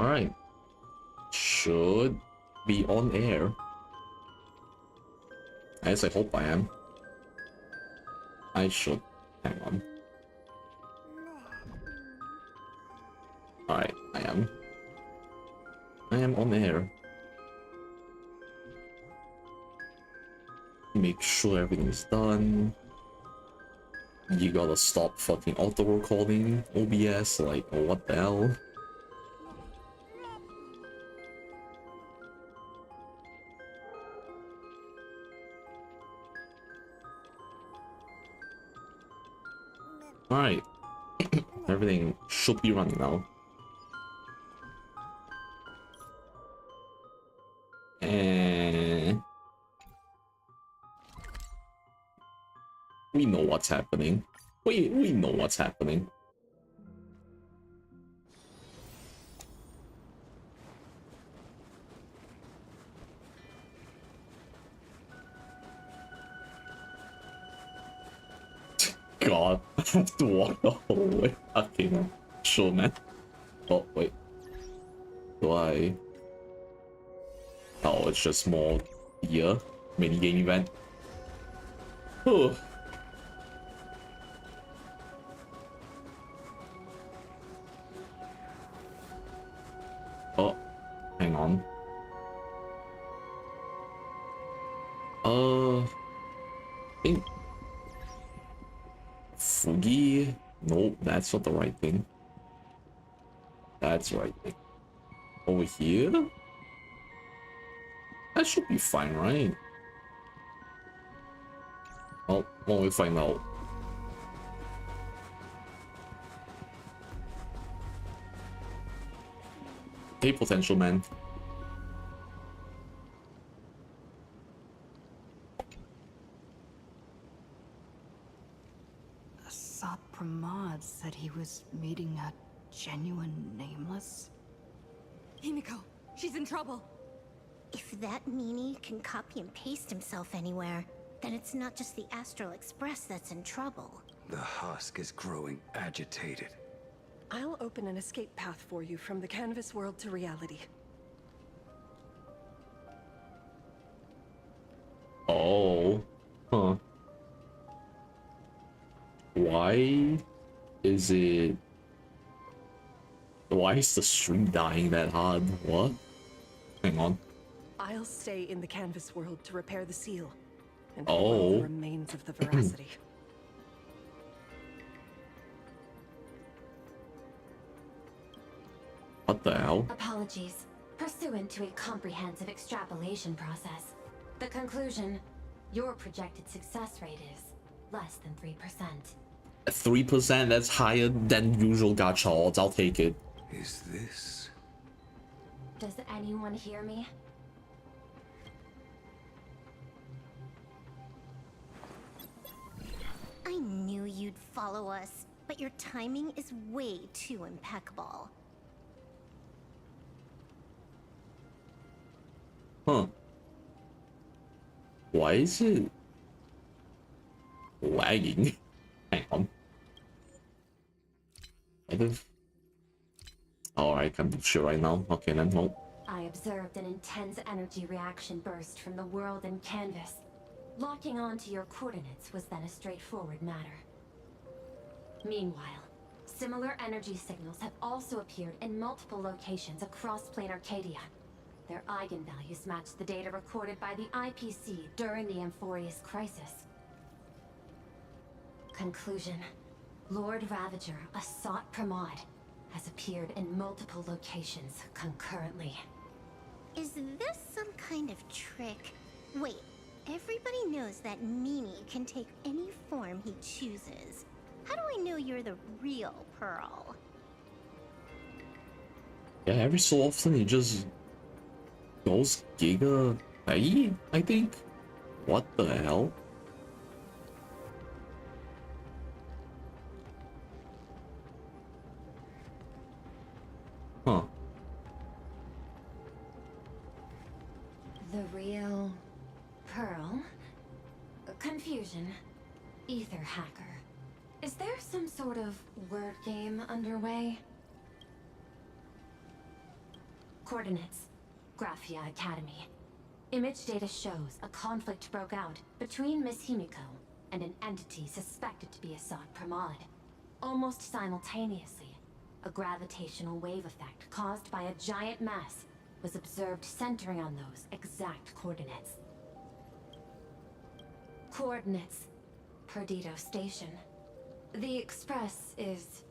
Alright. Should be on air. At least I hope I am. I should. Hang on. Alright, I am. I am on air. Make sure everything's done. You gotta stop fucking auto-recording OBS, like, what the hell? Alright. Everything should be running now. And we know what's happening. We know what's happening. God, I have to walk the whole way. Okay, sure, man. Oh, wait. Do I? Oh, it's just more beer. Minigame event. Whew. Oh, hang on. I think Fugi. Nope, that's not the right thing. That's the right thing. Over here? That should be fine, right? Well, when we find out. Hey, potential man. Asad Pramod said he was meeting a genuine nameless. Himiko, she's in trouble. If that meanie can copy and paste himself anywhere, then it's not just the Astral Express that's in trouble. The husk is growing agitated. I'll open an escape path for you from the canvas world to reality. Oh. Huh. Why is it... Why is the stream dying that hard? What? Hang on. I'll stay in the canvas world to repair the seal and Oh. the remains of the veracity. What the hell? Apologies. Pursuant to a comprehensive extrapolation process, the conclusion, your projected success rate is less than 3%. 3%? That's higher than usual gacha odds. I'll take it. Is this? Does anyone hear me? I knew you'd follow us, but your timing is way too impeccable. Huh. Why is it lagging? Hang on. Alright, I can't do shit right now. Okay then, well. I observed an intense energy reaction burst from the world and canvas. Locking onto your coordinates was then a straightforward matter. Meanwhile, similar energy signals have also appeared in multiple locations across plane Arcadia. Their eigenvalues match the data recorded by the IPC during the Amphorius crisis. Conclusion. Lord Ravager, Asat Pramod, has appeared in multiple locations concurrently. Is this some kind of trick? Wait, everybody knows that meanie can take any form he chooses. How do I know you're the real Pearl? Yeah, every so often he just goes giga high, I think. What the hell? Huh. The real Pearl? Confusion. Ether hacker. Is there some sort of word game underway? Coordinates. Graphia Academy. Image data shows a conflict broke out between Miss Himiko and an entity suspected to be Assad Pramod. Almost simultaneously, a gravitational wave effect caused by a giant mass was observed centering on those exact coordinates. Coordinates. Perdido Station. The Express is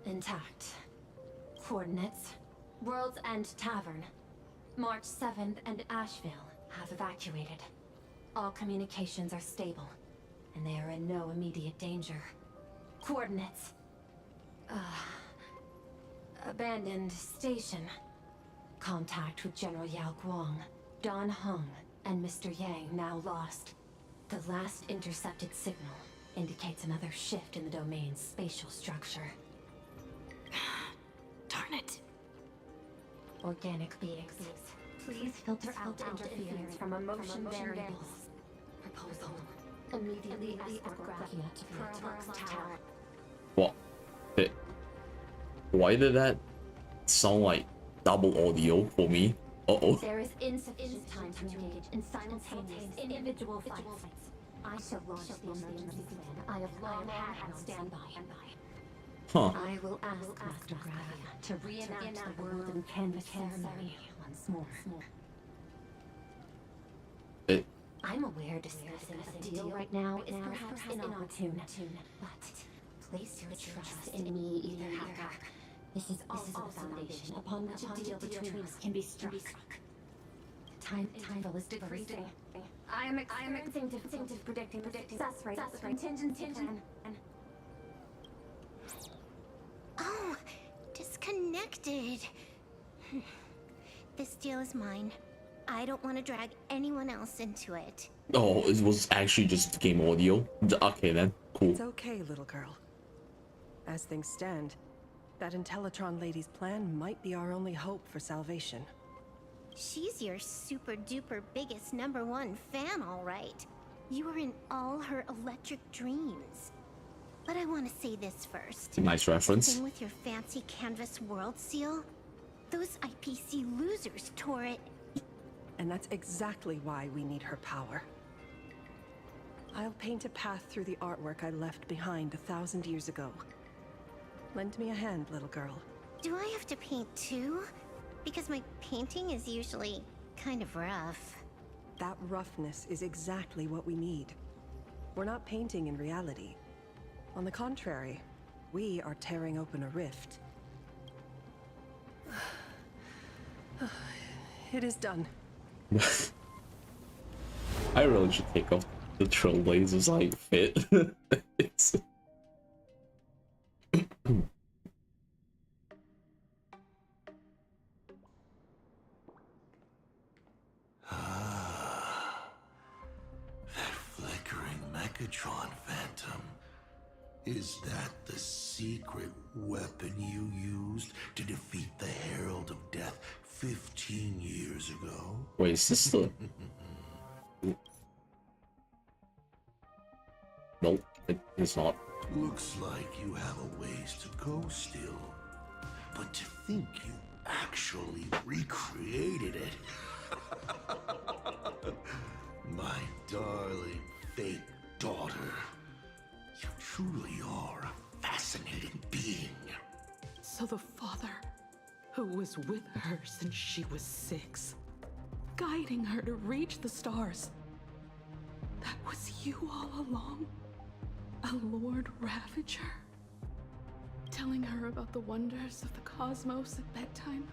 intact. Coordinates. World's End Tavern. March 7th and Asheville have evacuated. All communications are stable, and they are in no immediate danger. Coordinates. Abandoned station. Contact with General Yao Guang, Don Hung, and Mr. Yang now lost. The last intercepted signal indicates another shift in the domain's spatial structure. Darn it. Organic beings. Please filter out interference from emotion variables. Proposal. Immediately escort Graphia to Pearl Tower. What? Why did that sound like double audio for me? Uh-oh. There is insufficient time to engage in simultaneous individual fights. I shall launch the emergency plan I have long had on standby. Huh. I will ask Master Graphia to reenact the world and canvas ceremony once more. I'm aware discussing a deal right now is perhaps inopportune, but place your trust in me, Ether Hacker. This is also the foundation upon which a deal between us can be struck. Time is decreasing. I am experiencing difficulty predicting success rate of the contingency plan. Oh, disconnected. This deal is mine. I don't want to drag anyone else into it. Oh, it was actually just game audio. Okay then, cool. It's okay, little girl. As things stand, that Intellitron lady's plan might be our only hope for salvation. She's your super duper biggest #1 fan, all right. You were in all her electric dreams. But I want to say this first. Nice reference. Thing with your fancy canvas world seal? Those IPC losers tore it. And that's exactly why we need her power. I'll paint a path through the artwork I left behind 1,000 years ago. Lend me a hand, little girl. Do I have to paint too? Because my painting is usually kind of rough. That roughness is exactly what we need. We're not painting in reality. On the contrary, we are tearing open a rift. It is done. I really should take off the trailblazers like fit. It's... That flickering Megatron Phantom. Is that the secret weapon you used to defeat the Herald of Death 15 years ago? Wait, is this the... Nope, it's not. Looks like you have a ways to go still. But to think you actually recreated it. My darling fake daughter. You truly are a fascinating being. So the father, who was with her since she was 6, guiding her to reach the stars, that was you all along? A Lord Ravager? Telling her about the wonders of the cosmos at bedtime?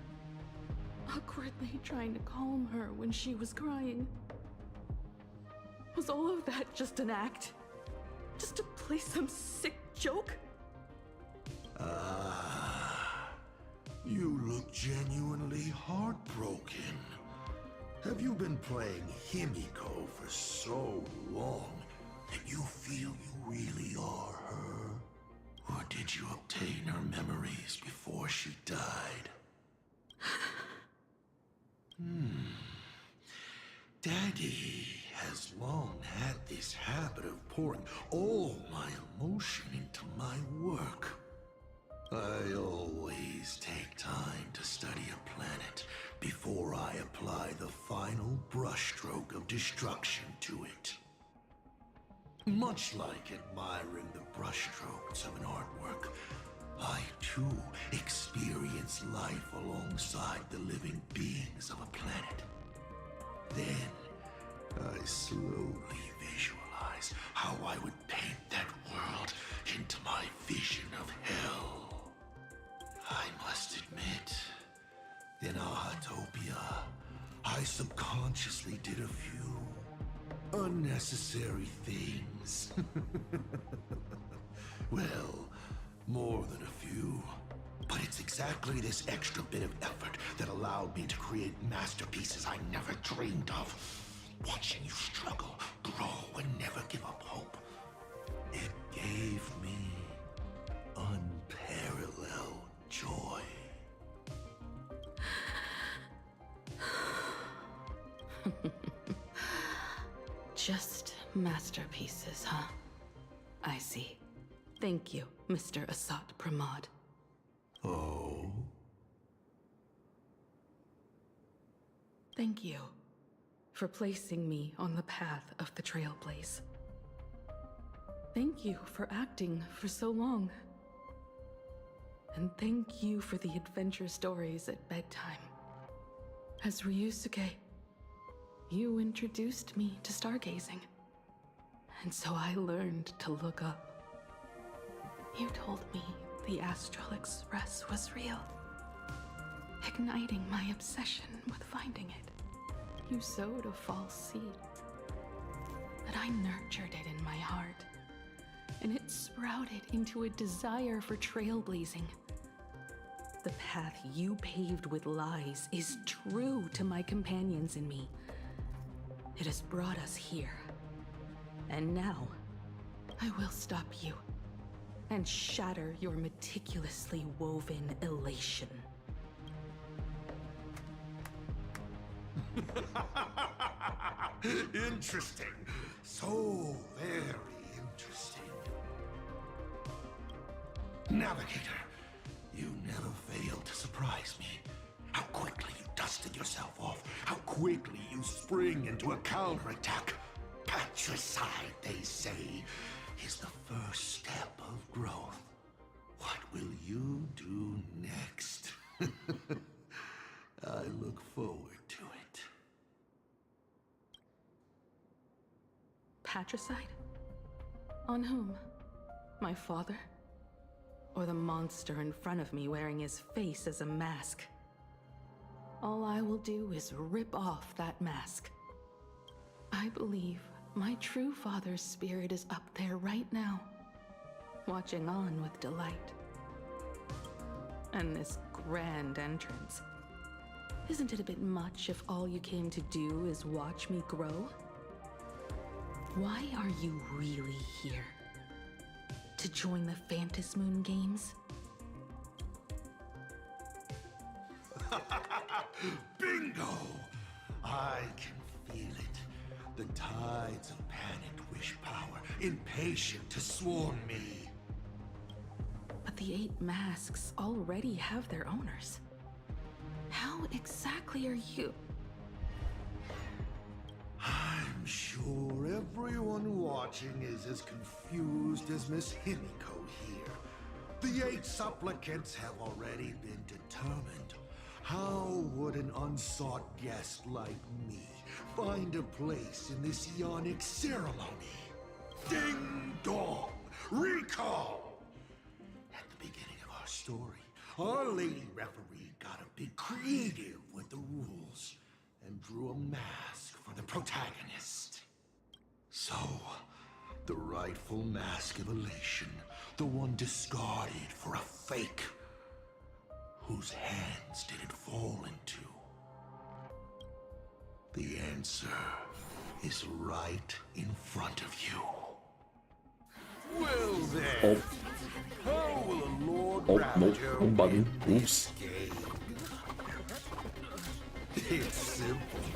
Awkwardly trying to calm her when she was crying? Was all of that just an act? Just to play some sick joke? You look genuinely heartbroken. Have you been playing Himiko for so long that you feel you really are her? Or did you obtain her memories before she died? Daddy has long had this habit of pouring all my emotion into my work. I always take time to study a planet final brushstroke of destruction to it. Much like admiring the brushstrokes of an artwork, I too experience life alongside the living beings of a planet. Then, I slowly visualize how I would paint that world into my vision of hell. I must admit, in Ahatopia, I subconsciously did a few unnecessary things. Well, more than a few. But it's exactly this extra bit of effort that allowed me to create masterpieces I never dreamed of. Watching you struggle, grow, and never give up hope. It gave me unparalleled joy. Just masterpieces, huh? I see. Thank you, Mr. Asat Pramod. Oh? Thank you for placing me on the path of the Trailblaze. Thank you for acting for so long. And thank you for the adventure stories at bedtime. As Ryusuke, you introduced me to stargazing. And so I learned to look up. You told me the Astral Express was real, igniting my obsession with finding it. You sowed a false seed, but I nurtured it in my heart, and it sprouted into a desire for trailblazing. The path you paved with lies is true to my companions and me. It has brought us here, and now I will stop you and shatter your meticulously woven elation. Interesting. So very interesting. Navigator, you never fail to surprise me. How quickly you dusted yourself off. How quickly you spring into a counterattack. Patricide, they say, is the first step of growth. What will you do next? I look forward to it. Patricide? On whom? My father? Or the monster in front of me wearing his face as a mask? All I will do is rip off that mask. I believe my true father's spirit is up there right now, watching on with delight. And this grand entrance. Isn't it a bit much if all you came to do is watch me grow? Why are you really here? To join the Phantasmoon Games? Bingo! I can feel it. The tides of panicked wish power, impatient to swarm me. But the 8 masks already have their owners. How exactly are you? I'm sure everyone watching is as confused as Miss Himiko here. The 8 supplicants have already been determined. How would an unsought guest like me find a place in this yonic ceremony? Ding dong! Recall! At the beginning of our story, our lady referee got a bit creative with the rules and drew a mask for the protagonist. So, the rightful mask of elation, the one discarded for a fake. Whose hands did it fall into? The answer is right in front of you. Well then, how will a Lord Ravager button. win Oops. this game? It's simple.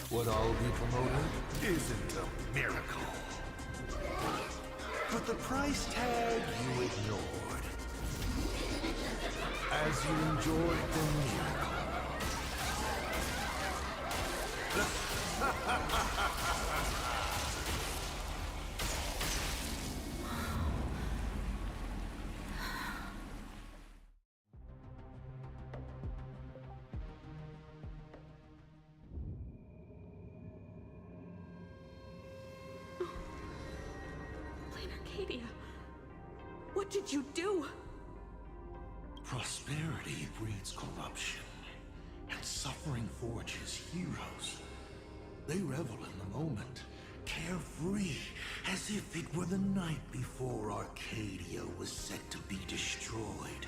What I'll be promoting isn't a miracle. But the price tag you ignored. As you enjoyed the miracle. Arcadia, what did you do? Prosperity breeds corruption, and suffering forges heroes. They revel in the moment, carefree, as if it were the night before Arcadia was set to be destroyed.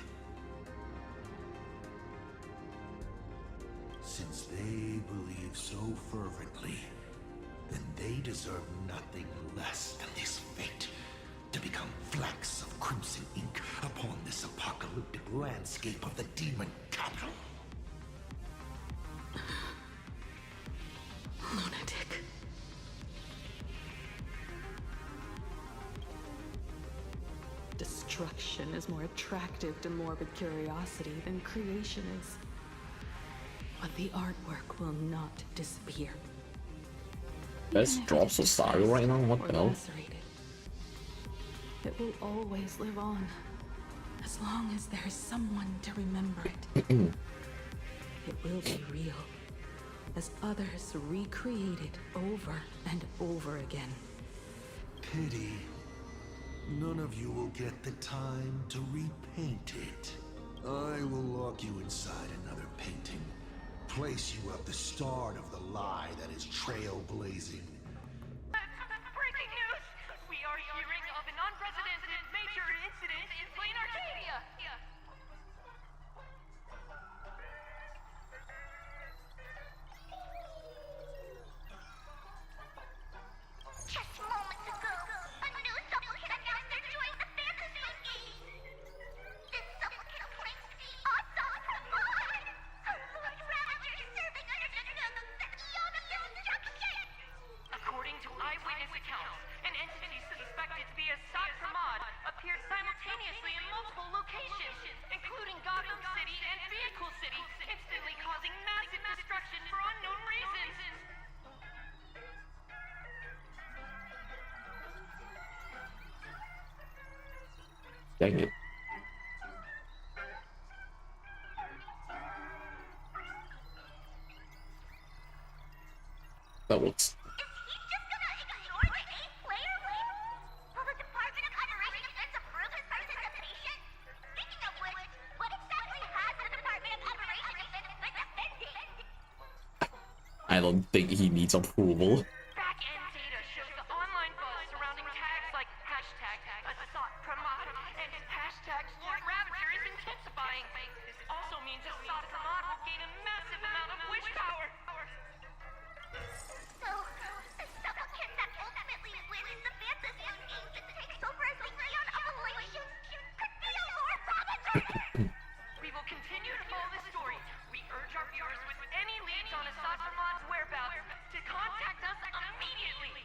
Since they believe so fervently, then they deserve nothing less than this fate, to become flecks of crimson ink upon this apocalyptic landscape of the demon capital. Lunatic. Destruction is more attractive to morbid curiosity than creation is. But the artwork will not disappear. Let's drop Sasaru right now, what the hell? Lacerated. It will always live on, as long as there is someone to remember it. It will be real, as others recreate it over and over again. Pity. None of you will get the time to repaint it. I will lock you inside another painting. Place you at the start of the lie that is trailblazing. Breaking news! We are hearing of an unprecedented major incident in Plain Arcadia! Just moments ago, a new supplicant announced they're doing the fantasy game. This supplicant claims to be Asad Rahman, a Lord Ravager serving under the yoga instruction. According to eyewitness accounts, an entity suspected to be Asad Pramod appeared simultaneously in multiple locations, including Gotham City and Vehicle City, instantly causing massive destruction for unknown reasons. Dang it. That works. Is he just gonna ignore the 8-player label? Will the Department of Operations approve his participation? Speaking of which, what exactly has the Department of Operations been defending? I don't think he needs approval. Back-end data shows the online buzz surrounding tags like hashtag Asad Pramod and hashtag Lord Ravager is intensifying. This also means Asad Pramod will gain a massive amount of wish power. So, the supplicant that ultimately wins the fantasy games and takes over as the Leon of Elation could be a Lord Ravager! We will continue to follow this story. We urge our viewers with any leads on Asad Pramad's whereabouts to contact us immediately.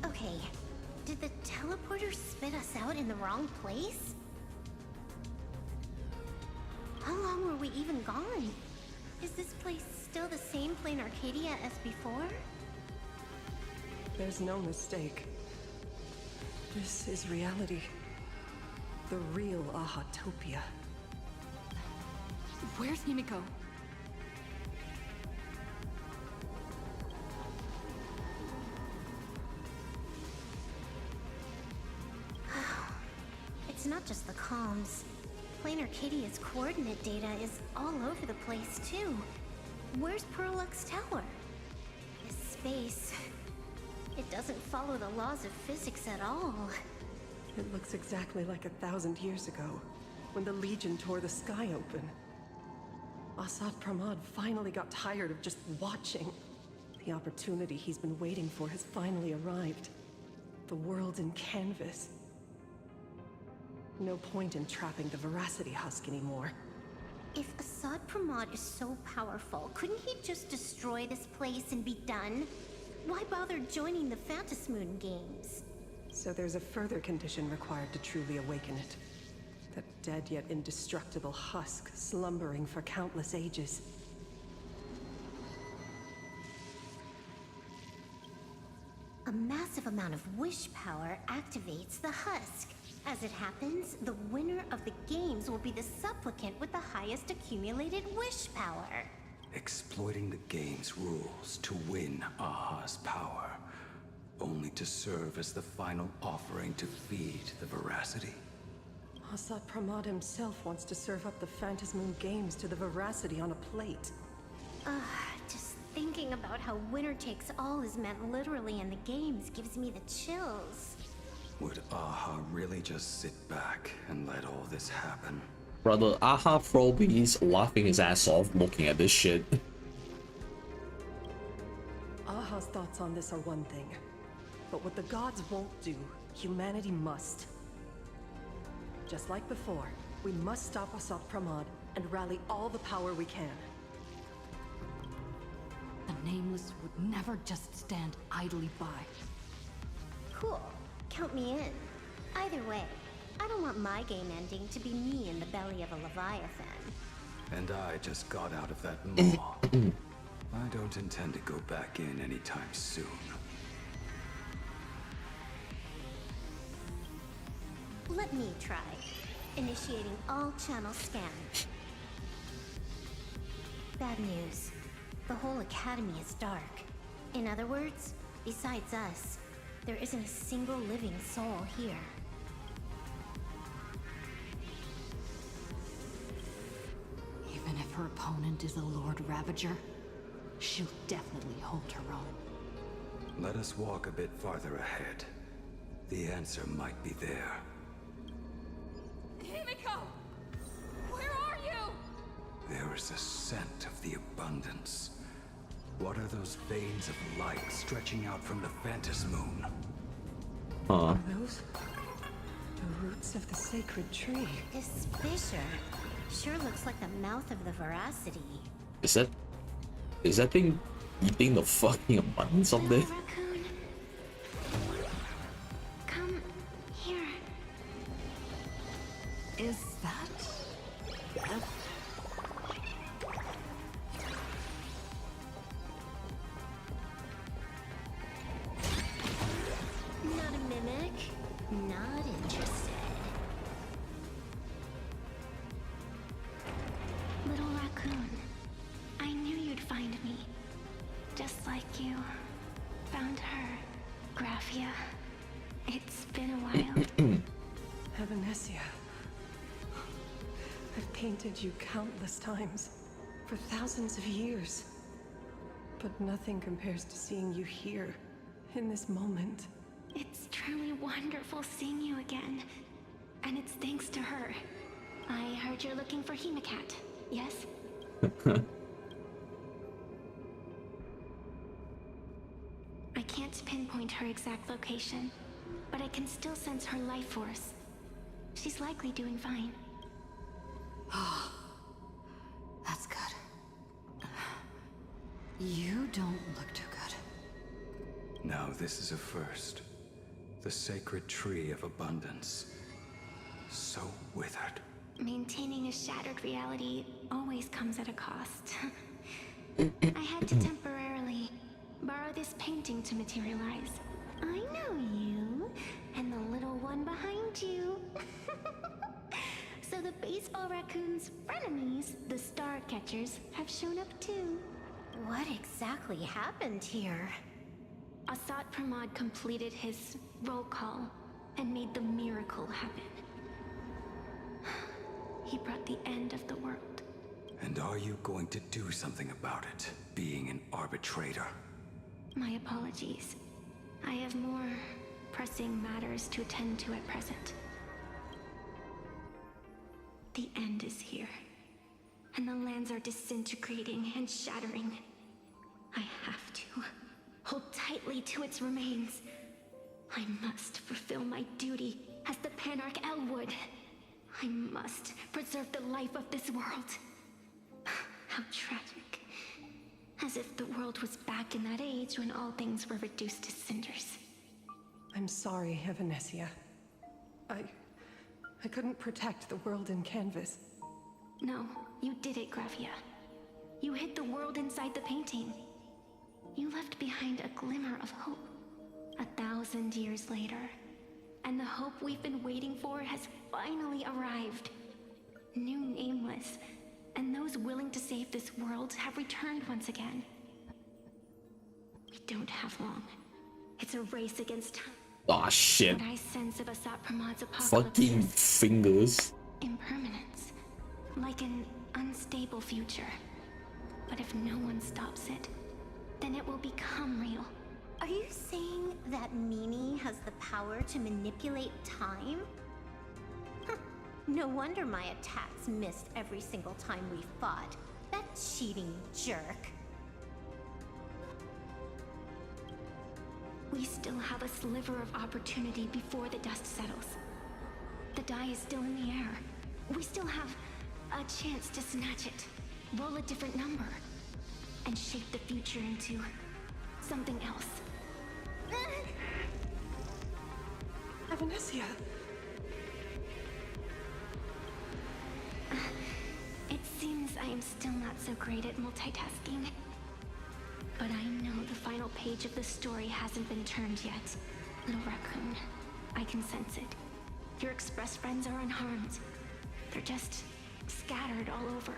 Okay, did the teleporter spit us out in the wrong place? How long were we even gone? Is this place still the same Plain Arcadia as before? There's no mistake. This is reality. The real Ahatopia. Where's Himiko? It's not just the comms. Plain Arcadia's coordinate data is all over the place, too. Where's Perlux Tower? This space... it doesn't follow the laws of physics at all. It looks exactly like 1,000 years ago, when the Legion tore the sky open. Asad Pramod finally got tired of just watching. The opportunity he's been waiting for has finally arrived. The world in canvas. No point in trapping the Veracity Husk anymore. If Asad Pramod is so powerful, couldn't he just destroy this place and be done? Why bother joining the Phantasmoon games? So there's a further condition required to truly awaken it. That dead yet indestructible husk slumbering for countless ages. A massive amount of wish power activates the husk. As it happens, the winner of the games will be the supplicant with the highest accumulated wish power. Exploiting the game's rules to win Aha's power, only to serve as the final offering to feed the veracity. Asad Pramod himself wants to serve up the Phantasmoon Games to the veracity on a plate. Just thinking about how winner takes all is meant literally in the games gives me the chills. Would Aha really just sit back and let all this happen? Brother, Aha probably is laughing his ass off looking at this shit. Aha's thoughts on this are one thing, but what the gods won't do, humanity must. Just like before, we must stop Asad Pramod and rally all the power we can. The Nameless would never just stand idly by. Cool. Count me in. Either way, I don't want my game ending to be me in the belly of a Leviathan. And I just got out of that maw. I don't intend to go back in anytime soon. Let me try. Initiating all channel scan. Bad news. The whole academy is dark. In other words, besides us, there isn't a single living soul here. Even if her opponent is a Lord Ravager, she'll definitely hold her own. Let us walk a bit farther ahead. The answer might be there. Himiko! Where are you? There is a scent of the abundance. What are those veins of light stretching out from the Phantasmoon? Are those the roots of the sacred tree? This fissure sure looks like the mouth of the veracity. Is that thing eating the fucking abundance of this? Raccoon. Come here. Is that... Not a mimic. Not interested. Little raccoon, I knew you'd find me. Just like you found her, Graphia. It's been a while. Evanesia. I've painted you countless times, for thousands of years. But nothing compares to seeing you here, in this moment. It's truly wonderful seeing you again. And it's thanks to her. I heard you're looking for Hemacat, yes? I can't pinpoint her exact location, but I can still sense her life force. She's likely doing fine. That's good. You don't look too good. Now this is a first. The sacred tree of abundance. So withered. Maintaining a shattered reality always comes at a cost. I had to temporarily borrow this painting to materialize. I know you, and the little one behind you. So the baseball raccoon's frenemies, the star catchers, have shown up too. What exactly happened here? Asad Pramod completed his roll call and made the miracle happen. He brought the end of the world. And are you going to do something about it, being an arbitrator? My apologies. I have more pressing matters to attend to at present. The end is here, and the lands are disintegrating and shattering. I have to hold tightly to its remains. I must fulfill my duty as the Panarch Elwood. I must preserve the life of this world. How tragic. As if the world was back in that age when all things were reduced to cinders. I'm sorry, Evanesia. I couldn't protect the world in canvas. No, you did it, Gravia. You hid the world inside the painting. You left behind a glimmer of hope. 1,000 years later. And the hope we've been waiting for has finally arrived. New Nameless, and those willing to save this world have returned once again. We don't have long. It's a race against time. Ah, shit. What I sense of Asat Pramad's apocalypse Fucking is fingers. impermanence, like an unstable future. But if no one stops it, then it will become real. Are you saying that Mimi has the power to manipulate time? Huh. No wonder my attacks missed every single time we fought. That cheating jerk. We still have a sliver of opportunity before the dust settles. The die is still in the air. We still have a chance to snatch it, roll a different number, and shape the future into something else. Evanesia! It seems I am still not so great at multitasking. But I know the final page of the story hasn't been turned yet. Little raccoon, I can sense it. Your Express friends are unharmed. They're just scattered all over.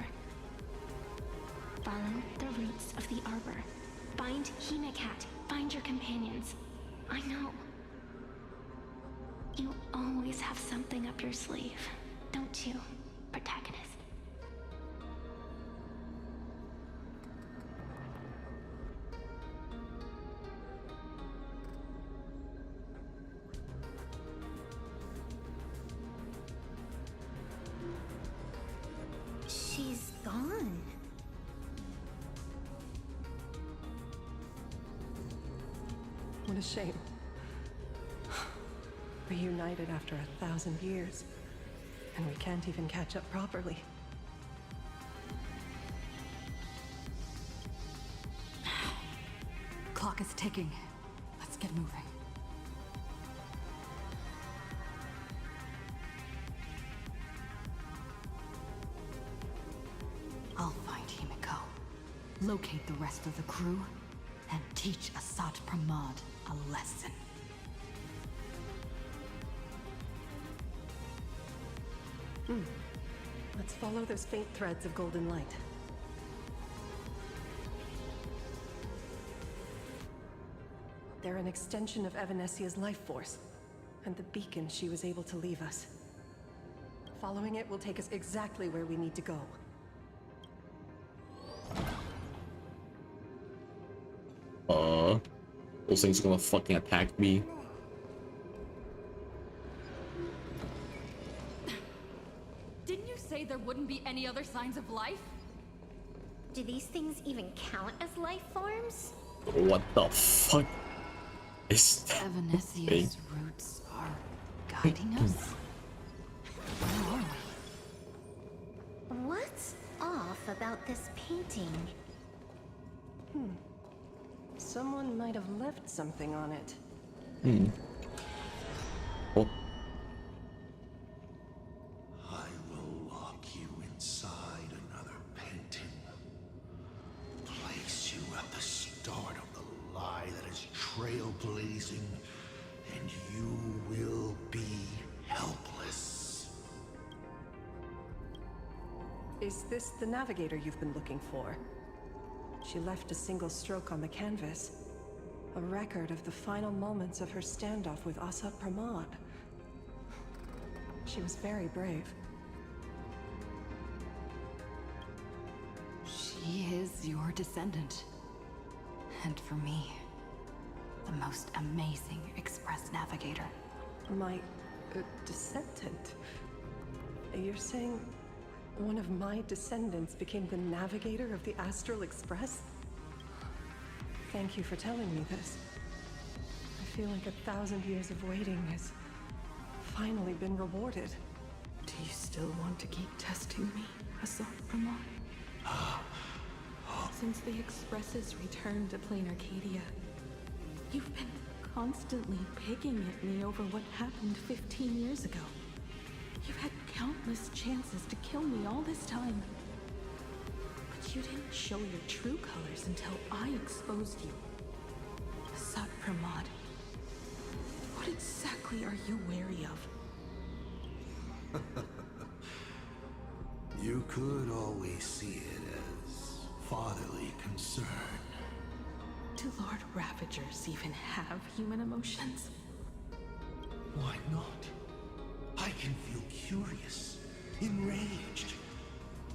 Follow the roots of the arbor. Find Hemacat. Find your companions. I know. You always have something up your sleeve, don't you, protagonist? She's gone. What a shame. Reunited after 1,000 years, and we can't even catch up properly. Clock is ticking. Let's get moving. I'll find Himiko, locate the rest of the crew, and teach Asat Pramad a lesson. Let's follow those faint threads of golden light. They're an extension of Evanesia's life force, and the beacon she was able to leave us. Following it will take us exactly where we need to go. Those things are gonna fucking attack me. Didn't you say there wouldn't be any other signs of life? Do these things even count as life forms? What the fuck is that? Evanesia's roots are guiding us? Where are we? What's off about this painting? Someone might have left something on it. Oh, I will lock you inside another painting. Place you at the start of the lie that is trailblazing, and you will be helpless. Is this the navigator you've been looking for? She left a single stroke on the canvas. A record of the final moments of her standoff with Asat Pramad. She was very brave. She is your descendant. And for me, the most amazing Express navigator. My descendant? You're saying one of my descendants became the navigator of the Astral Express? Thank you for telling me this. I feel like 1,000 years of waiting has finally been rewarded. Do you still want to keep testing me, Asat Pramad? Since the Express's return to plain Arcadia, you've been constantly picking at me over what happened 15 years ago. You've had countless chances to kill me all this time. But you didn't show your true colors until I exposed you. Asat Pramod, what exactly are you wary of? You could always see it as fatherly concern. Do Lord Ravagers even have human emotions? Why not? I can feel curious, enraged.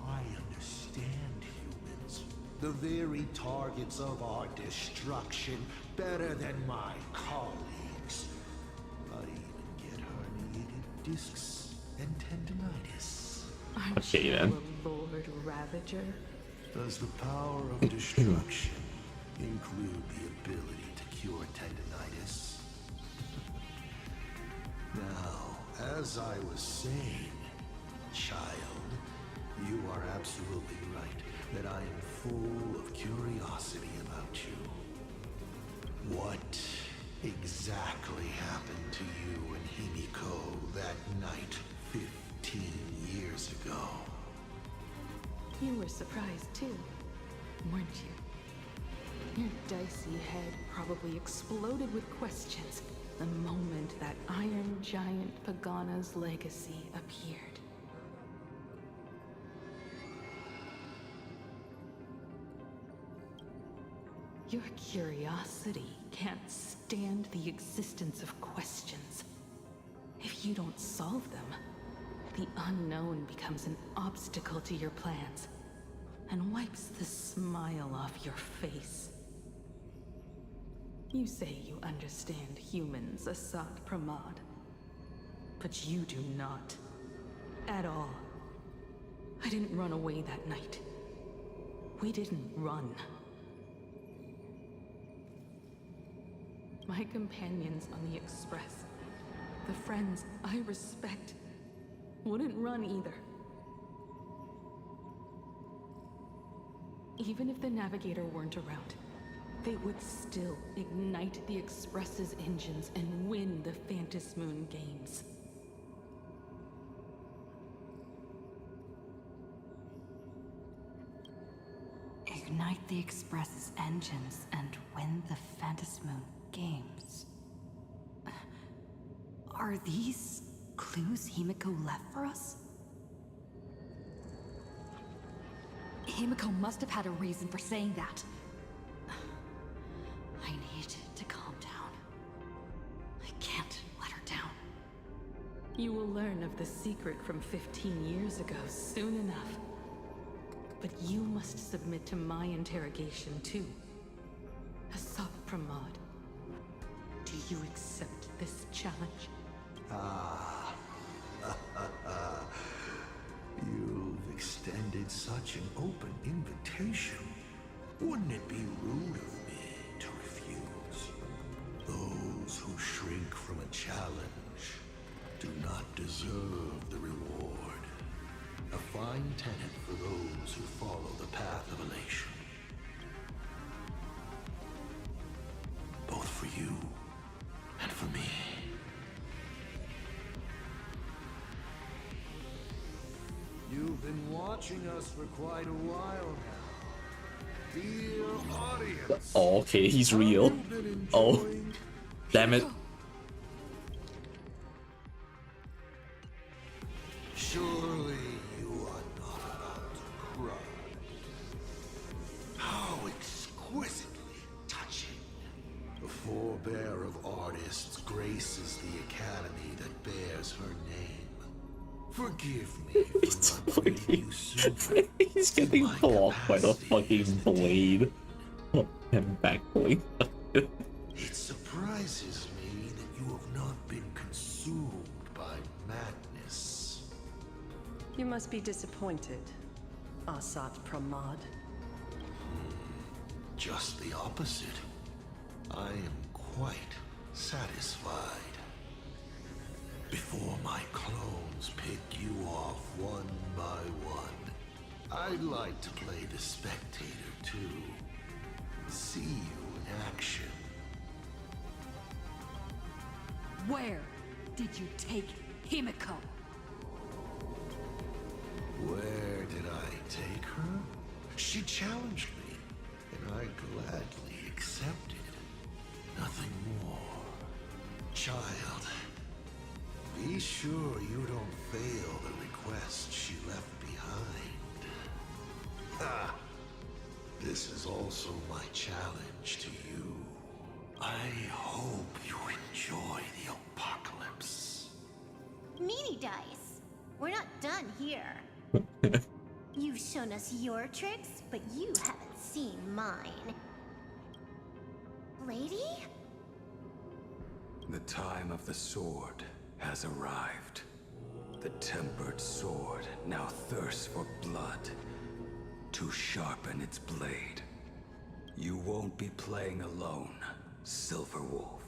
I understand humans, the very targets of our destruction, better than my colleagues. I even get herniated discs and tendinitis. Aren't Okay, you then. a Lord Ravager? Does the power of destruction include the ability to cure tendinitis? Now, as I was saying, child, you are absolutely right that I am full of curiosity about you. What exactly happened to you and Himiko that night 15 years ago? You were surprised too, weren't you? Your dicey head probably exploded with questions the moment that Iron Giant Pagana's legacy appeared. Your curiosity can't stand the existence of questions. If you don't solve them, the unknown becomes an obstacle to your plans and wipes the smile off your face. You say you understand humans, Asat Pramod, but you do not. At all. I didn't run away that night. We didn't run. My companions on the Express, the friends I respect, wouldn't run either. Even if the Navigator weren't around, they would still ignite the Express's engines and win the Phantasmoon games. Ignite the Express's engines and win the Phantasmoon games. Are these clues Himiko left for us? Himiko must have had a reason for saying that. I need to calm down. I can't let her down. You will learn of the secret from 15 years ago soon enough. But you must submit to my interrogation too. Asat Pramod, do you accept this challenge? Ah. You've extended such an open invitation. Wouldn't it be rude of me to refuse? Those who shrink from a challenge do not deserve the reward. A fine tenet for those who follow the path of elation. Both for you and for me. You've been watching us for quite a while now. Dear audience. Oh, okay, he's real. Oh, damn it. Surely you are not about to cry. How exquisitely touching. The forebear of artists graces the academy that bears her name. Forgive me for not bringing you sooner. He's getting blocked by the fucking blade. Oh, and backbling. It surprises me that you have not been consumed by madness. You must be disappointed, Asat Pramod. Just the opposite. I am quite satisfied. Before my clones pick you off one by one, I'd like to play the spectator too. See you in action. Where did you take Himiko? Where did I take her? She challenged me, and I gladly accepted. Nothing more. Child, be sure you don't fail the request she left behind. Ha! This is also my challenge to you. I hope you enjoy the apocalypse. Meanie Dice, we're not done here. You've shown us your tricks, but you haven't seen mine. Lady? The time of the sword has arrived. The tempered sword now thirsts for blood to sharpen its blade. You won't be playing alone, Silver Wolf.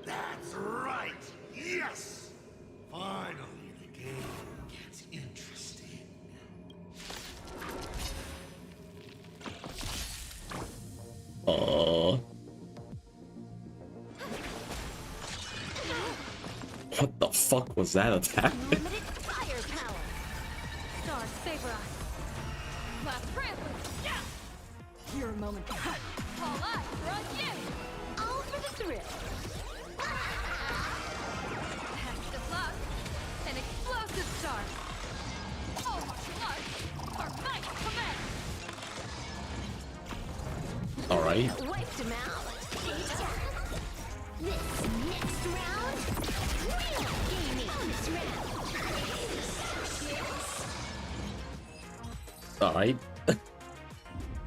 That's right! Yes! Finally, the game gets interesting. What the fuck was that attack? Limited firepower. Stars favor us. Last Rampage! Yeah! Your moment. All eyes are on you! All for the thrill. Extra plus, an explosive start. All martial arts are might command. Alright. Wiped him out. This next round, real gaming. Bonus round. Alright.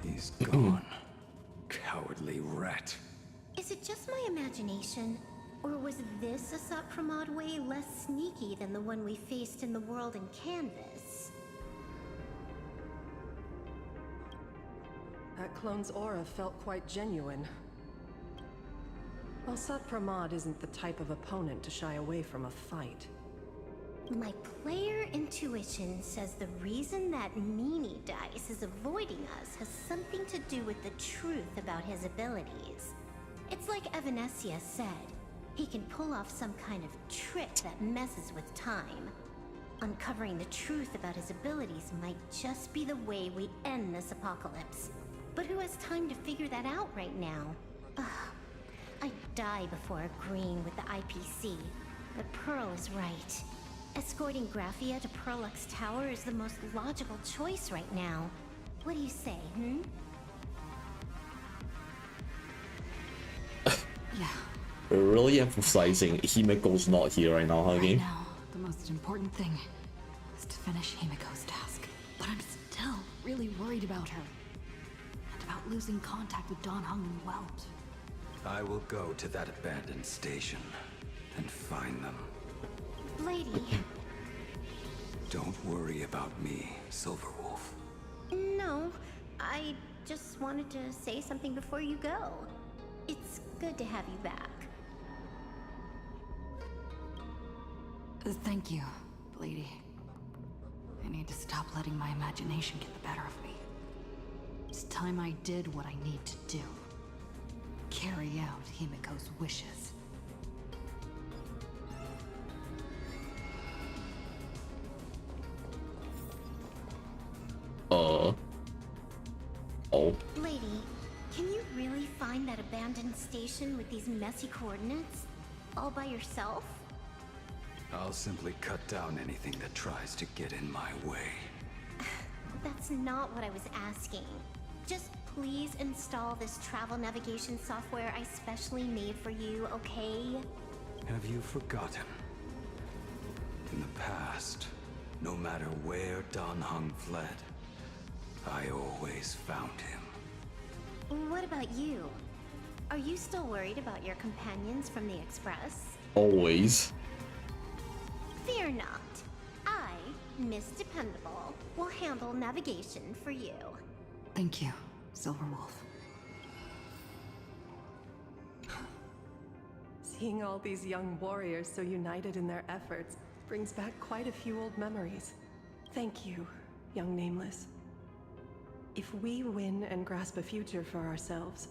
He's gone. Cowardly rat. Is it just my imagination? Or was this a Sapramod way less sneaky than the one we faced in the world in Canvas? That clone's aura felt quite genuine. Well, Sapramod isn't the type of opponent to shy away from a fight. My player intuition says the reason that Meanie Dice is avoiding us has something to do with the truth about his abilities. It's like Evanescia said, he can pull off some kind of trick that messes with time. Uncovering the truth about his abilities might just be the way we end this apocalypse. But who has time to figure that out right now? Ugh. I'd die before agreeing with the IPC. But Pearl is right. Escorting Graphia to Perlux Tower is the most logical choice right now. What do you say, Yeah. We're really emphasizing Himiko's not here right now, huh, Right game? now, the most important thing is to finish Himiko's task. But I'm still really worried about her. And about losing contact with Don Hung and Welt. I will go to that abandoned station and find them. Lady? Don't worry about me, Silver Wolf. No, I just wanted to say something before you go. It's good to have you back. Thank you, lady. I need to stop letting my imagination get the better of me. It's time I did what I need to do. Carry out Himiko's wishes. Oh. Lady, can you really find that abandoned station with these messy coordinates? All by yourself? I'll simply cut down anything that tries to get in my way. That's not what I was asking. Just please install this travel navigation software I specially made for you, okay? Have you forgotten? In the past, no matter where Don Hung fled, I always found him. What about you? Are you still worried about your companions from the Express? Always. Fear not. I, Miss Dependable, will handle navigation for you. Thank you, Silver Wolf. Seeing all these young warriors so united in their efforts brings back quite a few old memories. Thank you, young Nameless. If we win and grasp a future for ourselves,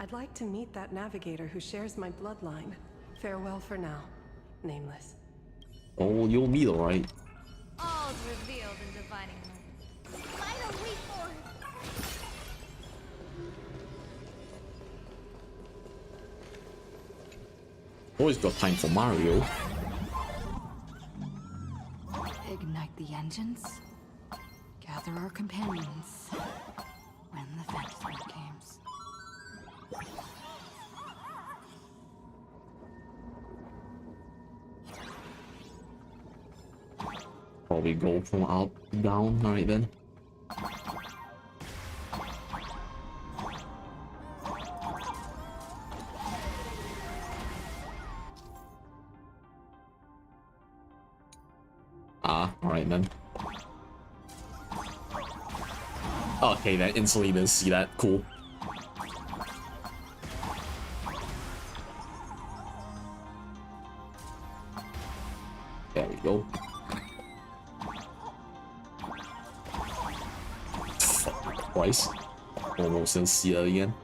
I'd like to meet that navigator who shares my bloodline. Farewell for now, Nameless. Oh, you'll meet, alright. All's revealed in divining moment. Finally forth! Always got time for Mario. Ignite the engines. Gather our companions. Win the fantasy games. Probably go from up to down, alright then. Ah, alright then. Okay, then instantly didn't see that. Cool. There we go. Fuck Christ. Almost didn't see that again.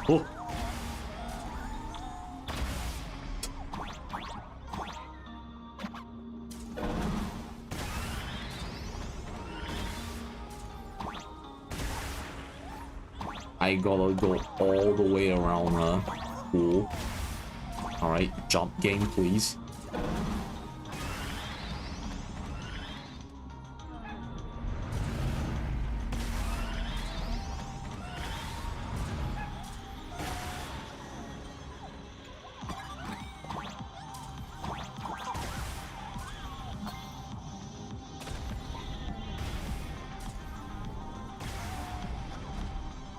Oh! I gotta go all the way around, cool. Alright, jump game, please.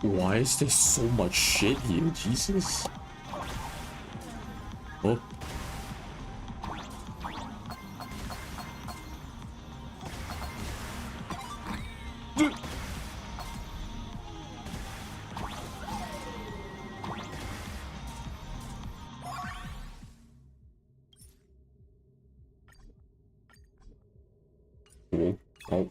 Why is there so much shit here? Jesus. Oh. Cool. Oh.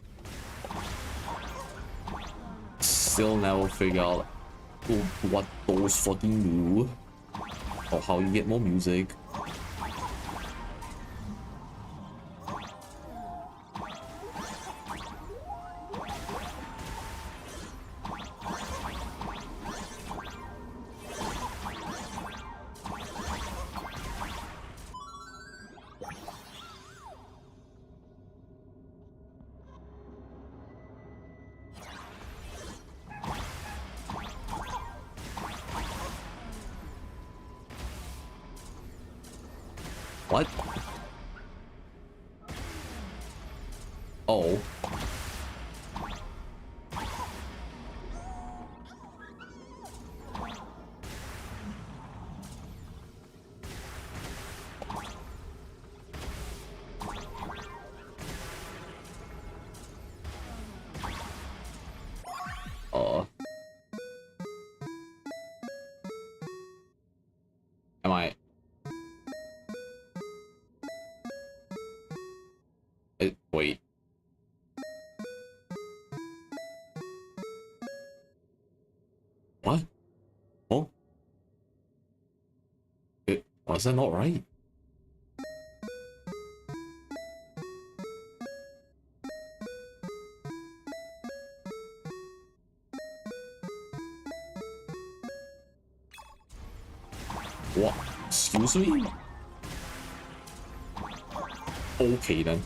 Still never figure out what those fucking do or how you get more music. What? Oh. Am I? Wait. What? Oh? Was that not right? What? Excuse me? Okay then.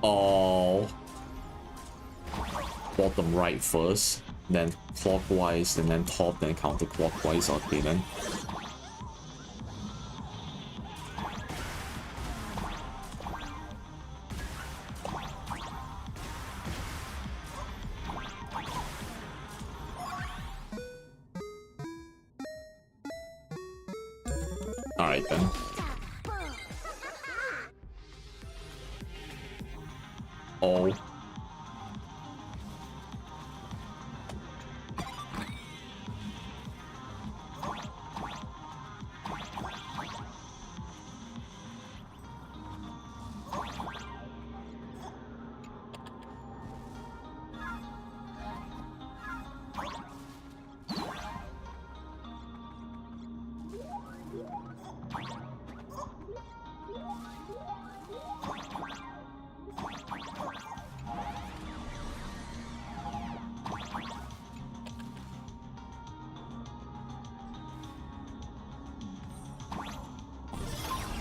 Oh. Bottom right first, then clockwise, and then top, then counterclockwise. Okay then. Alright then. Oh.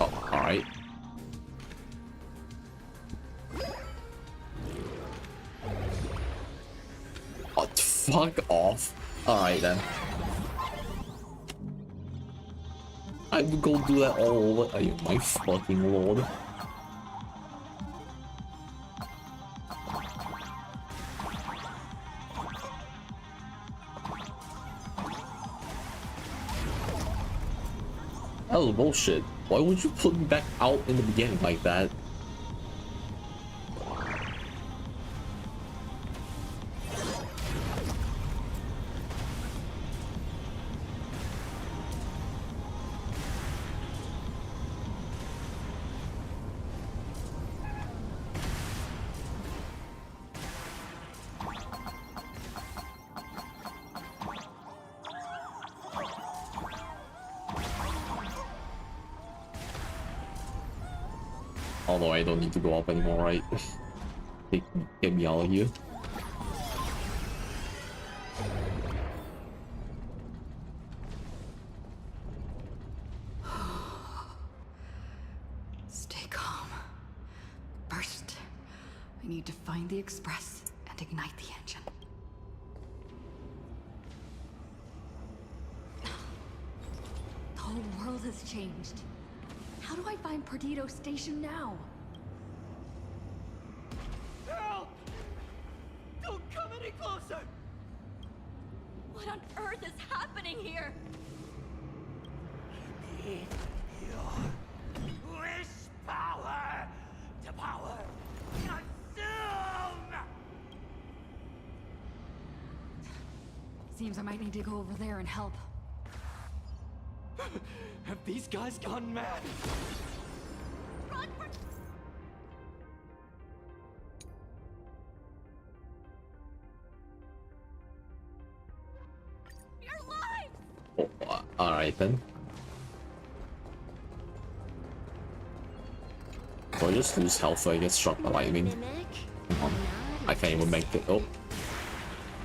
Oh, alright. Oh, fuck off. Alright then. I would go do that all over. Are you my fucking lord? That was bullshit. Why would you put me back out in the beginning like that? Although I don't need to go up anymore, right? Get me out of here. Stay calm. First, I need to find the express and ignite the engine. The whole world has changed. How do I find Perdido Station now? Help! Don't come any closer! What on earth is happening here? Need your wish power to power consume! Seems I might need to go over there and help. Have these guys gone mad? Run for... Your lives! Oh, alright then. So I just lose health if I get struck by lightning. Come on. I can't even make it. Oh.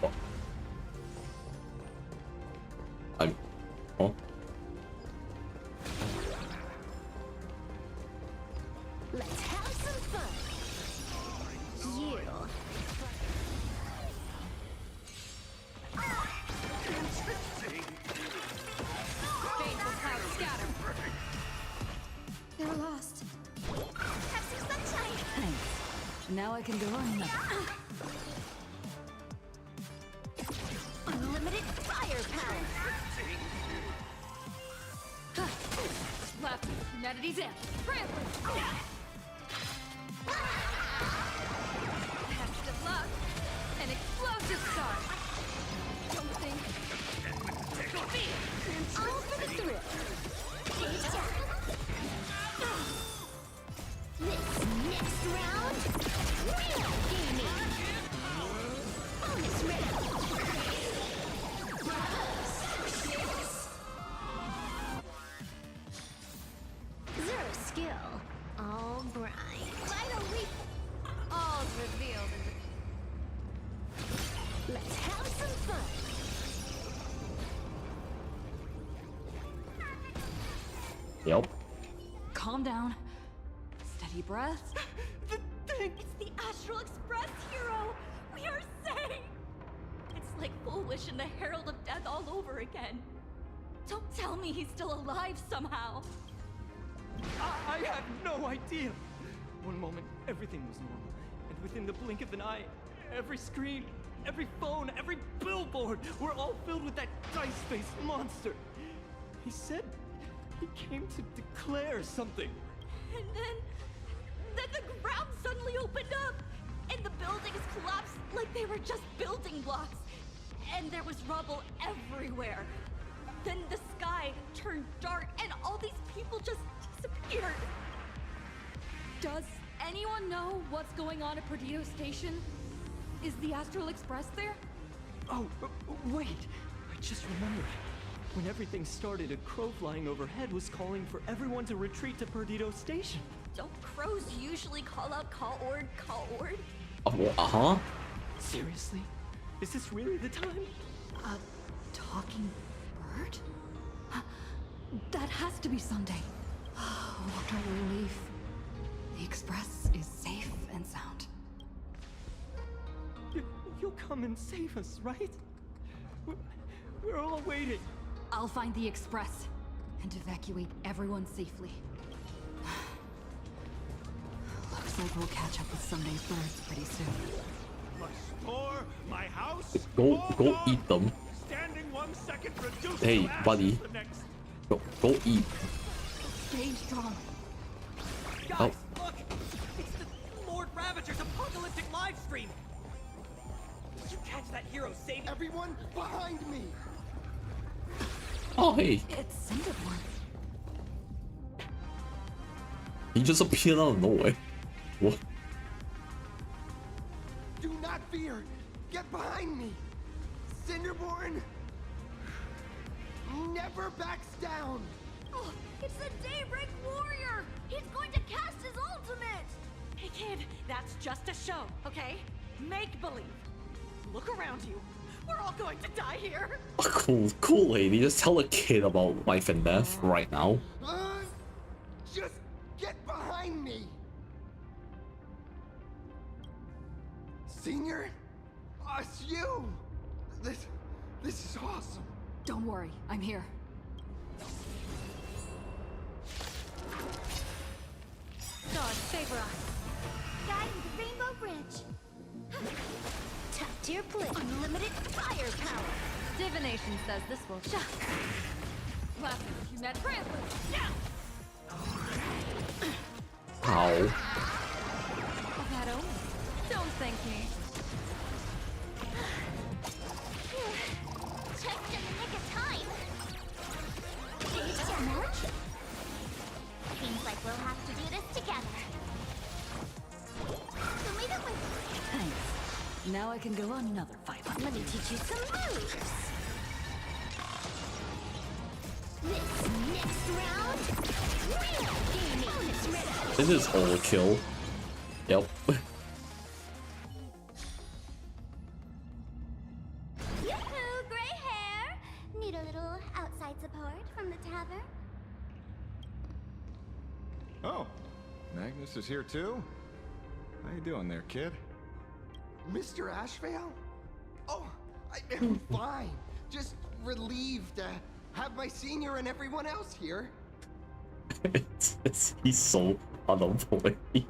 Oh. I'm. Oh. Let's have some fun. You. Baneful clouds scatter. They're lost. Have some sunshine. Thanks. Now I can go on another. Unlimited firepower. Left. Humanity's in. Trampling. Test of luck. An explosive start. Don't think. Go feet. All for the thrill. This next round, real gaming. Bonus round. Zero skill. All bright. Vital leap. All's revealed in the... Let's have some fun. Yep. Calm down. Steady breath. The thing? It's the Astral Express, hero! We are saved! It's like Foolish and the Herald of Death all over again. Don't tell me he's still alive somehow. I had no idea. One moment, everything was normal. And within the blink of an eye, every screen, every phone, every billboard were all filled with that dice-faced monster. He said he came to declare something. And then the ground suddenly opened up, and the buildings collapsed like they were just building blocks. And there was rubble everywhere. Then the sky turned dark, and all these people just disappeared. Does anyone know what's going on at Perdido Station? Is the Astral Express there? Oh, wait. I just remembered. When everything started, a crow flying overhead was calling for everyone to retreat to Perdido Station. Don't crows usually call out call ord, call ord? Uh-huh. Seriously? Is this really the time? A talking bird? That has to be Sunday. What a relief. The Express is safe and sound. You'll come and save us, right? We're all waiting. I'll find the Express and evacuate everyone safely. Looks like we'll catch up with Sunday's birds pretty soon. My store, my house. Go eat them. Standing 1 second, reduced Hey, to ashes buddy. the next. Go eat. Stay strong. Guys, look! It's the Lord Ravager's apocalyptic live stream! Did you catch that hero saving everyone behind me? Oh, hey. It's Cinderborn. He just appeared out of nowhere. What? Do not fear! Get behind me! Cinderborn never backs down! Oh, it's the Daybreak Warrior! He's going to cast his ultimate! Hey kid, that's just a show, okay? Make believe. Look around you. We're all going to die here. Cool lady. Just tell a kid about life and death right now. Just get behind me! Senior? It's you! This is awesome. Don't worry, I'm here. God favor us. Guide the Rainbow Bridge. Top tier blue. Unlimited firepower. Divination says this will shock. Last time you met Brandon. Yeah! Ow. That only. Don't thank me. Just in the nick of time. Stage damage. Seems like we'll have to do this together. So leave it with me. Thanks. Now I can go on another 500. Let me teach you some moves. This next round, real gaming bonus riddle. This is overkill. Yep. Yoo-hoo, gray hair. Need a little outside support from the tavern? Oh, Magnus is here too? How you doing there, kid? Mr. Ashvale? Oh, I'm fine. Just relieved to have my senior and everyone else here. He's so unemployed. We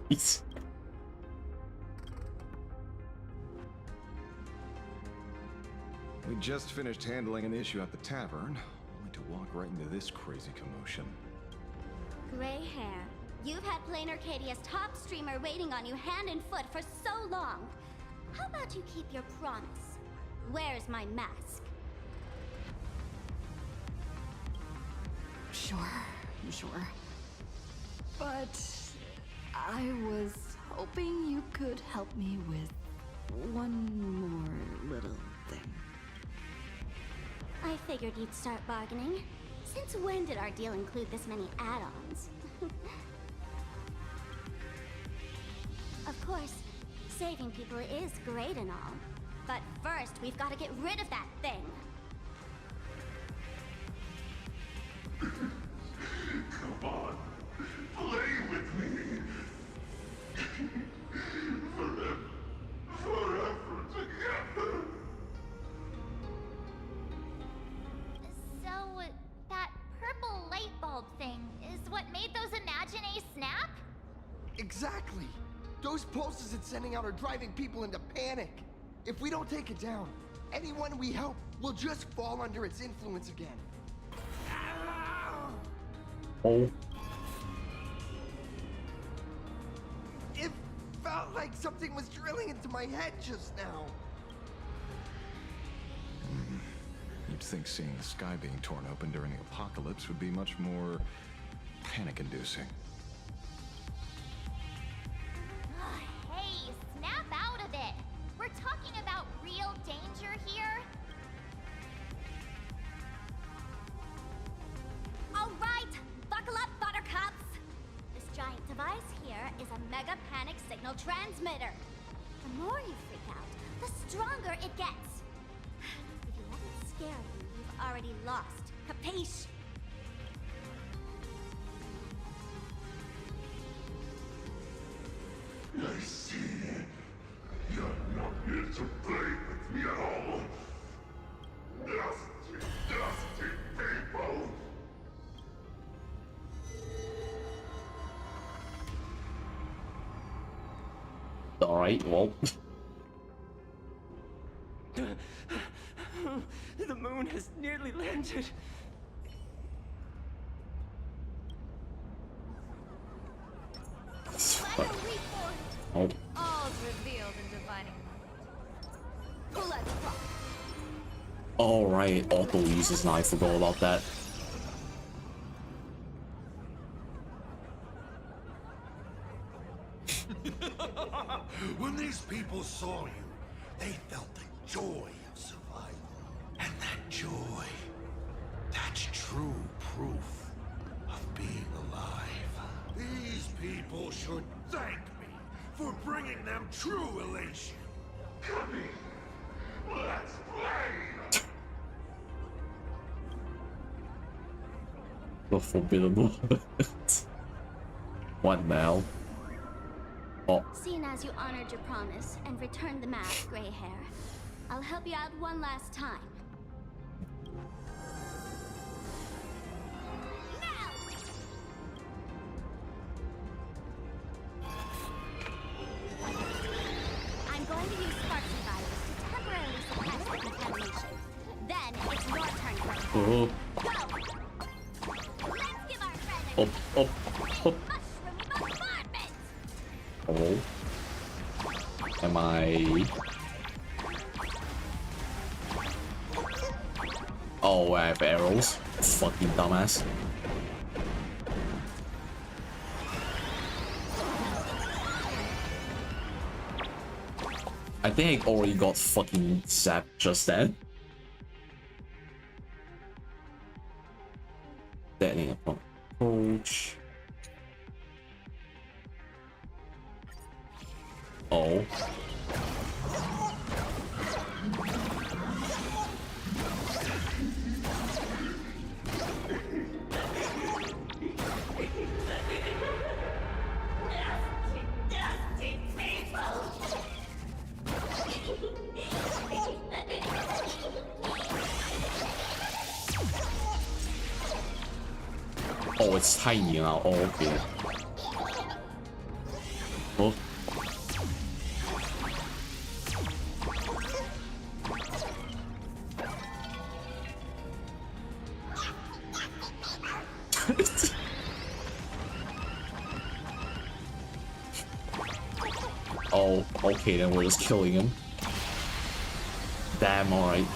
just finished handling an issue at the tavern, only to walk right into this crazy commotion. Gray hair. You've had Plain Arcadia's top streamer waiting on you hand and foot for so long. How about you keep your promise? Where's my mask? Sure. But I was hoping you could help me with one more little thing. I figured you'd start bargaining. Since when did our deal include this many add-ons? Of course, saving people is great and all. But first, we've got to get rid of that thing. Come on, play with me. Those pulses it's sending out are driving people into panic. If we don't take it down, anyone we help will just fall under its influence again. Oh. It felt like something was drilling into my head just now. You'd think seeing the sky being torn open during the apocalypse would be much more panic-inducing. Hey, snap out of it! We're talking about real danger here. All right, buckle up, buttercups. This giant device here is a mega panic signal transmitter. The more you freak out, the stronger it gets. If you let it scare you, you've already lost. Capiche? I see. You're not here to play with me at all. Nasty, nasty people. Alright, well. The moon has nearly landed. Oh. All's revealed in divining light. Let's rock. Alright, Otto uses knife, forgot about that. When these people saw you, they felt the joy of survival. And that joy, that's true proof of being alive. These people should thank me for bringing them true elation. Come in. Let's play. The forbidden word. What now? Oh. Seeing as you honored your promise and returned the mask, Gray Hair, I'll help you out one last time. Now! I'm going to use spark survivors to temporarily suppress the contamination. Then it's your turn, Gray Hair. Oh. Go! Let's give our friend Up, up, up. Oh. Am I... Oh, I have arrows. Fucking dumbass. I think I already got fucking zapped just then. Deadening upon approach. Oh. Oh, it's tiny now. Oh, okay. Oh. Oh, okay, then we're just killing him. Damn, alright.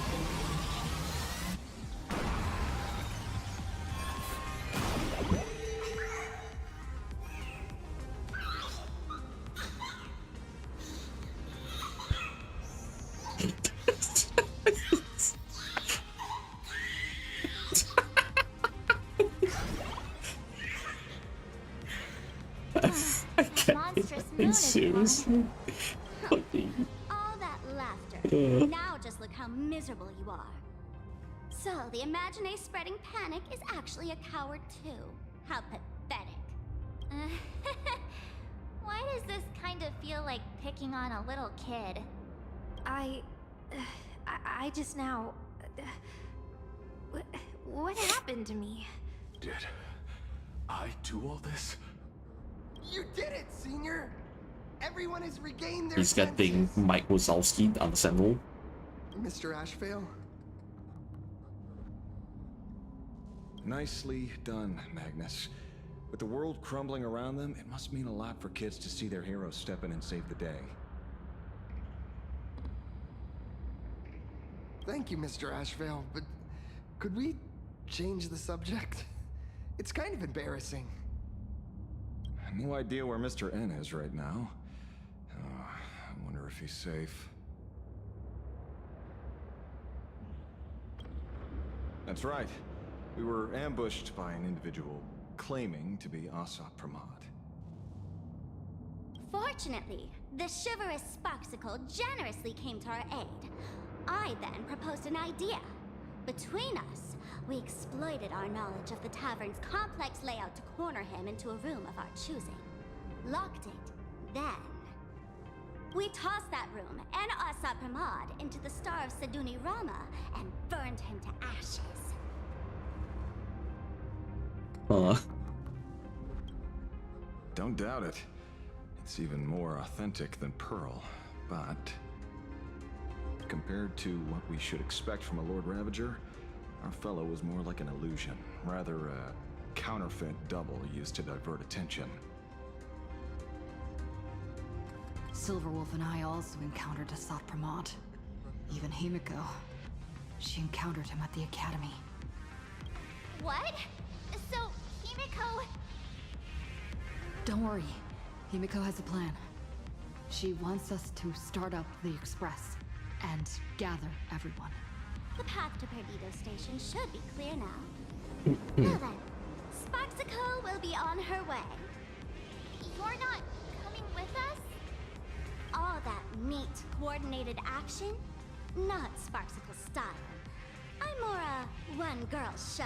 Seriously? All that laughter. Now just look how miserable you are. So, the Imaginé spreading panic is actually a coward too. How pathetic. Why does this kind of feel like picking on a little kid? I just now... what happened to me? Did I do all this? You did it, Senior! Everyone has regained their He's getting Mike Wazowski, understandable. Mr. Ashvale? Nicely done, Magnus. With the world crumbling around them, it must mean a lot for kids to see their heroes step in and save the day. Thank you, Mr. Ashvale, but could we change the subject? It's kind of embarrassing. No idea where Mr. N is right now. I wonder if he's safe. That's right. We were ambushed by an individual claiming to be Asap Pramod. Fortunately, the chivalrous Sparksicle generously came to our aid. I then proposed an idea. Between us, we exploited our knowledge of the tavern's complex layout to corner him into a room of our choosing. Locked it. Then, we tossed that room and Asap Pramod into the star of Seduni Rama and burned him to ashes. Don't doubt it. It's even more authentic than Pearl, but compared to what we should expect from a Lord Ravager, our fellow was more like an illusion, rather a counterfeit double used to divert attention. Silverwolf and I also encountered Asap Pramod. Even Himiko. She encountered him at the academy. What? So, Himiko... Don't worry. Himiko has a plan. She wants us to start up the Express and gather everyone. The path to Perdido Station should be clear now. Now then, Sparksicle will be on her way. You're not coming with us? All that neat, coordinated action? Not Sparksicle style. I'm more a one-girl show.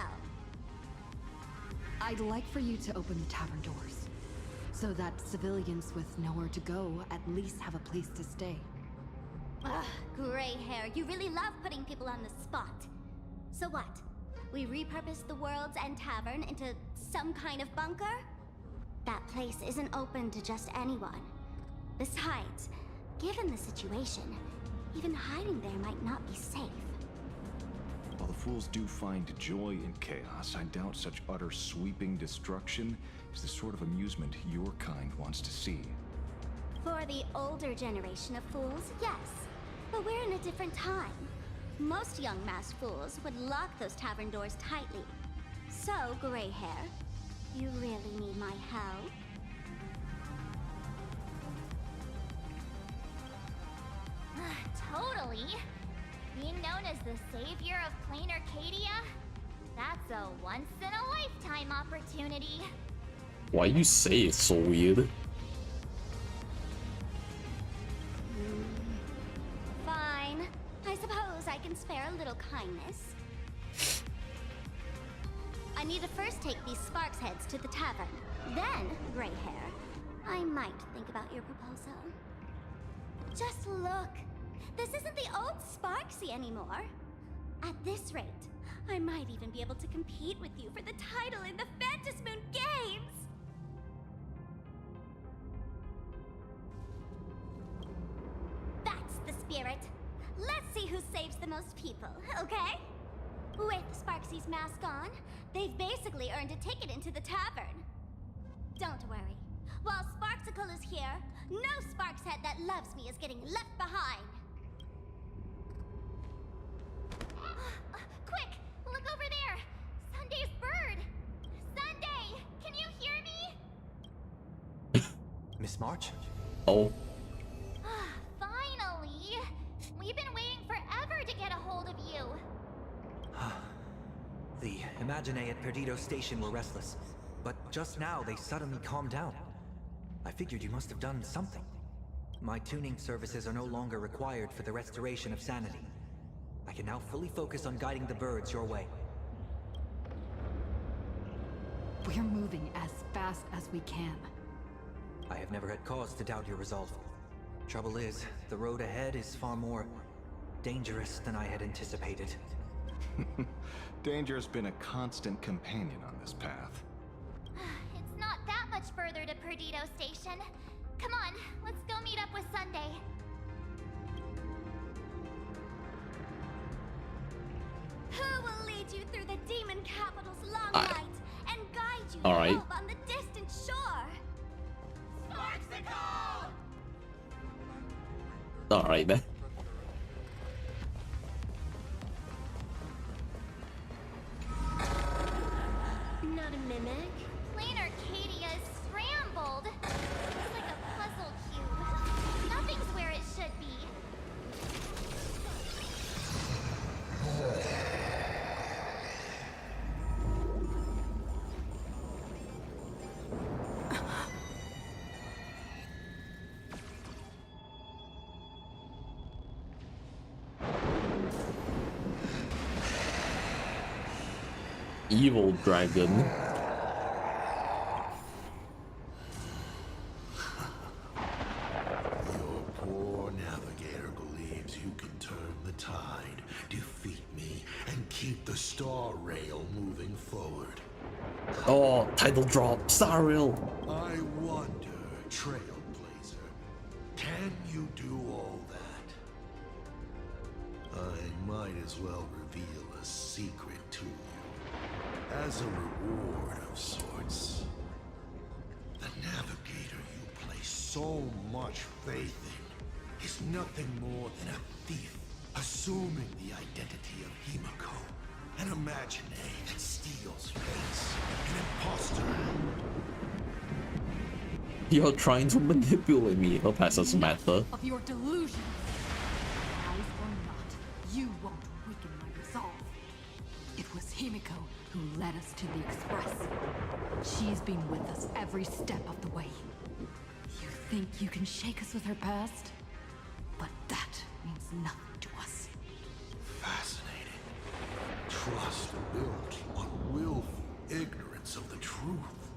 I'd like for you to open the tavern doors, so that civilians with nowhere to go at least have a place to stay. Ugh, gray hair, you really love putting people on the spot. So what? We repurposed the worlds and tavern into some kind of bunker? That place isn't open to just anyone. Besides, given the situation, even hiding there might not be safe. While the fools do find joy in chaos, I doubt such utter sweeping destruction is the sort of amusement your kind wants to see. For the older generation of fools, yes. But we're in a different time. Most young masked fools would lock those tavern doors tightly. So, gray hair, you really need my help? Totally. Being known as the savior of plain Arcadia? That's a once-in-a-lifetime opportunity. Why you say it's so weird? Fine. I suppose I can spare a little kindness. I need to first take these Sparks heads to the tavern. Then, gray hair, I might think about your proposal. Just look. This isn't the old Sparksy anymore. At this rate, I might even be able to compete with you for the title in the Phantasmoon Games! That's the spirit. Let's see who saves the most people, okay? With Sparksy's mask on, they've basically earned a ticket into the tavern. Don't worry. While Sparksicle is here, no Sparkshead that loves me is getting left behind. Quick! Look over there! Sunday's bird! Sunday! Can you hear me? Miss March? Oh. Finally! We've been waiting forever to get a hold of you. The Imaginae at Perdido Station were restless, but just now they suddenly calmed down. I figured you must have done something. My tuning services are no longer required for the restoration of sanity. I can now fully focus on guiding the birds your way. We're moving as fast as we can. I have never had cause to doubt your resolve. Trouble is, the road ahead is far more dangerous than I had anticipated. Danger's been a constant companion on this path. It's not that much further to Perdido Station. Come on, let's go meet up with Sunday. Who will lead you through the demon capital's long night and guide you All right. home on the distant shore? Alright then. Not a mimic. Plain Arcadia is scrambled. It's like a puzzle cube. Nothing's where it should be. Evil dragon. Your poor navigator believes you can turn the tide, defeat me, and keep the star rail moving forward. Oh, title drop, Star Rail. I wonder, Trailblazer, can you do all that? I might as well reveal a secret to you. As a reward of sorts. The navigator you place so much faith in is nothing more than a thief assuming the identity of Himiko. An imaginary that steals face. An imposter. You're trying to manipulate me. Hope that doesn't matter. Of your delusions. Lies or not, you won't weaken my resolve. It was Himiko who led us to the Express. She's been with us every step of the way. You think you can shake us with her past? But that means nothing to us. Fascinating. Trust built on willful ignorance of the truth.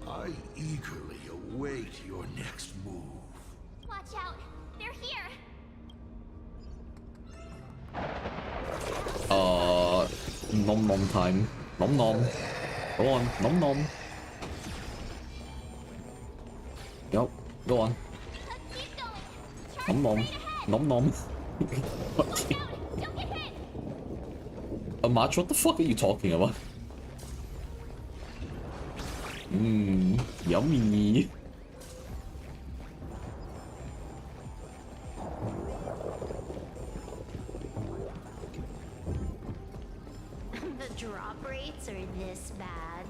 I eagerly await your next move. Watch out, they're here. Nom nom time. Nom nom. Go on, nom nom. Go, go on. Nom nom. Nom nom. Okay. March, what the fuck are you talking about? Mmm, yummy. The drop rates are this bad.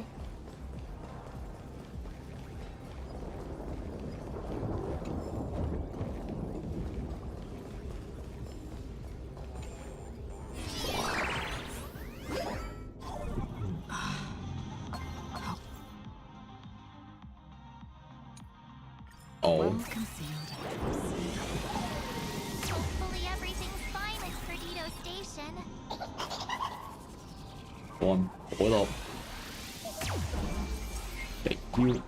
Oh. Hopefully everything's fine at Perdido Station. Go on, hold up. Thank you.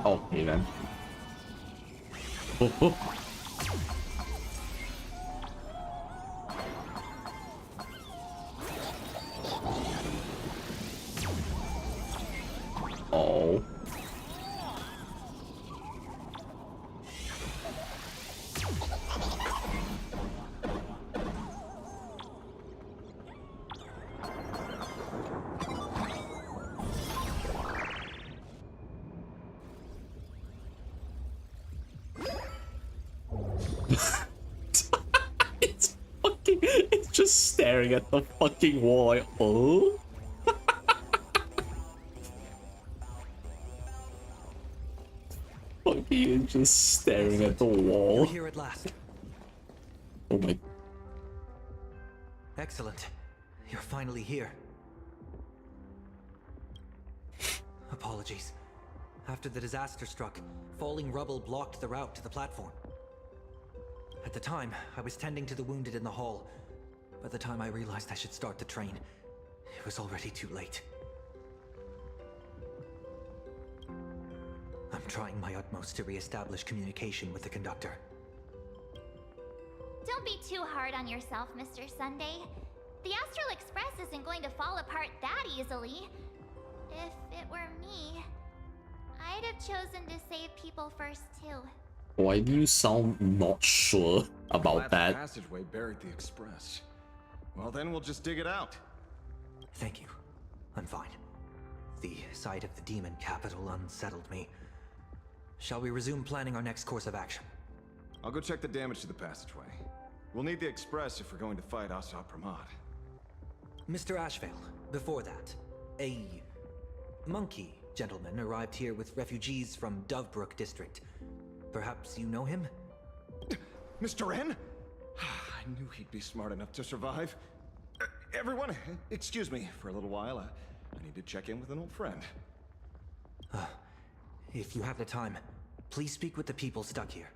Okay then. Oh, oh. Oh. It's just staring at the fucking wall like, oh? Fucking it's just staring at the wall. You're here at last. Oh my. Excellent. You're finally here. Apologies. After the disaster struck, falling rubble blocked the route to the platform. At the time, I was tending to the wounded in the hall. By the time I realized I should start the train, it was already too late. I'm trying my utmost to re-establish communication with the conductor. Don't be too hard on yourself, Mr. Sunday. The Astral Express isn't going to fall apart that easily. If it were me, I'd have chosen to save people first too. Why do you sound not sure about that? The passageway buried the express. Well, then we'll just dig it out. Thank you. I'm fine. The sight of the demon capital unsettled me. Shall we resume planning our next course of action? I'll go check the damage to the passageway. We'll need the express if we're going to fight Asa Pramad. Mr. Ashvale, before that, a monkey gentleman arrived here with refugees from Dovebrook district. Perhaps you know him? Mr. N? I knew he'd be smart enough to survive. Everyone, excuse me for a little while. I need to check in with an old friend. If you have the time, please speak with the people stuck here.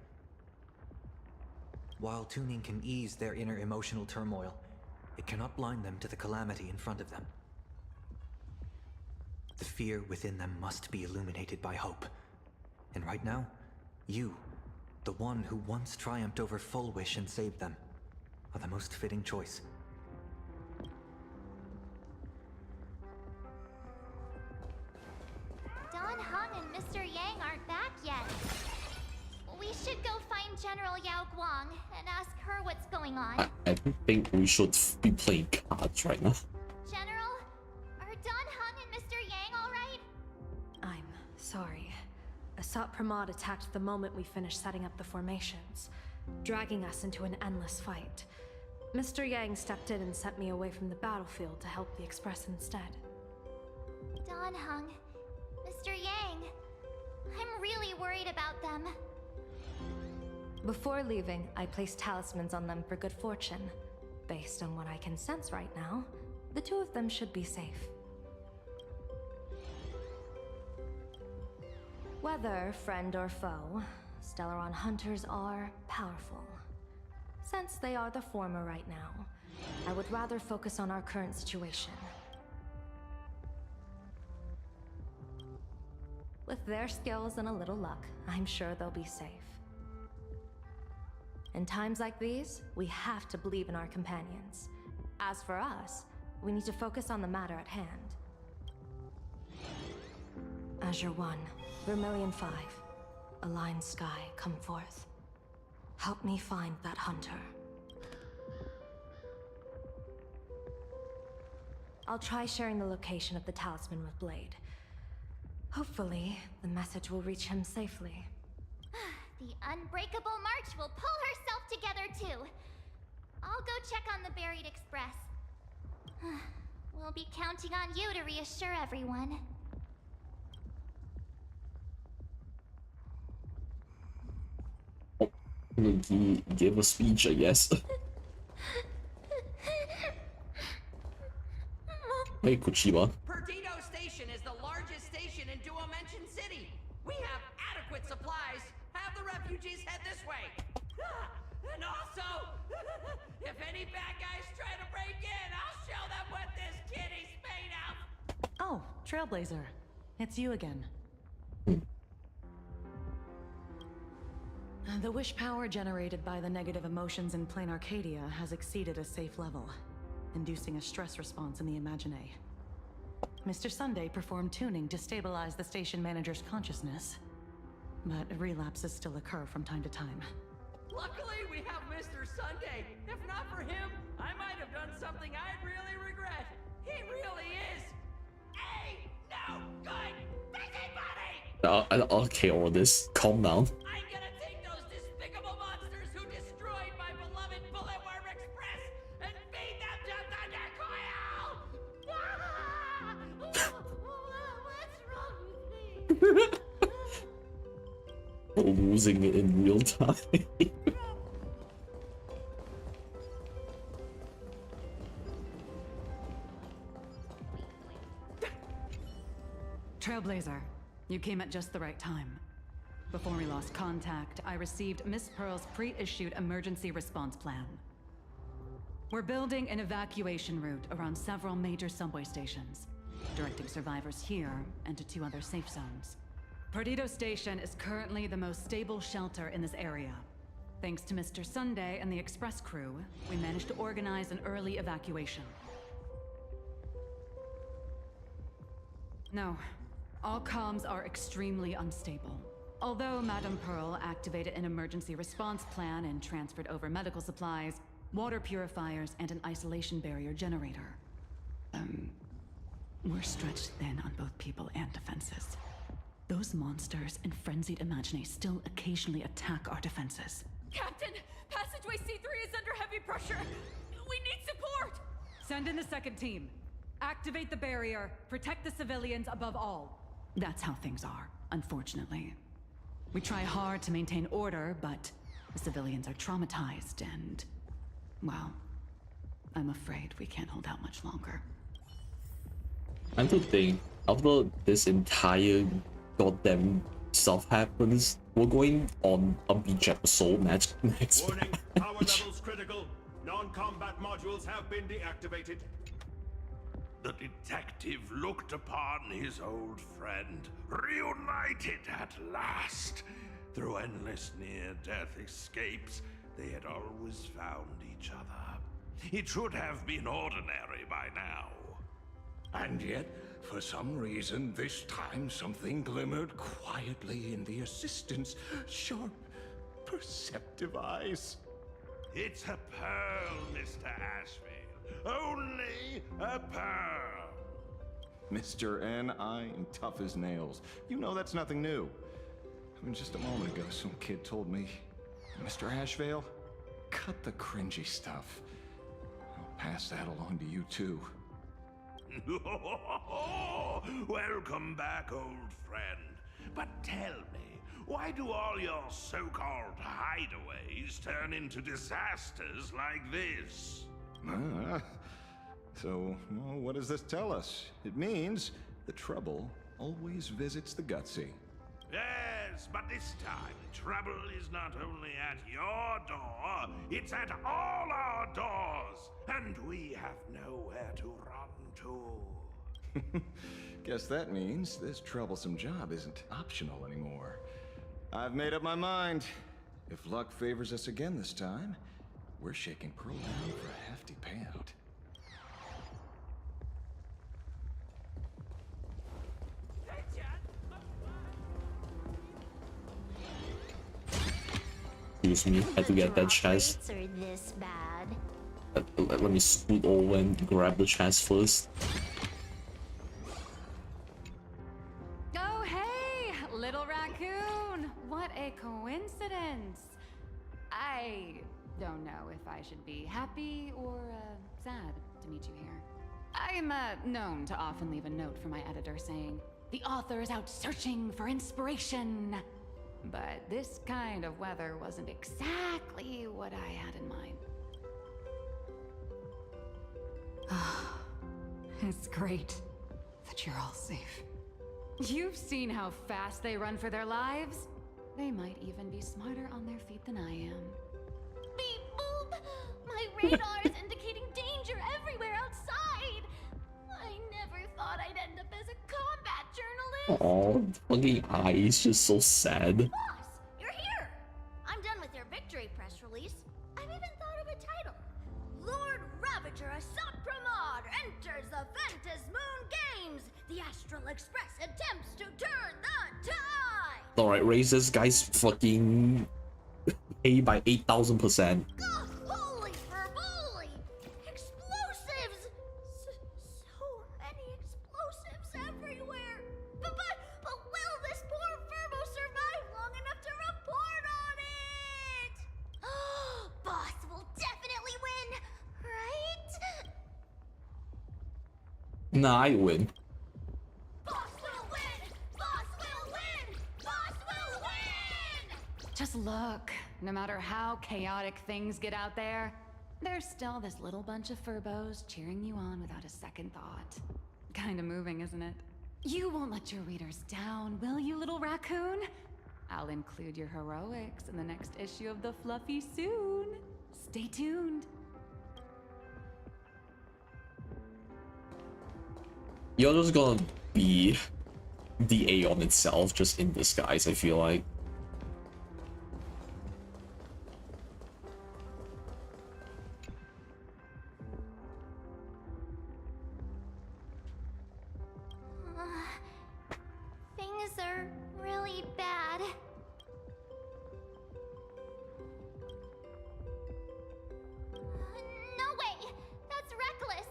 While tuning can ease their inner emotional turmoil, it cannot blind them to the calamity in front of them. The fear within them must be illuminated by hope. And right now, you, the one who once triumphed over Full Wish and saved them, are the most fitting choice. Don Hung and Mr. Yang aren't back yet. We should go find General Yao Guang and ask her what's going on. I think we should be playing cards right now. General, are Don Hung and Mr. Yang alright? I'm sorry. Asat Pramad attacked the moment we finished setting up the formations, dragging us into an endless fight. Mr. Yang stepped in and sent me away from the battlefield to help the Express instead. Don Hung, Mr. Yang, I'm really worried about them. Before leaving, I placed talismans on them for good fortune. Based on what I can sense right now, the two of them should be safe. Whether friend or foe, Stellaron hunters are powerful. Since they are the former right now, I would rather focus on our current situation. With their skills and a little luck, I'm sure they'll be safe. In times like these, we have to believe in our companions. As for us, we need to focus on the matter at hand. Azure 1, Vermilion 5, Aligned Sky, come forth. Help me find that hunter. I'll try sharing the location of the talisman with Blade. Hopefully, the message will reach him safely. The Unbreakable March will pull herself together too. I'll go check on the buried express. We'll be counting on you to reassure everyone. He gave a speech, I guess. Hey, Kuchiba. Perdido Station is the largest station in Duomension City. We have adequate supplies. Have the refugees head this way. And also, if any bad guys try to break in, I'll show them what this kitty's made of. Oh, Trailblazer. It's you again. The wish power generated by the negative emotions in Plain Arcadia has exceeded a safe level, inducing a stress response in the Imaginée. Mr. Sunday performed tuning to stabilize the station manager's consciousness, but relapses still occur from time to time. Luckily, we have Mr. Sunday. If not for him, I might have done something I'd really regret. He really is a no good busybody! I'll okay all this. Calm down. I'm gonna take those despicable monsters who destroyed my beloved Bulletworm Express and feed them to Thunder Coil! What's wrong with me? Losing it in real time. Trailblazer, you came at just the right time. Before we lost contact, I received Miss Pearl's pre-issued emergency response plan. We're building an evacuation route around several major subway stations, directing survivors here and to 2 other safe zones. Perdido Station is currently the most stable shelter in this area. Thanks to Mr. Sunday and the express crew, we managed to organize an early evacuation. No, all comms are extremely unstable. Although Madame Pearl activated an emergency response plan and transferred over medical supplies, water purifiers, and an isolation barrier generator. We're stretched thin on both people and defenses. Those monsters and frenzied Imaginae still occasionally attack our defenses. Captain, passageway C3 is under heavy pressure. We need support. Send in the second team. Activate the barrier, protect the civilians above all. That's how things are, unfortunately. We try hard to maintain order, but the civilians are traumatized and, well, I'm afraid we can't hold out much longer. I'm to think, after this entire goddamn stuff happens, we're going on a beach episode next Warning, power levels critical. Non-combat modules have been deactivated. The detective looked upon his old friend, reunited at last. Through endless near-death escapes, they had always found each other. It should have been ordinary by now. And yet, for some reason, this time something glimmered quietly in the assistant's sharp, perceptive eyes. It's a pearl, Mr. Ashfield. Only a pearl. Mr. N, I am tough as nails. You know that's nothing new. I mean, just a moment ago, some kid told me, Mr. Ashvale, cut the cringy stuff. I'll pass that along to you, too. Welcome back, old friend. But tell me, why do all your so-called hideaways turn into disasters like this? So, well, what does this tell us? It means the trouble always visits the gutsy. Yes, but this time, trouble is not only at your door, it's at all our doors, and we have nowhere to run to. Guess that means this troublesome job isn't optional anymore. I've made up my mind. If luck favors us again this time, we're shaking Pearl down for a hefty payout. Excuse me, I had to get that chest. Are this bad? Let me scoot over and grab the chest first. Oh, hey, little raccoon! What a coincidence! I don't know if I should be happy or sad to meet you here. I'm known to often leave a note for my editor saying, "The author is out searching for inspiration." But this kind of weather wasn't exactly what I had in mind. It's great that you're all safe. You've seen how fast they run for their lives. They might even be smarter on their feet than I am. Beep boop! My radar is indicating danger everywhere outside! I never thought I'd end up as a combat journalist! Oh, fucking eyes, just so sad. Boss, you're here! I'm done with your victory press release. I've even thought of a title. Lord Ravager Assat Pramod enters the Ventus Moon Games! The Astral Express attempts to turn the tide! Alright, raise this guy's fucking pay by 8,000%. Holy fervoli! Explosives! So many explosives everywhere! But will this poor Ferbo survive long enough to report on it? Boss will definitely win, right? Nah, I win. Just look, no matter how chaotic things get out there, there's still this little bunch of furbos cheering you on without a second thought. Kinda moving, isn't it? You won't let your readers down, will you, little raccoon? I'll include your heroics in the next issue of The Fluffy soon. Stay tuned. You're just gonna be the Aeon itself, just in disguise, I feel like. Things are really bad. No way! That's reckless!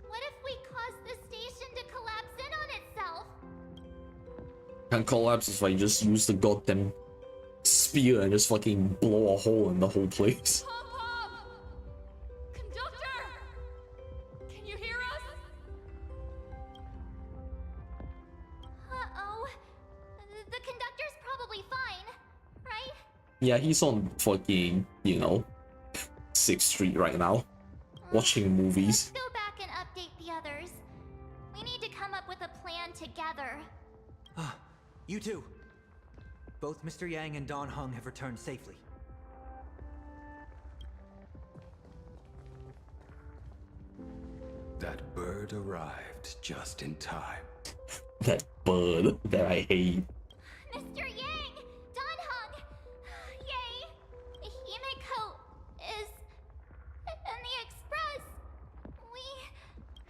What if we cause the station to collapse in on itself? Can collapse if I just use the goddamn spear and just fucking blow a hole in the whole place. Conductor! Can you hear us? Uh-oh. The conductor's probably fine, right? Yeah, he's on fucking, you know, 6th Street right now, watching movies. Go back and update the others. We need to come up with a plan together. Ah, you two. Both Mr. Yang and Don Hung have returned safely. That bird arrived just in time. That bird that I hate. Mr. Yang! Don Hung! Yay! Himiko is in the express.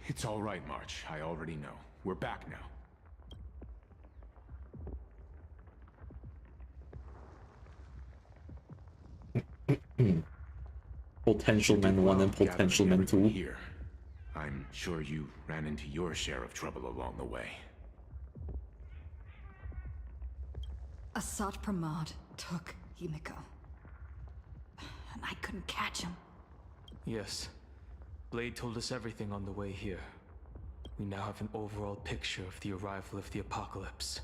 It's all right, March. I already know. We're back now. Potential Man 1 and Potential Man 2. Here. I'm sure you ran into your share of trouble along the way. Asat Pramod took Himiko. And I couldn't catch him. Yes. Blade told us everything on the way here. We now have an overall picture of the arrival of the apocalypse.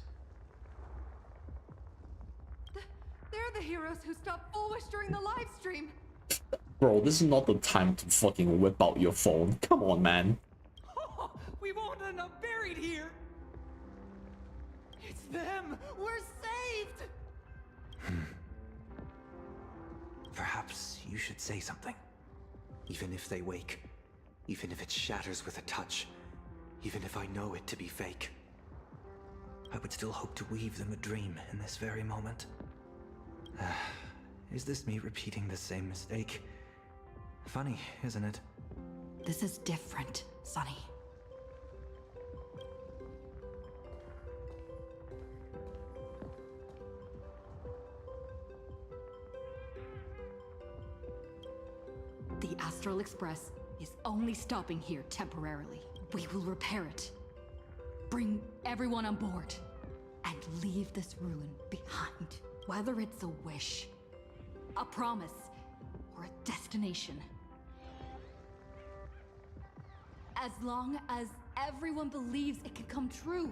They're the heroes who stopped Foolish during the live stream. Bro, this is not the time to fucking whip out your phone. Come on, man. We won't end up buried here! It's them! We're saved! Perhaps you should say something. Even if they wake. Even if it shatters with a touch. Even if I know it to be fake. I would still hope to weave them a dream in this very moment. Is this me repeating the same mistake? Funny, isn't it? This is different, Sonny. The Astral Express is only stopping here temporarily. We will repair it. Bring everyone on board. And leave this ruin behind. Whether it's a wish, a promise, or a destination. As long as everyone believes it can come true,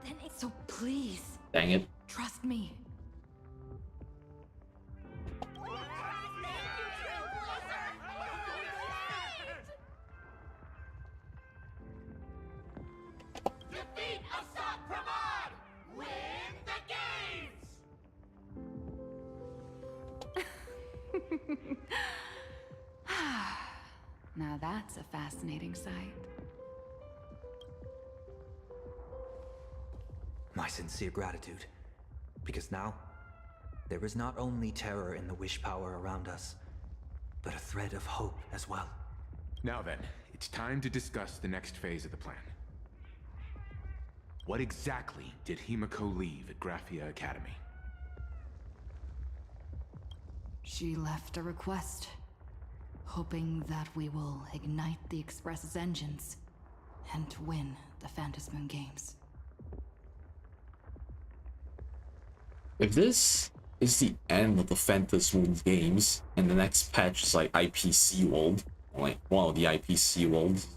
then it's so please. Dang it. Trust me. Defeat Asat Pramod! Win the games! Now that's a fascinating sight. My sincere gratitude. Because now, there is not only terror in the wish power around us, but a thread of hope as well. Now then, it's time to discuss the next phase of the plan. What exactly did Himiko leave at Graphia Academy? She left a request, hoping that we will ignite the Express's engines and win the Phantasmoon Games. If this is the end of the Phantasmoon Games, and the next patch is like IPC World, or like one of the IPC Worlds,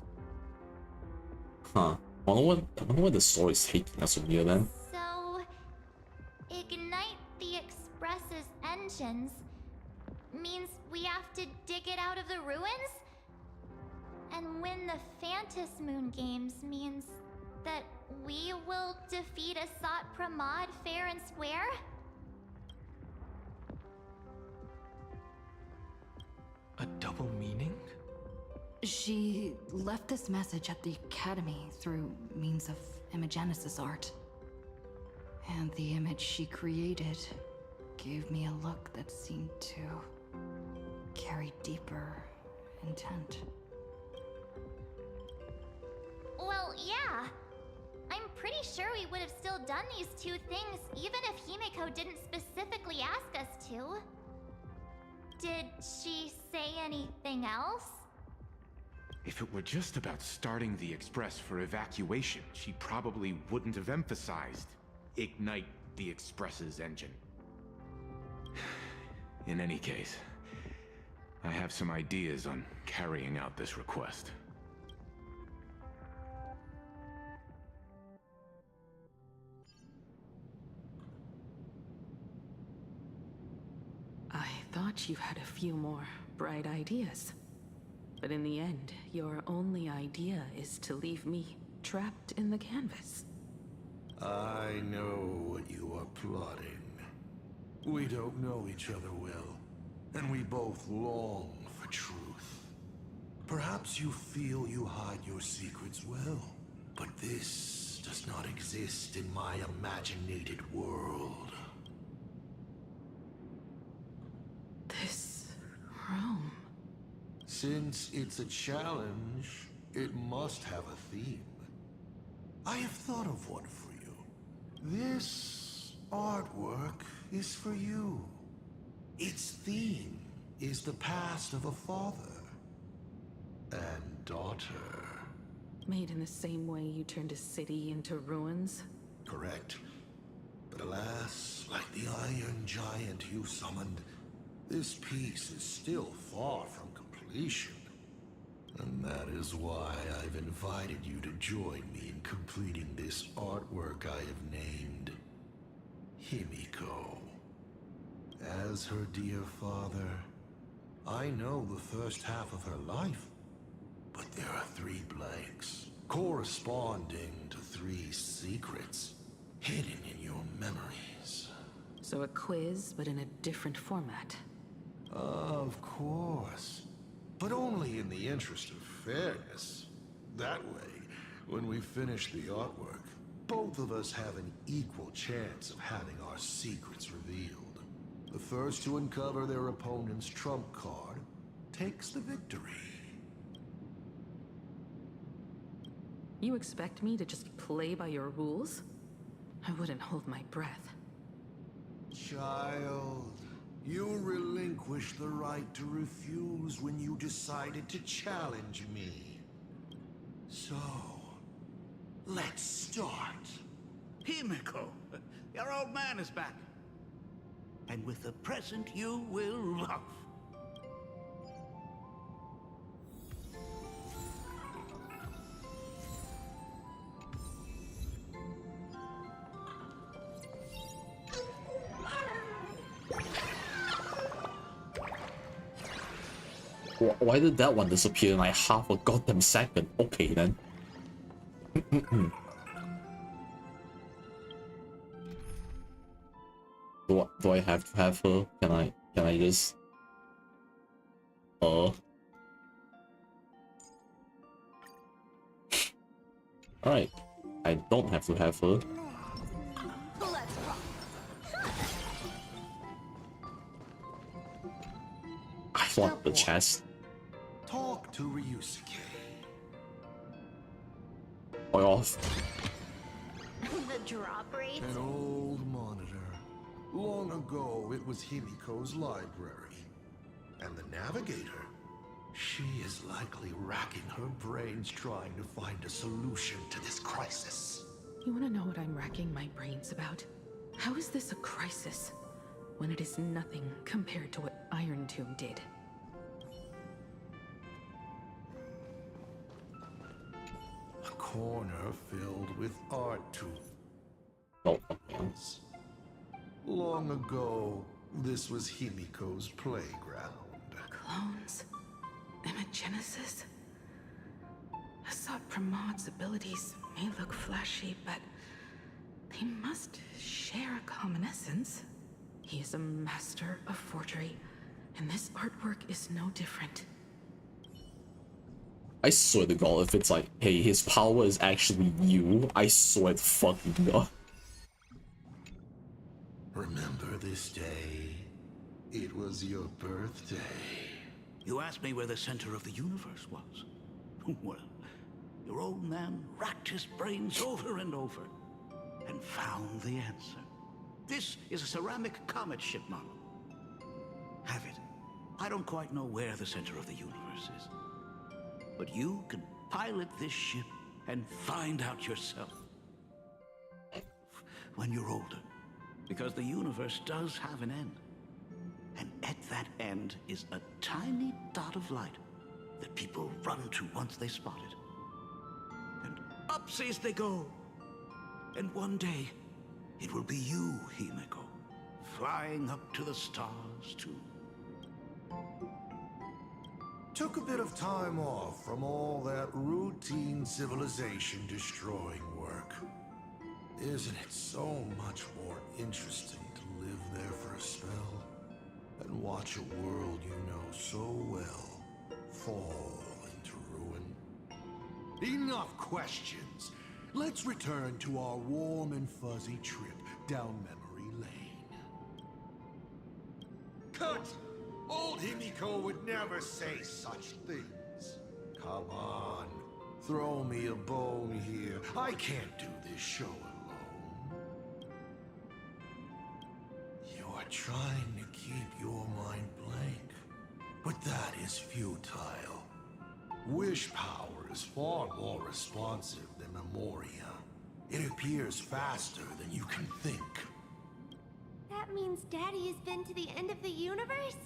huh? I wonder where the story is taking us from here then. So, ignite the Express's engines means we have to dig it out of the ruins? And win the Phantasmoon Games means that we will defeat Asat Pramod fair and square? A double meaning? She left this message at the Academy through means of Imogenesis art. And the image she created gave me a look that seemed to carry deeper intent. Well, yeah. I'm pretty sure we would have still done these two things even if Himiko didn't specifically ask us to. Did she say anything else? If it were just about starting the Express for evacuation, she probably wouldn't have emphasized ignite the Express's engine. In any case, I have some ideas on carrying out this request. I thought you had a few more bright ideas. But in the end, your only idea is to leave me trapped in the canvas. I know what you are plotting. We don't know each other well, and we both long for truth. Perhaps you feel you hide your secrets well, but this does not exist in my imaginated world. This room... Since it's a challenge, it must have a theme. I have thought of one for you. This artwork is for you. Its theme is the past of a father and daughter. Made in the same way you turned a city into ruins? Correct. But alas, like the iron giant you summoned, this piece is still far from completion. And that is why I've invited you to join me in completing this artwork I have named Himiko. As her dear father, I know the first half of her life, but there are 3 blanks, corresponding to 3 secrets, hidden in your memories. So a quiz, but in a different format. Of course. But only in the interest of fairness. That way, when we finish the artwork, both of us have an equal chance of having our secrets revealed. The first to uncover their opponent's trump card takes the victory. You expect me to just play by your rules? I wouldn't hold my breath. Child, you relinquished the right to refuse when you decided to challenge me. So, let's start. Himiko, your old man is back. And with a present you will love. Why did that one disappear in like half a goddamn second? Okay then. Do I have to have her? Can I just Alright. I don't have to have her. I want the chest. Talk to Ryusuke. Off. The drop rate? An old monitor. Long ago, it was Himiko's library. And the navigator? She is likely racking her brains trying to find a solution to this crisis. You wanna know what I'm racking my brains about? How is this a crisis, when it is nothing compared to what Iron Tomb did? A corner filled with art tools. Long ago, this was Himiko's playground. Clones? Imagenesis? Asat Pramad's abilities may look flashy, but they must share a common essence. He is a master of forgery, and this artwork is no different. I swear to God, if it's like, hey, his power is actually you, I swear to fucking God. was your birthday. You asked me where the center of the universe was. Well, your old man racked his brains over and over and found the answer. This is a ceramic comet ship model. Have it. I don't quite know where the center of the universe is. But you can pilot this ship and find out yourself. When you're older. Because the universe does have an end. And at that end is a tiny dot of light that people run to once they spot it. And upsies they go. And one day, it will be you, Himeko, flying up to the stars too. Took a bit of time off from all that routine civilization-destroying work. Isn't it so much more interesting to live there for a spell and watch a world you know so well fall into ruin? Enough questions. Let's return to our warm and fuzzy trip down memory lane. Cut! Old Himiko would never say such things. Come on, throw me a bone here. I can't do this show alone. You're trying to keep your mind blank, but that is futile. Wish power is far more responsive than Memoria. It appears faster than you can think. That means Daddy has been to the end of the universe?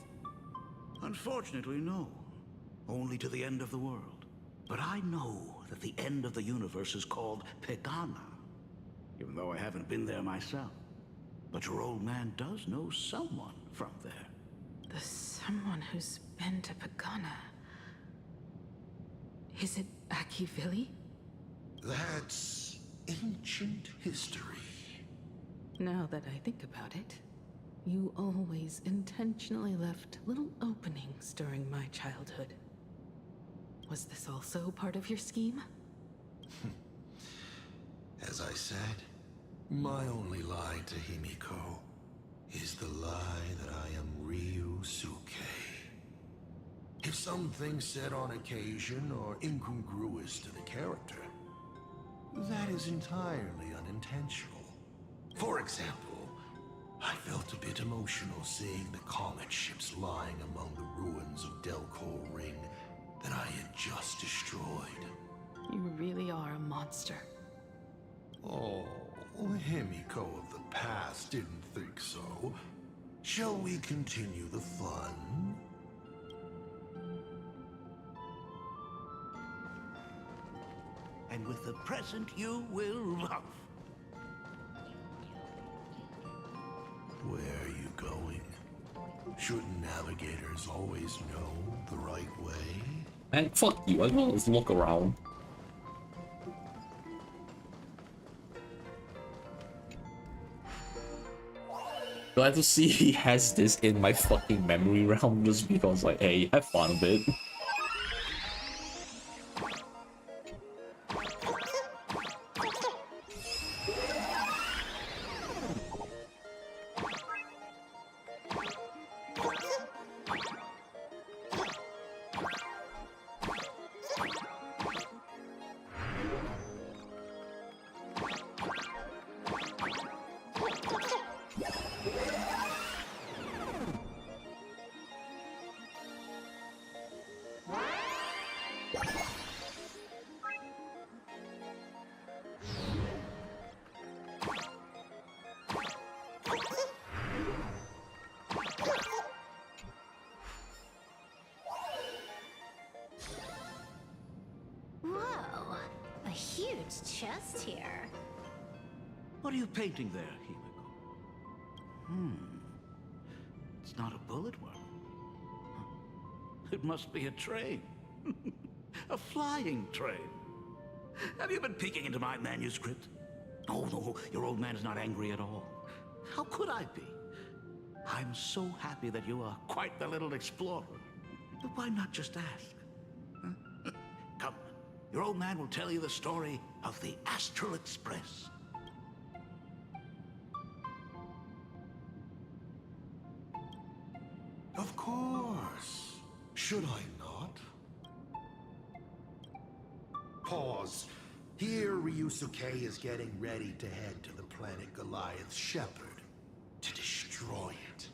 Unfortunately, no. Only to the end of the world. But I know that the end of the universe is called Pegana. Even though I haven't been there myself. But your old man does know someone from there. The someone who's been to Pagana. Is it Akivili? That's ancient history. Now that I think about it, you always intentionally left little openings during my childhood. Was this also part of your scheme? As I said, my only lie to Himiko is the lie that I am Ryusuke. If something said on occasion are incongruous to the character, that is entirely unintentional. For example, I felt a bit emotional seeing the comet ships lying among the ruins of Delco Ring that I had just destroyed. You really are a monster. Oh, Himiko of the past didn't think so. Shall we continue the fun? And with the present you will love. Where are you going? Shouldn't navigators always know the right way? Man, fuck you, I will just look around. Glad to see he has this in my fucking memory realm just because, like, hey, have fun a bit. Whoa, a huge chest here. What are you painting there, Himiko? It's not a bullet worm. It must be a train. A flying train. Have you been peeking into my manuscript? No, your old man is not angry at all. How could I be? I'm so happy that you are quite the little explorer. But why not just ask? Huh? Come, your old man will tell you the story of the Astral Express. Should I not? Pause. Here, Ryusuke is getting ready to head to the planet Goliath's Shepherd to destroy it.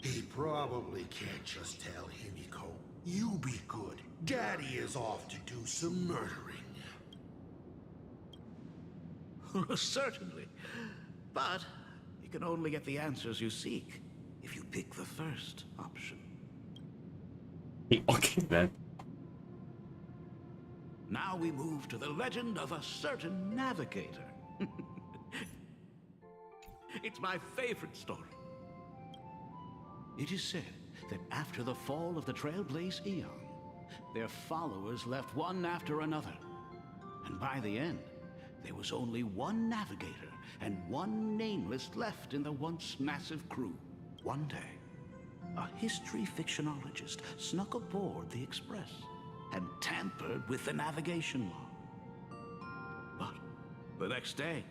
He probably can't just tell Himiko, "You be good. Daddy is off to do some murdering." Certainly. But you can only get the answers you seek if you pick the first option. Okay, then. Now we move to the legend of a certain navigator. It's my favorite story. It is said that after the fall of the Trailblaze Eon, their followers left one after another. And by the end, there was only one navigator and one nameless left in the once massive crew. One day, a history fictionologist snuck aboard the Express and tampered with the navigation log. But the next day,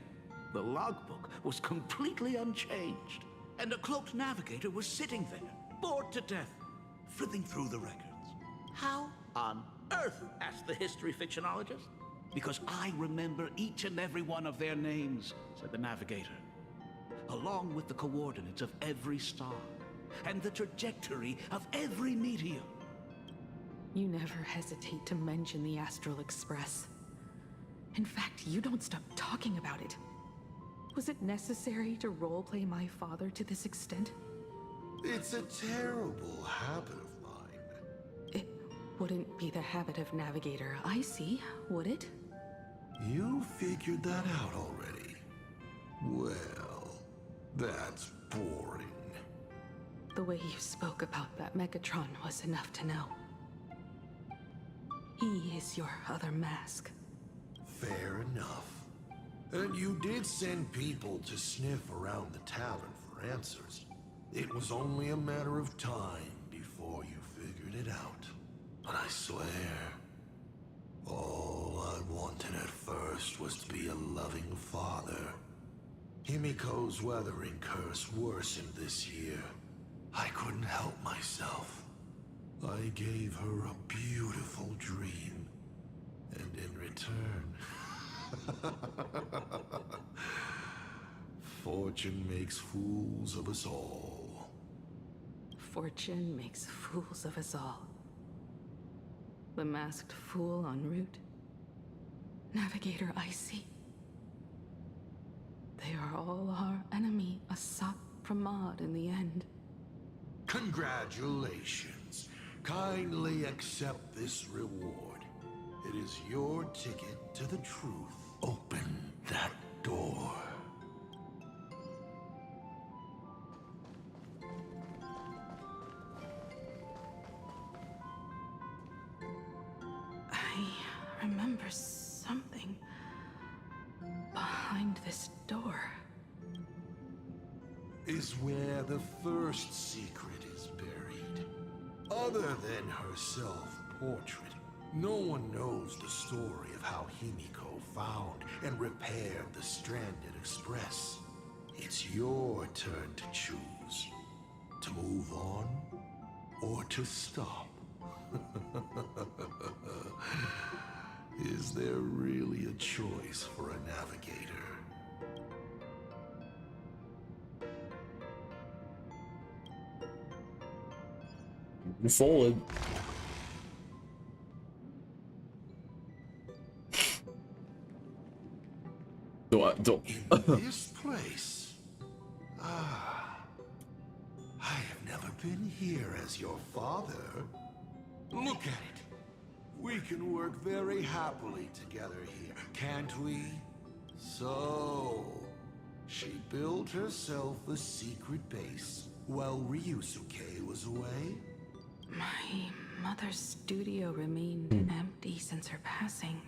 the logbook was completely unchanged, and a cloaked navigator was sitting there, bored to death, flipping through the records. How on earth? Asked the history fictionologist. Because I remember each and every one of their names, said the navigator, along with the coordinates of every star and the trajectory of every meteor. You never hesitate to mention the Astral Express. In fact, you don't stop talking about it. Was it necessary to roleplay my father to this extent? It's a terrible habit of mine. It wouldn't be the habit of Navigator Icy, would it? You figured that out already. Well, that's boring. The way you spoke about that Megatron was enough to know. He is your other mask. Fair enough. And you did send people to sniff around the tavern for answers. It was only a matter of time before you figured it out. But I swear, all I wanted at first was to be a loving father. Himiko's weathering curse worsened this year. I couldn't help myself. I gave her a beautiful dream. And in return... Fortune makes fools of us all. Fortune makes fools of us all. The masked fool en route. Navigator Icy. They are all our enemy, Asat Pramod in the end. Congratulations. Kindly accept this reward. It is your ticket to the truth. Open that door. I remember something behind this door. Is where the first secret is buried. Other than her self-portrait, no one knows the story of how Himiko found and repaired the stranded express. It's your turn to choose. To move on, or to stop. Is there really a choice for a navigator? Move forward. Don't. In this place? Ah. I have never been here as your father. Look at it. We can work very happily together here, can't we? So, she built herself a secret base while Ryusuke was away? My mother's studio remained empty since her passing.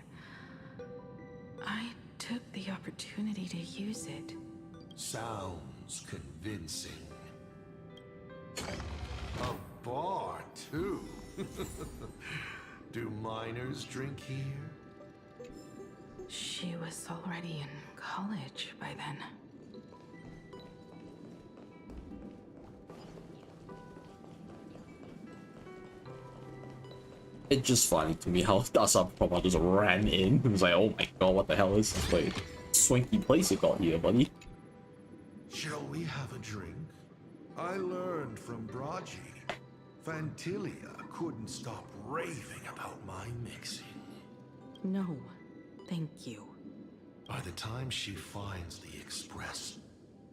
I took the opportunity to use it. Sounds convincing. A bar, too. Do minors drink here? She was already in college by then. It's just funny to me how Asa Proma just ran in. It was like, oh my god, what the hell is this? Like, swanky place you got here, buddy. Shall we have a drink? I learned from Braji. Fantilia couldn't stop raving about my mixing. No, thank you. By the time she finds the Express,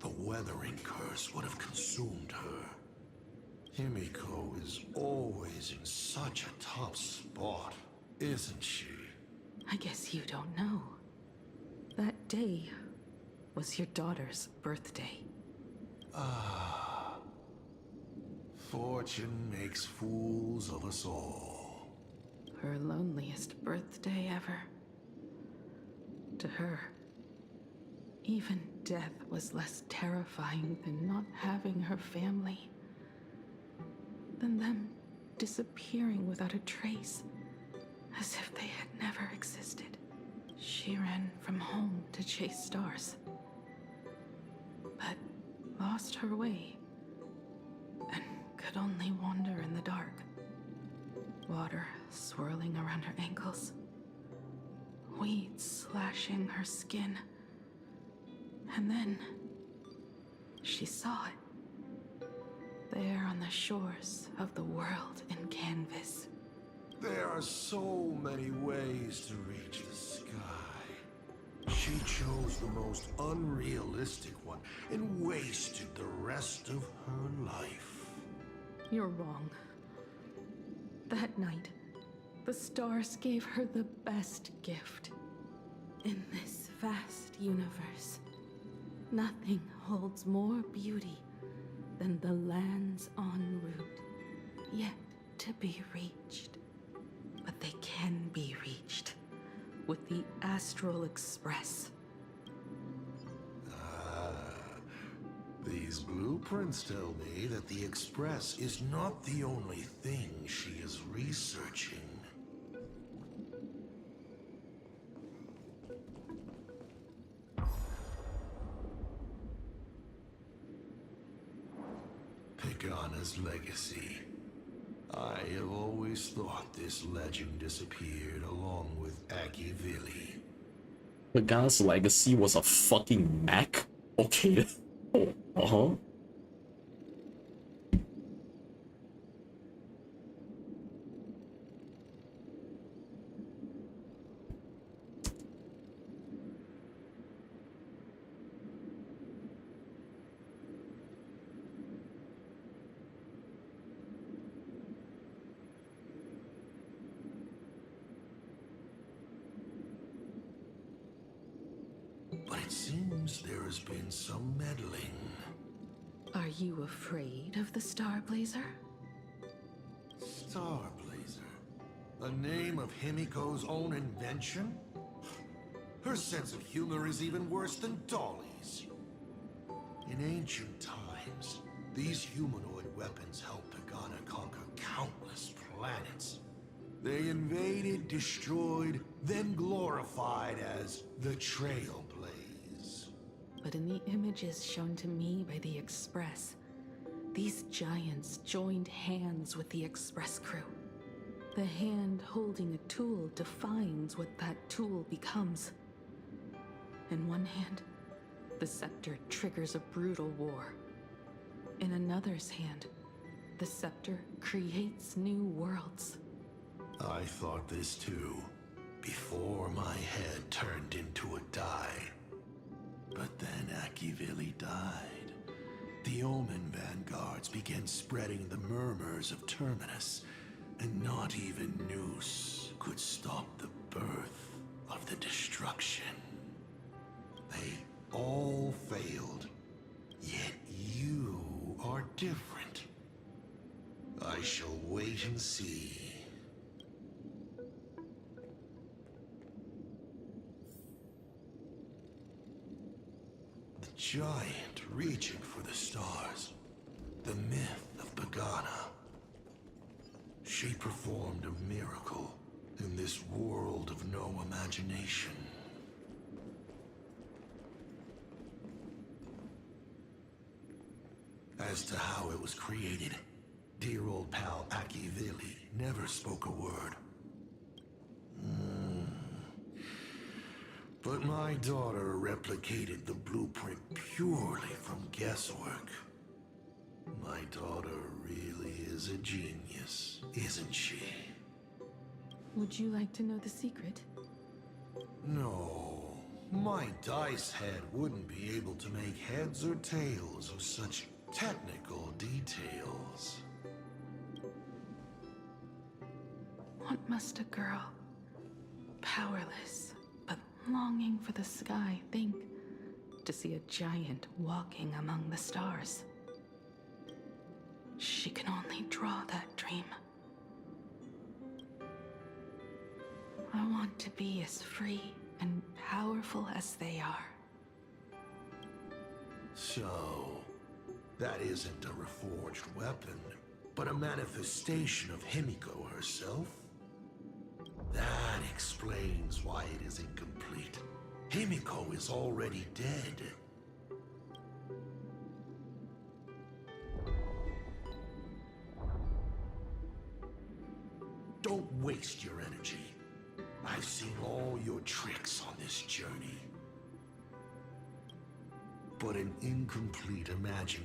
the weathering curse would have consumed her. Himiko is always in such a tough spot, isn't she? I guess you don't know. That day was your daughter's birthday. Ah. Fortune makes fools of us all. Her loneliest birthday ever. To her, even death was less terrifying than not having her family. Than them disappearing without a trace, as if they had never existed. She ran from home to chase stars, but lost her way and could only wander in the dark. Water swirling around her ankles, weeds slashing her skin, and then she saw it. There on the shores of the world in canvas. There are so many ways to reach the sky. She chose the most unrealistic one and wasted the rest of her life. You're wrong. That night, the stars gave her the best gift. In this vast universe, nothing holds more beauty than the lands en route, yet to be reached. But they can be reached with the Astral Express. These blueprints tell me that the Express is not the only thing she is researching. Pagana's legacy. I have always thought this legend disappeared along with Akivili. Pagana's legacy was a fucking mech? Okay. Uh-huh. But it seems there has been some meddling. Are you afraid of the Star Blazer? Starblazer? A name of Himiko's own invention? Her sense of humor is even worse than Dolly's. In ancient times, these humanoid weapons helped Pagana conquer countless planets. They invaded, destroyed, then glorified as the Trailblaze. But in the images shown to me by the Express, these giants joined hands with the Express crew. The hand holding a tool defines what that tool becomes. In one hand, the scepter triggers a brutal war. In another's hand, the scepter creates new worlds. I thought this too, before my head turned into a die. But then Akivili died. The Omen vanguards began spreading the murmurs of Terminus, and not even Noose could stop the birth of the destruction. They all failed, yet you are different. I shall wait and see. The giant reaching for the stars. The myth of Pagana. She performed a miracle in this world of no imagination. As to how it was created, dear old pal Akivili never spoke a word. But my daughter replicated the blueprint purely from guesswork. My daughter really is a genius, isn't she? Would you like to know the secret? No, my dice head wouldn't be able to make heads or tails of such technical details. What must a girl, powerless, but longing for the sky, think to see a giant walking among the stars? She can only draw that dream. I want to be as free and powerful as they are. So, that isn't a reforged weapon, but a manifestation of Himiko herself? That explains why it is incomplete. Himiko is already dead. Don't waste your energy. I've seen all your tricks on this journey. But an incomplete Imagine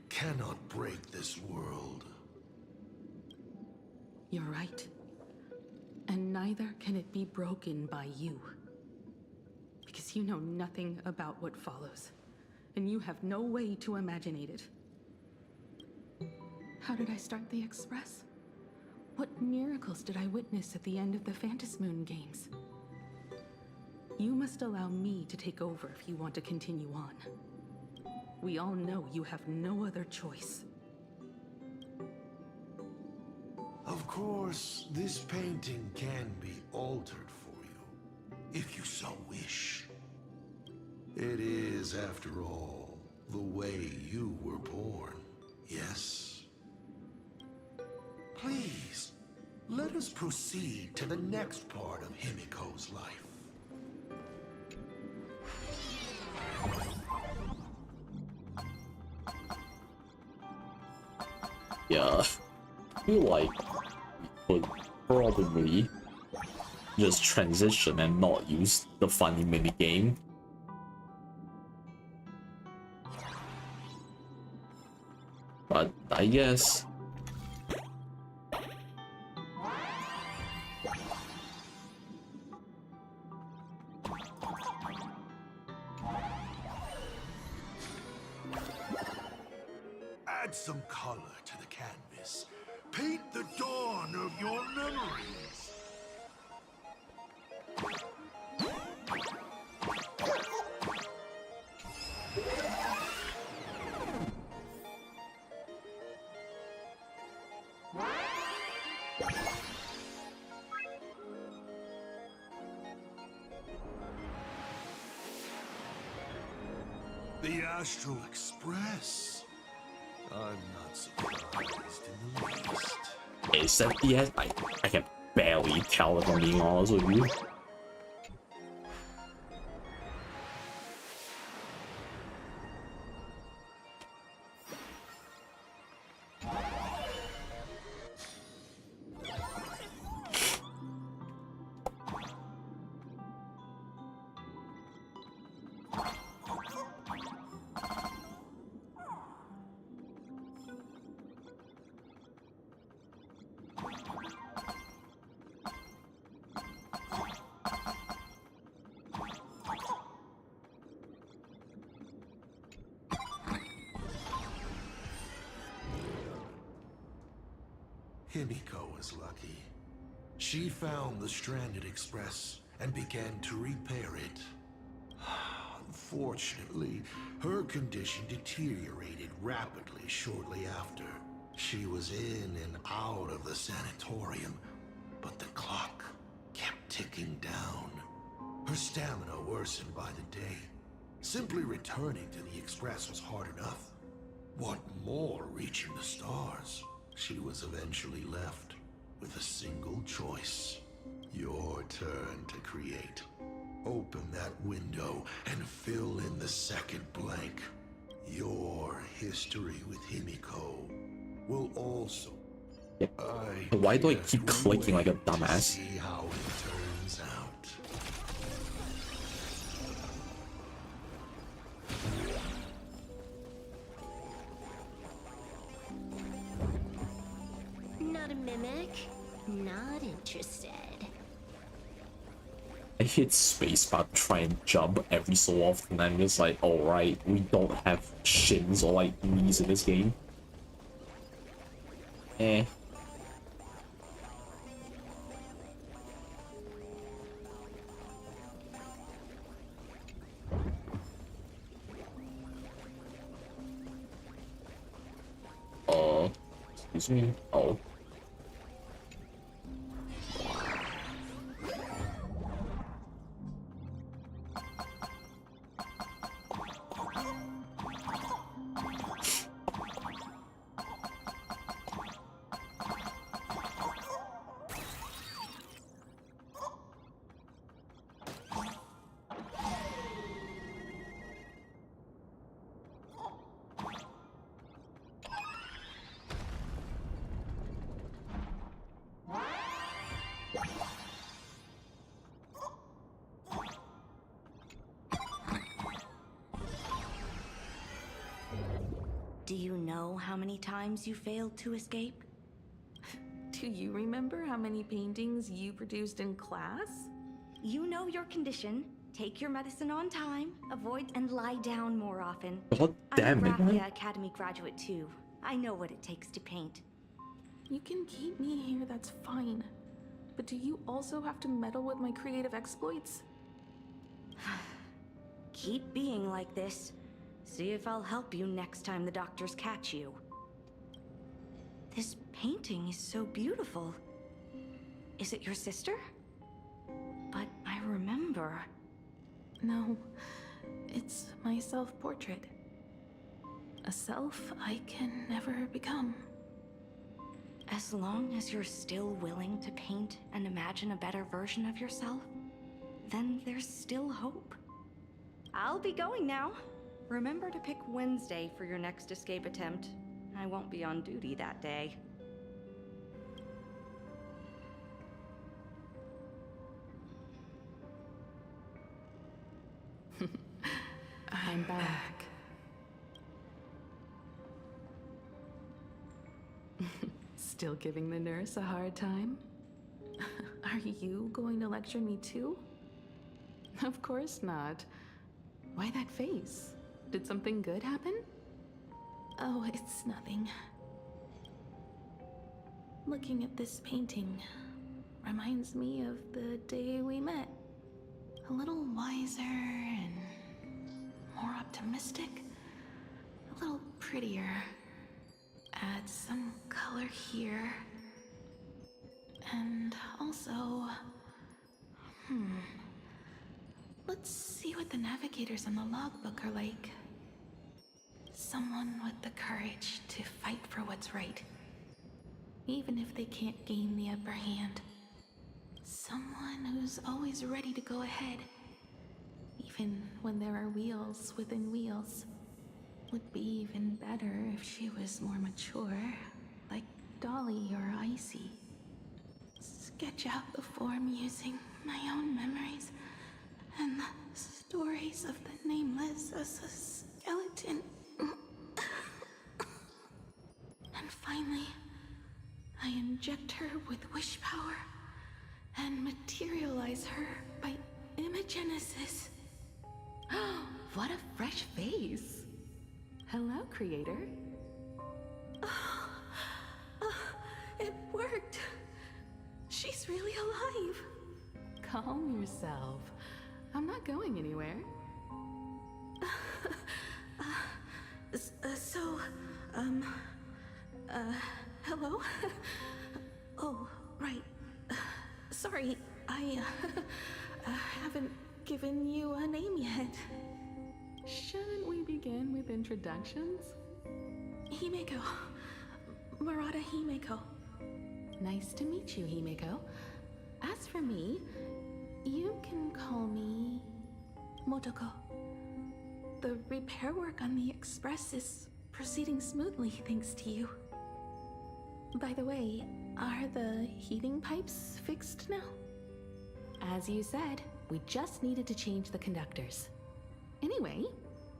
cannot break this world. You're right. And neither can it be broken by you. Because you know nothing about what follows. And you have no way to imaginate it. How did I start the Express? What miracles did I witness at the end of the Phantasmoon games? You must allow me to take over if you want to continue on. We all know you have no other choice. Of course, this painting can be altered for you, if you so wish. It is, after all, the way you were born, yes? Please, let us proceed to the next part of Himiko's life. Yeah, I feel like we could probably just transition and not use the funny minigame. But I guess Add some color to the canvas. Paint the dawn of your memories. The Astral Express. I'm not surprised in the least. except yes, I can barely tell if I'm being honest with you. Himiko was lucky. She found the stranded express and began to repair it. Unfortunately, her condition deteriorated rapidly shortly after. She was in and out of the sanatorium, but the clock kept ticking down. Her stamina worsened by the day. Simply returning to the express was hard enough. What more reaching the stars? She was eventually left with a single choice. Your turn to create. Open that window and fill in the second blank. Your history with Himiko will also... Why do I keep clicking like a dumbass? See how it turns out. Not interested. I hit spacebar to try and jump every so often. I'm just like, alright, we don't have shins or like knees in this game. Eh. Excuse me. Oh. Do you know how many times you failed to escape? Do you remember how many paintings you produced in class? You know your condition. Take your medicine on time, avoid and lie down more often. God damn it, I'm a man. Graphia Academy graduate too. I know what it takes to paint. You can keep me here, that's fine. But do you also have to meddle with my creative exploits? Keep being like this. See if I'll help you next time the doctors catch you. This painting is so beautiful. Is it your sister? But I remember. No, it's my self-portrait. A self I can never become. As long as you're still willing to paint and imagine a better version of yourself, then there's still hope. I'll be going now. Remember to pick Wednesday for your next escape attempt. I won't be on duty that day. I'm back. Still giving the nurse a hard time? Are you going to lecture me too? Of course not. Why that face? Did something good happen? Oh, it's nothing. Looking at this painting reminds me of the day we met. A little wiser and more optimistic. A little prettier. Add some color here. And also... Let's see what the navigators on the logbook are like. Someone with the courage to fight for what's right. Even if they can't gain the upper hand. Someone who's always ready to go ahead. Even when there are wheels within wheels. Would be even better if she was more mature, like Dolly or Icy. Sketch out the form using my own memories and the stories of the nameless as a skeleton. And finally, I inject her with wish power and materialize her by imagenesis. What a fresh face! Hello, creator. It worked. She's really alive. Calm yourself. I'm not going anywhere. Hello? Oh, right. Sorry, I haven't given you a name yet. Shouldn't we begin with introductions? Himeko. Murata Himeko. Nice to meet you, Himeko. As for me, you can call me Motoko. The repair work on the Express is proceeding smoothly thanks to you. By the way, are the heating pipes fixed now? As you said, we just needed to change the conductors. Anyway,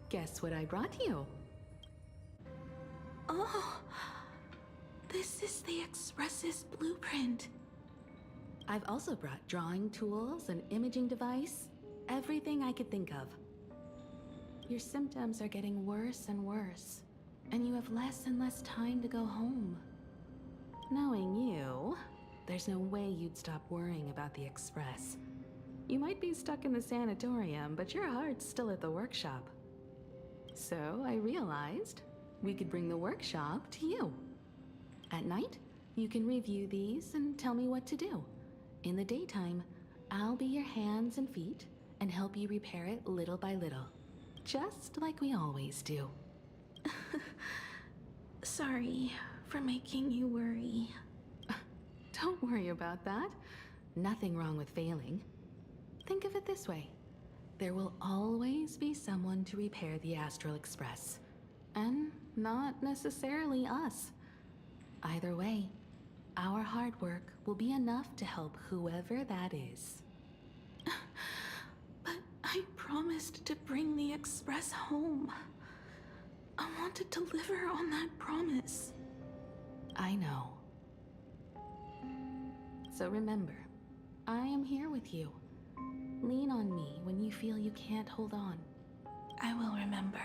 guess what I brought you? Oh, this is the Express's blueprint. I've also brought drawing tools, an imaging device, everything I could think of. Your symptoms are getting worse and worse, and you have less and less time to go home. Knowing you, there's no way you'd stop worrying about the Express. You might be stuck in the sanatorium, but your heart's still at the workshop. So I realized we could bring the workshop to you. At night, you can review these and tell me what to do. In the daytime, I'll be your hands and feet and help you repair it little by little. Just like we always do. Sorry for making you worry. Don't worry about that. Nothing wrong with failing. Think of it this way. There will always be someone to repair the Astral Express. And not necessarily us. Either way, our hard work will be enough to help whoever that is. But I promised to bring the Express home. I want to deliver on that promise. I know. So remember, I am here with you. Lean on me when you feel you can't hold on. I will remember.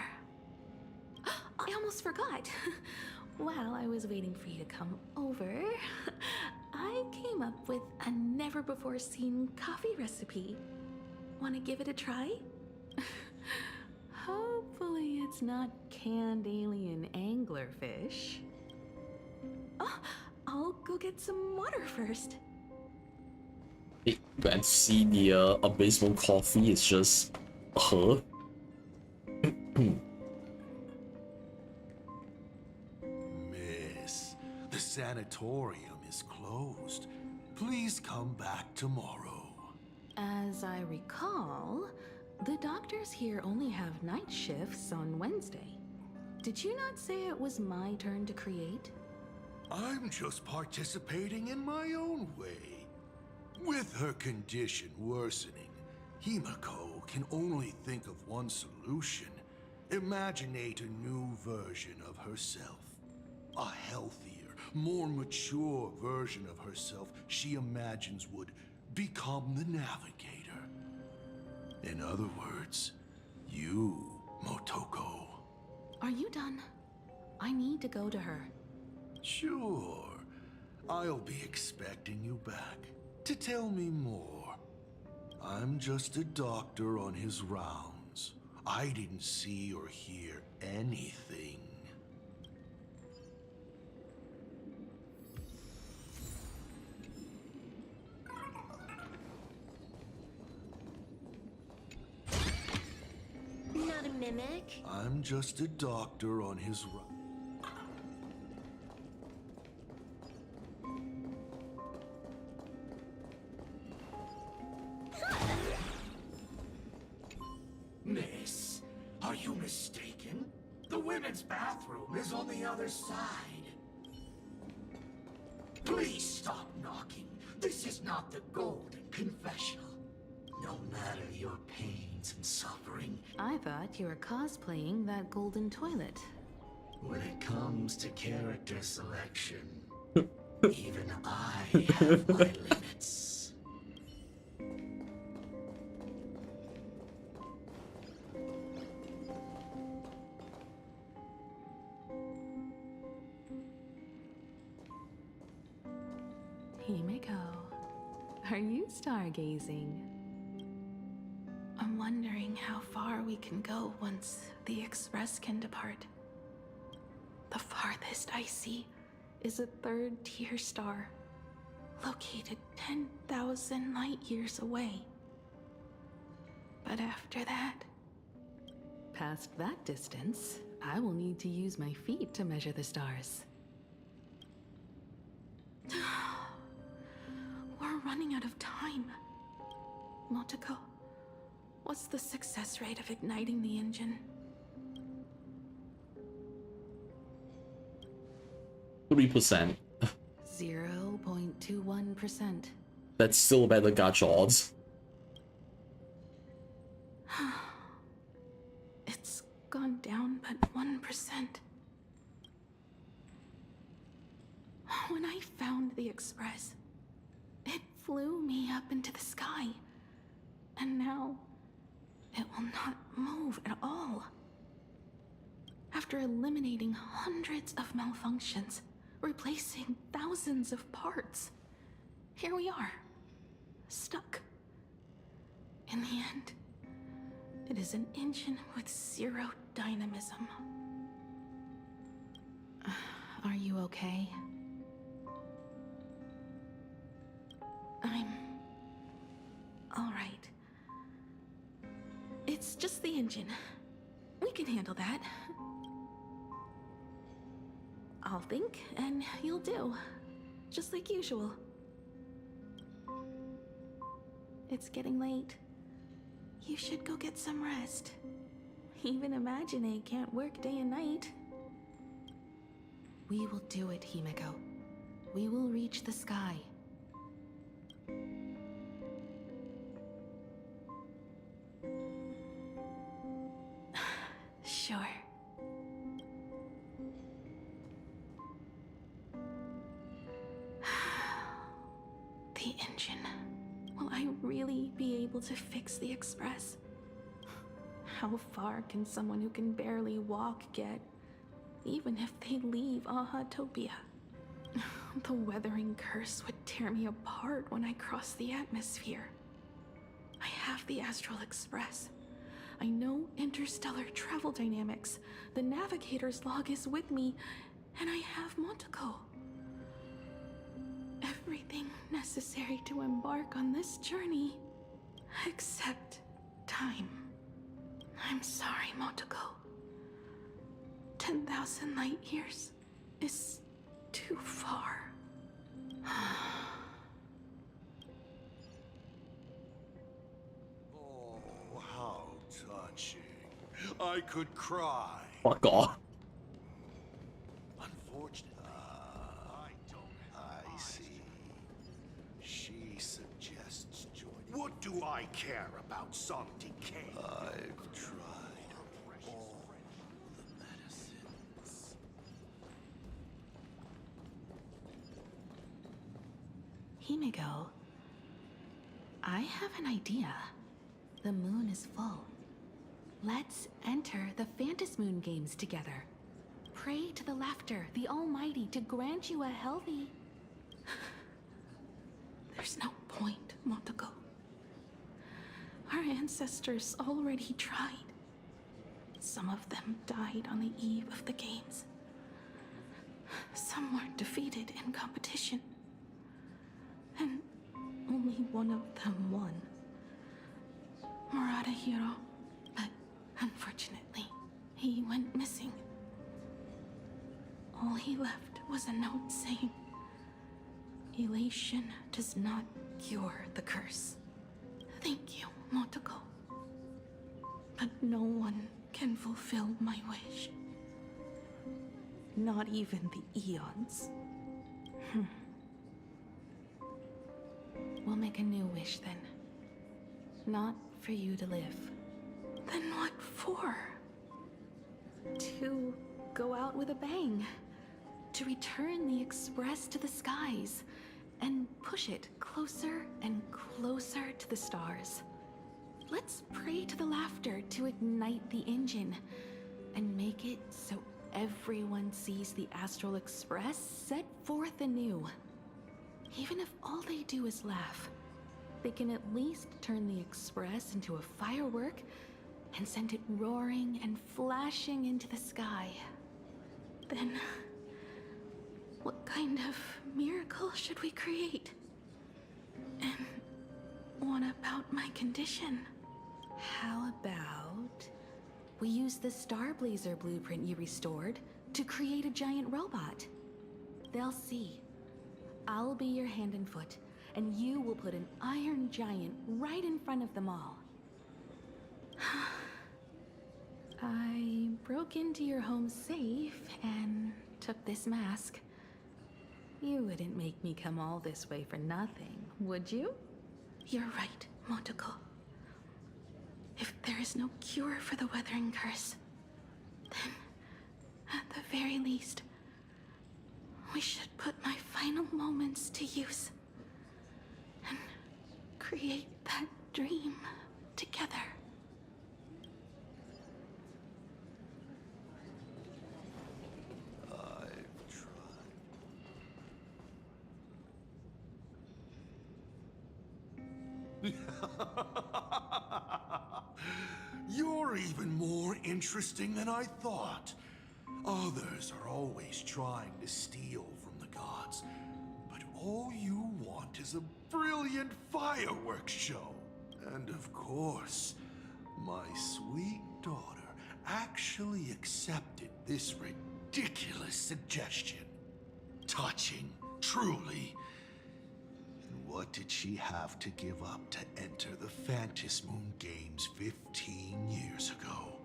I almost forgot. While I was waiting for you to come over, I came up with a never-before-seen coffee recipe. Want to give it a try? Hopefully it's not canned alien anglerfish. Oh, I'll go get some water first. And see the abysmal coffee is just her. Miss, the sanatorium is closed. Please come back tomorrow. As I recall, the doctors here only have night shifts on Wednesday. Did you not say it was my turn to create? I'm just participating in my own way. With her condition worsening, Himiko can only think of one solution. Imaginate a new version of herself. A healthier, more mature version of herself she imagines would become the Navigator. In other words, you, Motoko. Are you done? I need to go to her. Sure. I'll be expecting you back to tell me more. I'm just a doctor on his rounds. I didn't see or hear anything. Not a mimic. I'm just a doctor on his rounds. Miss, are you mistaken? The women's bathroom is on the other side. Please stop knocking. This is not the Golden Confessional. No matter your pains and suffering, I thought you were cosplaying that golden toilet. when it comes to character selection, even I have my limits. Himiko, are you stargazing? I'm wondering how far we can go once the Express can depart. The farthest I see is a third-tier star, located 10,000 light-years away. But after that... Past that distance, I will need to use my feet to measure the stars. We're running out of time. Motoko, what's the success rate of igniting the engine? 3%. 0.21%. That's still better than gacha odds. It's gone down but 1%. When I found the Express, it flew me up into the sky. And now, it will not move at all. After eliminating hundreds of malfunctions, replacing thousands of parts, here we are, stuck. In the end, it is an engine with zero dynamism. Are you okay? I'm all right. It's just the engine. We can handle that. I'll think, and you'll do. Just like usual. It's getting late. You should go get some rest. Even Imagine can't work day and night. We will do it, Himeko. We will reach the sky. Sure. The engine. Will I really be able to fix the Express? How far can someone who can barely walk get, even if they leave Ahatopia? The weathering curse would tear me apart when I cross the atmosphere. I have the Astral Express. I know interstellar travel dynamics. The navigator's log is with me, and I have Montego. Everything necessary to embark on this journey, except time. I'm sorry, Montego. 10,000 light years is too far. Oh, how touching. I could cry. Fuck off. Unfortunately, I see. She suggests joining. What do I care about some decay? I've tried all the medicines. Himeko, I have an idea. The moon is full. Let's enter the Phantasmoon games together. Pray to the Laughter, the Almighty, to grant you a healthy... There's no point, Montego. Our ancestors already tried. Some of them died on the eve of the games. Some were defeated in competition. And only one of them won. Muradahiro. But unfortunately, he went missing. All he left was a note saying, "Elation does not cure the curse." Thank you, Montego. But no one can fulfill my wish. Not even the Eons. We'll make a new wish then. Not for you to live. Then what for? To go out with a bang. To return the Express to the skies. And push it closer and closer to the stars. Let's pray to the Laughter to ignite the engine. And make it so everyone sees the Astral Express set forth anew. Even if all they do is laugh, they can at least turn the Express into a firework and send it roaring and flashing into the sky. Then, what kind of miracle should we create? And what about my condition? How about we use the Starblazer blueprint you restored to create a giant robot? They'll see. I'll be your hand and foot, and you will put an iron giant right in front of them all. I broke into your home safe and took this mask. You wouldn't make me come all this way for nothing, would you? You're right, Montego. If there is no cure for the Weathering Curse, then, at the very least, we should put my final moments to use. And create that dream together. You're even more interesting than I thought. Others are always trying to steal from the gods, but all you want is a brilliant fireworks show. And of course, my sweet daughter actually accepted this ridiculous suggestion. Touching, truly. And what did she have to give up to enter the Phantasmoon Games 15 years ago?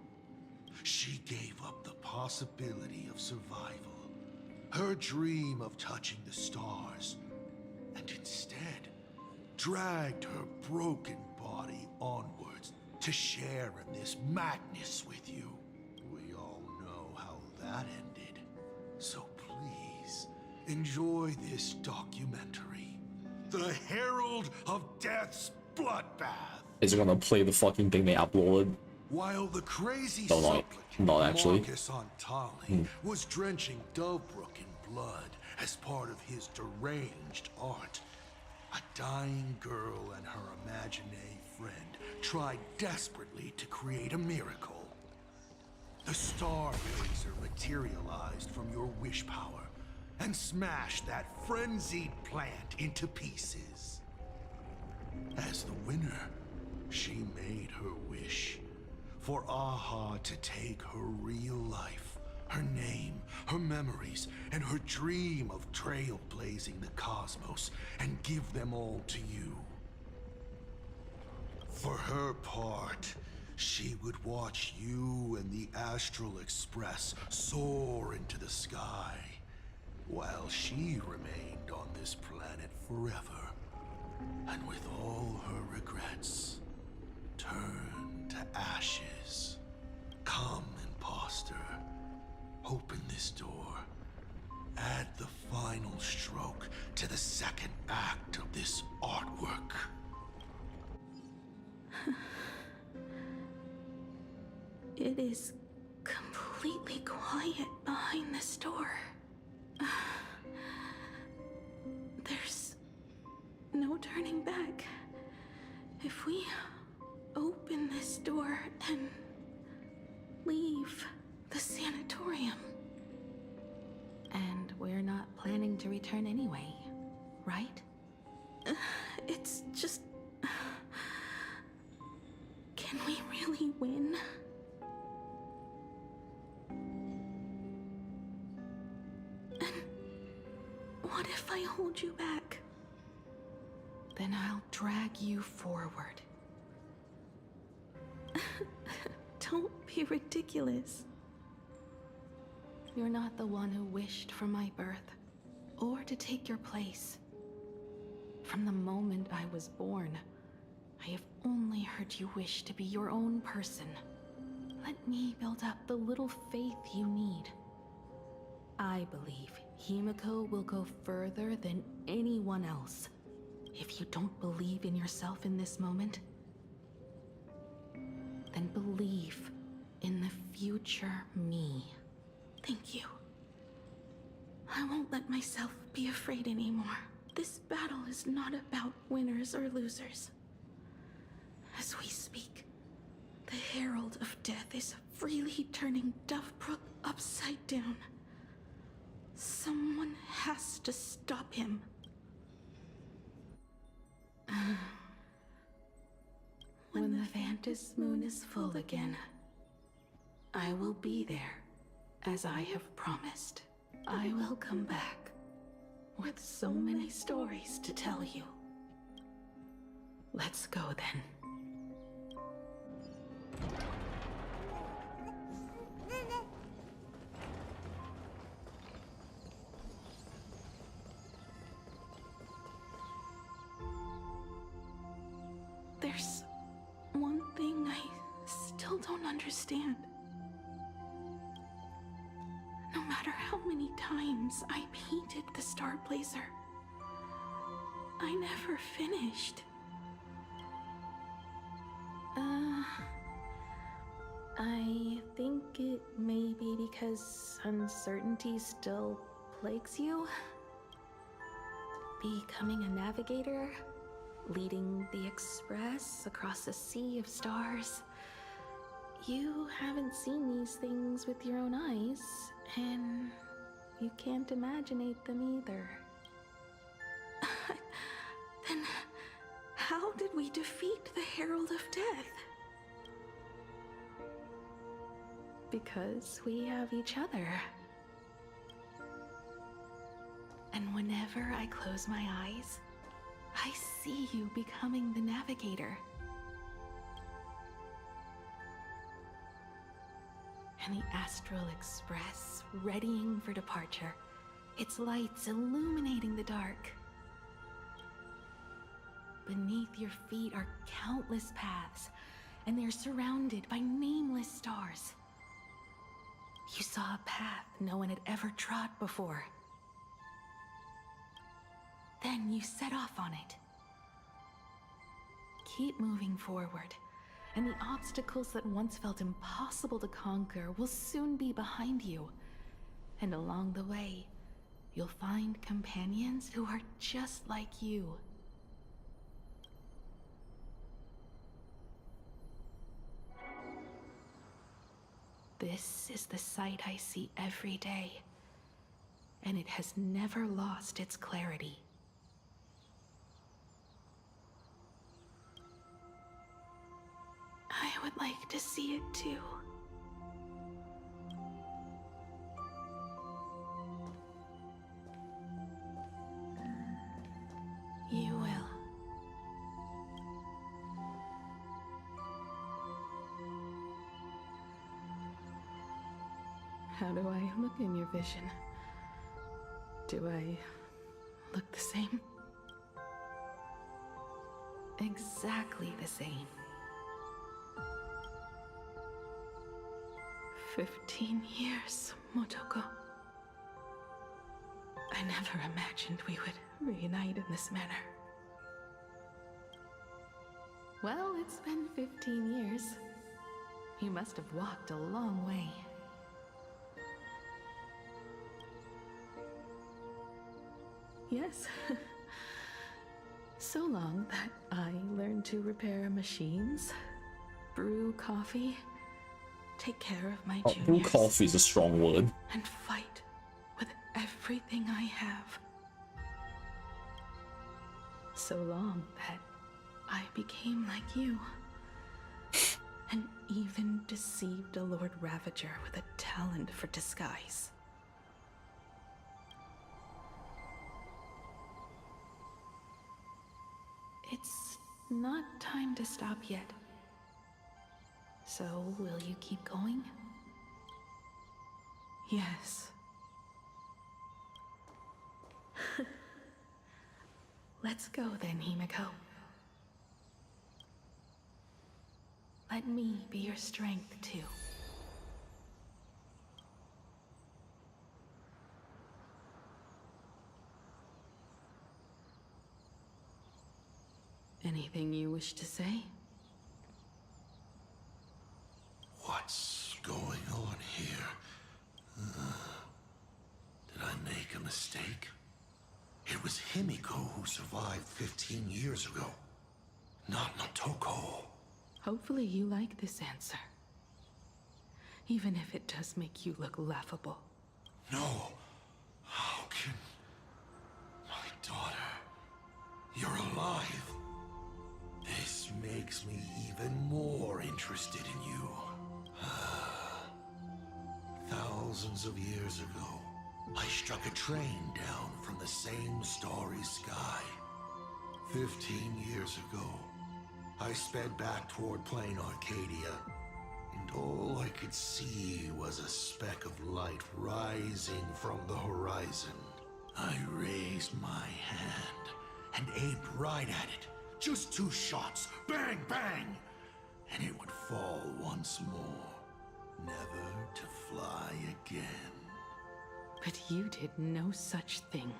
She gave up the possibility of survival, her dream of touching the stars, and instead dragged her broken body onwards to share in this madness with you. We all know how that ended, so please enjoy this documentary, The Herald of Death's Bloodbath. Is it gonna play the fucking thing they uploaded? While the crazy No, not actually. Marcus Antali was drenching Dovebrook in blood as part of his deranged art, a dying girl and her imaginary friend tried desperately to create a miracle. The Star Blazer materialized from your wish power and smashed that frenzied plant into pieces. As the winner, she made her wish for Aha to take her real life, her name, her memories, and her dream of trailblazing the cosmos and give them all to you. For her part, she would watch you and the Astral Express soar into the sky, while she remained on this planet forever, and with all her regrets, turned to ashes. Come, imposter. Open this door. Add the final stroke to the second act of this artwork. It is completely quiet behind this door. There's no turning back. If we open this door and leave the sanatorium. And we're not planning to return anyway, right? It's just... Can we really win? And what if I hold you back? Then I'll drag you forward. Don't be ridiculous. You're not the one who wished for my birth, or to take your place. From the moment I was born, I have only heard you wish to be your own person. Let me build up the little faith you need. I believe Himiko will go further than anyone else. If you don't believe in yourself in this moment, then believe in the future me. Thank you. I won't let myself be afraid anymore. This battle is not about winners or losers. As we speak, the Herald of Death is freely turning Dovebrook upside down. Someone has to stop him. When the Phantasmoon is full again, I will be there, as I have promised. I will come back with so many stories to tell you. Let's go then. There's one thing I still don't understand. No matter how many times I painted the Star Blazer, I never finished. I think it may be because uncertainty still plagues you. Becoming a navigator, leading the Express across a sea of stars. You haven't seen these things with your own eyes, and you can't imaginate them either. Then how did we defeat the Herald of Death? Because we have each other. And whenever I close my eyes, I see you becoming the navigator. And the Astral Express readying for departure, its lights illuminating the dark. Beneath your feet are countless paths, and they're surrounded by nameless stars. You saw a path no one had ever trod before. Then you set off on it. Keep moving forward, and the obstacles that once felt impossible to conquer will soon be behind you. And along the way, you'll find companions who are just like you. This is the sight I see every day, and it has never lost its clarity. I would like to see it too. You will. How do I look in your vision? Do I look the same? Exactly the same. 15 years, Motoko. I never imagined we would reunite in this manner. Well, it's been 15 years. You must have walked a long way. Yes. So long that I learned to repair machines, brew coffee, take care of my juniors. Brew coffee is a strong word. And fight with everything I have. So long that I became like you. And even deceived a Lord Ravager with a talent for disguise. It's not time to stop yet. So, will you keep going? Yes. Let's go then, Himiko. Let me be your strength, too. Anything you wish to say? What's going on here? Did I make a mistake? It was Himiko who survived 15 years ago, not Motoko. Hopefully you like this answer. Even if it does make you look laughable. No. How can... My daughter... You're alive. This makes me even more interested in you. Thousands of years ago, I struck a train down from the same starry sky. 15 years ago, I sped back toward plain Arcadia, and all I could see was a speck of light rising from the horizon. I raised my hand and aimed right at it. Just 2 shots, bang, bang, and it would fall once more, never to fly again. But you did no such thing.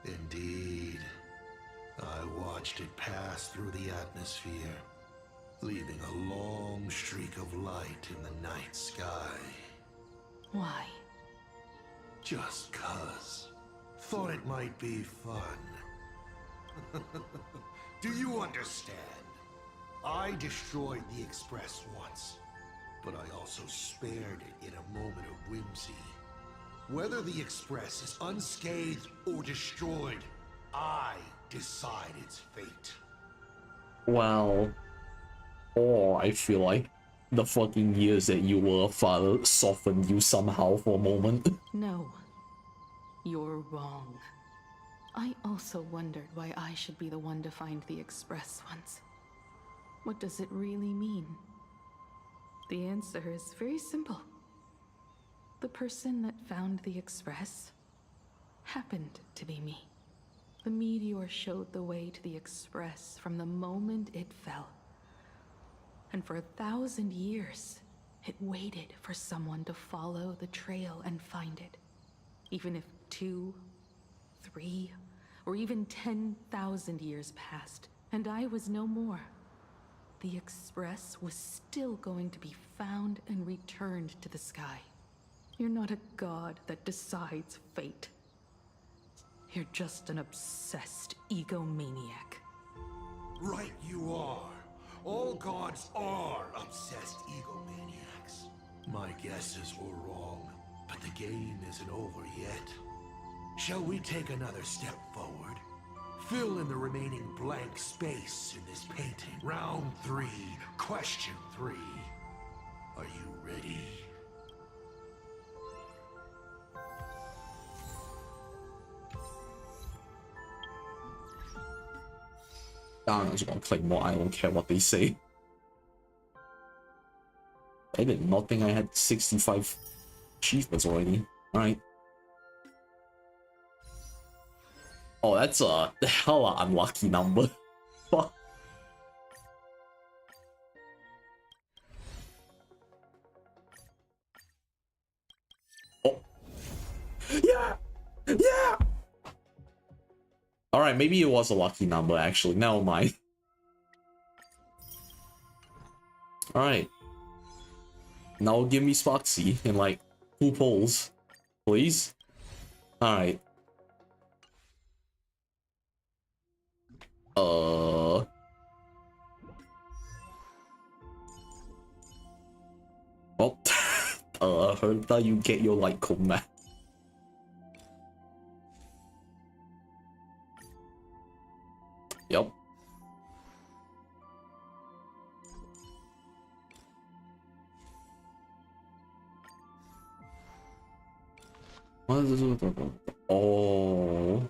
Indeed. I watched it pass through the atmosphere, leaving a long streak of light in the night sky. Why? Just 'cause. Thought it might be fun. Do you understand? I destroyed the Express once, but I also spared it in a moment of whimsy. Whether the Express is unscathed or destroyed, I decide its fate. Well, or I feel like the fucking years that you were a father softened you somehow for a moment. No. You're wrong. I also wondered why I should be the one to find the Express once. What does it really mean? The answer is very simple. The person that found the Express happened to be me. The meteor showed the way to the Express from the moment it fell. And for 1,000 years, it waited for someone to follow the trail and find it. Even if 2, 3, or even 10,000 years passed, and I was no more, the Express was still going to be found and returned to the sky. You're not a god that decides fate. You're just an obsessed egomaniac. Right you are. All gods are obsessed egomaniacs. My guesses were wrong, but the game isn't over yet. Shall we take another step forward? Fill in the remaining blank space in this painting. Round 3, question 3. Are you ready? I'm just gonna click more, I don't care what they say. I did not think I had 65 achievements already. Alright. Oh, that's a hella unlucky number. Fuck. Oh. Yeah! Yeah! Alright, maybe it was a lucky number actually. Never mind. Alright. Now give me Sparksy in like 2 polls. Please? Alright. Oh. Heard that you get your light cone man. Yep. What is this? Oh.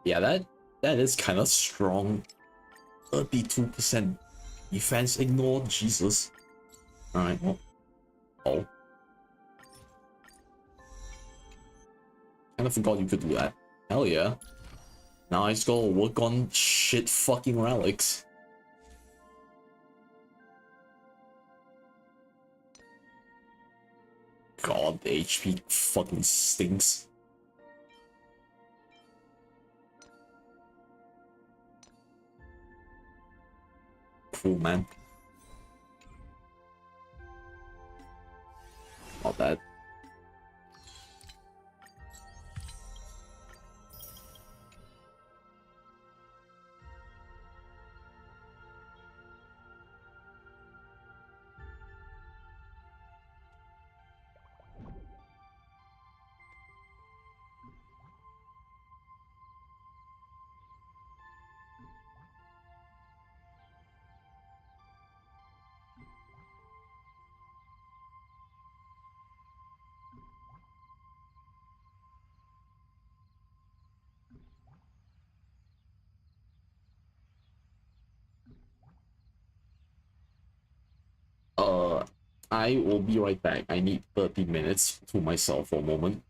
Yeah, that is kind of strong. 32% defense ignored. Jesus. Alright. Oh. Kinda forgot you could do that. Hell yeah. Now I just gotta work on shit fucking relics. God, the HP fucking stinks. Cool, man. Not bad. I will be right back. I need 30 minutes to myself for a moment.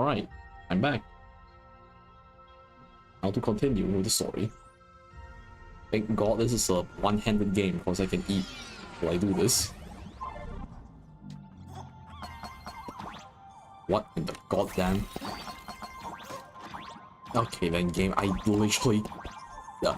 Alright, I'm back. Now to continue with the story. Thank God this is a one-handed game because I can eat while I do this. What in the goddamn? Okay then game, I literally... Yeah.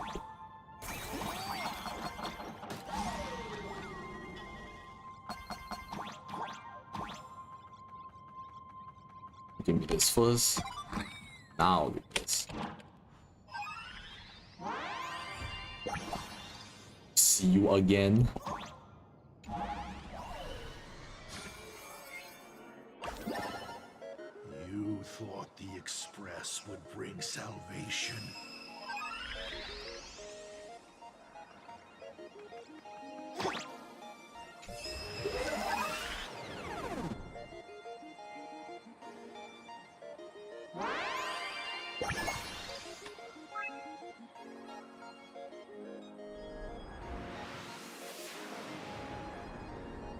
Give me this first. Now do this. See you again. You thought the Express would bring salvation?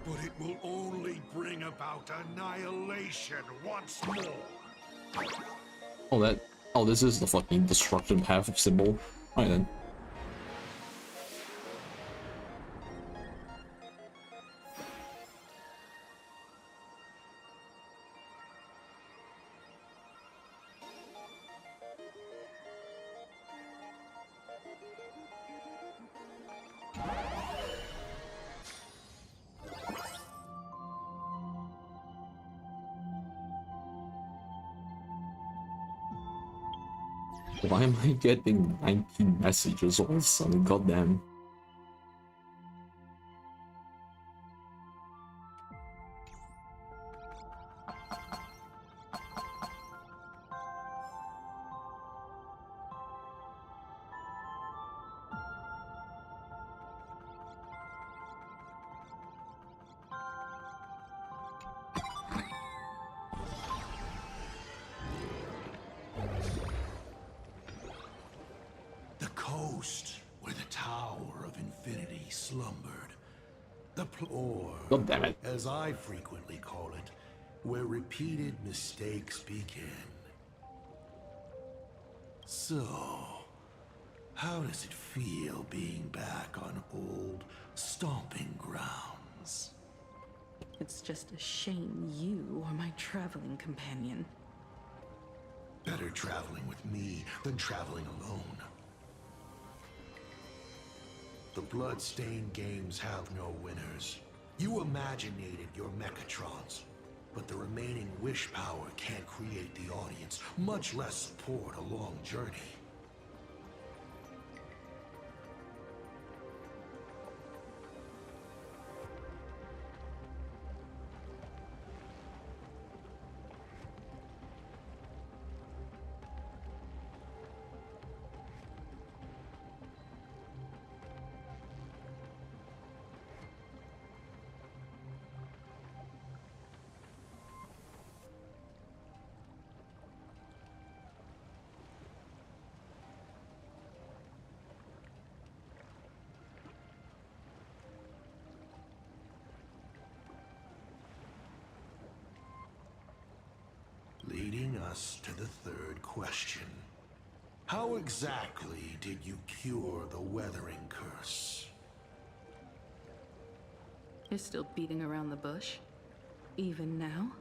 But it will only bring about annihilation once more. Oh, this is the fucking destruction path symbol. Alright then. Why am I getting 19 messages all of a sudden? Goddamn. Where the Tower of Infinity slumbered. The or, God damn it. as I frequently call it, where repeated mistakes begin. So, how does it feel being back on old stomping grounds? It's just a shame you are my traveling companion. Better traveling with me than traveling alone. The blood-stained games have no winners. You imaginated your Mechatrons, but the remaining wish power can't create the audience, much less support a long journey. Leading us to the third question. How exactly did you cure the weathering curse? You're still beating around the bush? Even now?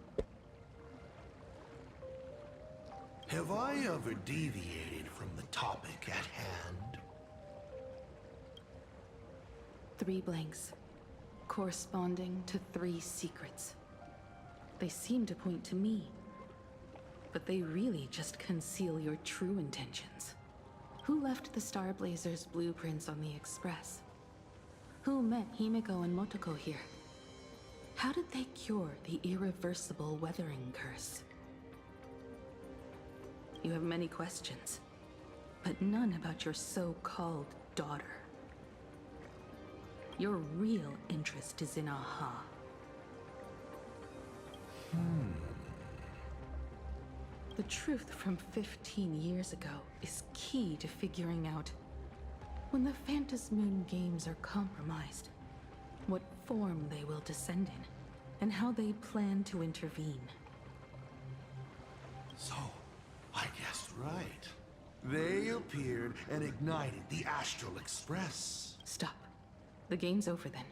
Have I ever deviated from the topic at hand? 3 blanks, corresponding to 3 secrets. They seem to point to me, but they really just conceal your true intentions. Who left the Star Blazers' blueprints on the Express? Who met Himiko and Motoko here? How did they cure the irreversible weathering curse? You have many questions, but none about your so-called daughter. Your real interest is in Aha. The truth from 15 years ago is key to figuring out when the Phantasmoon games are compromised, what form they will descend in, and how they plan to intervene. So, I guessed right. They appeared and ignited the Astral Express. Stop. The game's over then.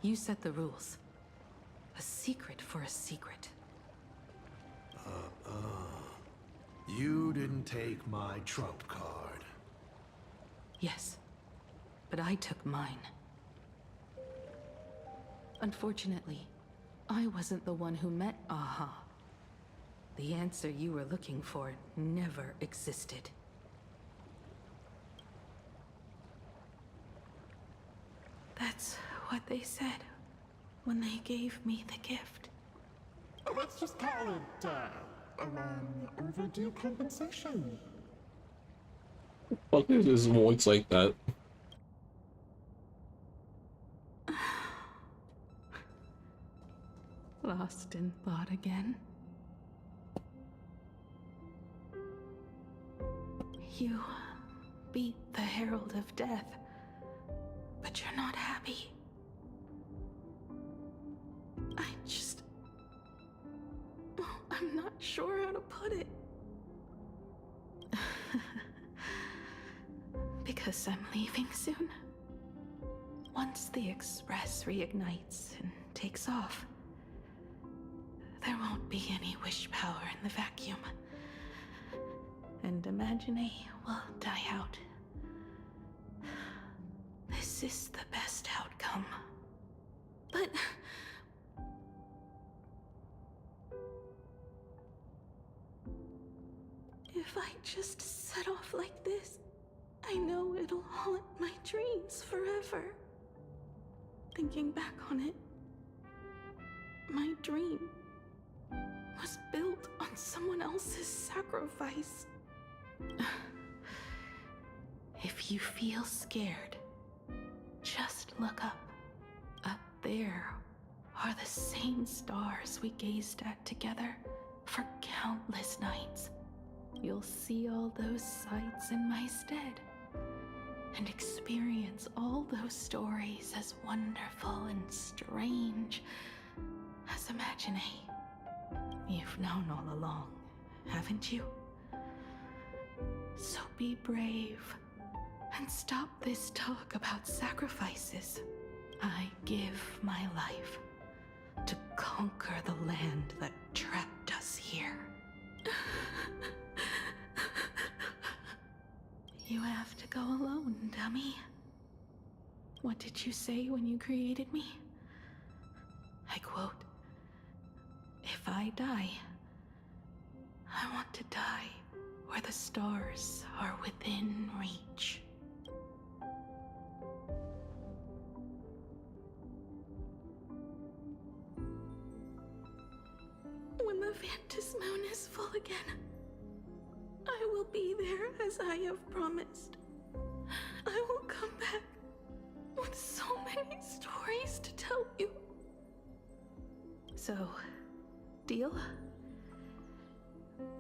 You set the rules. A secret for a secret. You didn't take my trump card. Yes, but I took mine. Unfortunately, I wasn't the one who met Aha. The answer you were looking for never existed. That's what they said when they gave me the gift. Let's just call it, a long overdue compensation. What is his voice like that? Lost in thought again. You beat the Herald of Death, but you're not happy. I'm not sure how to put it. Because I'm leaving soon. Once the Express reignites and takes off, there won't be any wish power in the vacuum. And Imagine will die out. This is the best outcome. But... if I just set off like this, I know it'll haunt my dreams forever. Thinking back on it, my dream was built on someone else's sacrifice. If you feel scared, just look up. Up there are the same stars we gazed at together for countless nights. You'll see all those sights in my stead, and experience all those stories as wonderful and strange as Imagine. You've known all along, haven't you? So be brave, and stop this talk about sacrifices. I give my life to conquer the land that trapped us here. You have to go alone, dummy. What did you say when you created me? I quote, "If I die, I want to die where the stars are within reach." When the Vantis moon is full again, I will be there as I have promised. I will come back with so many stories to tell you. So, deal?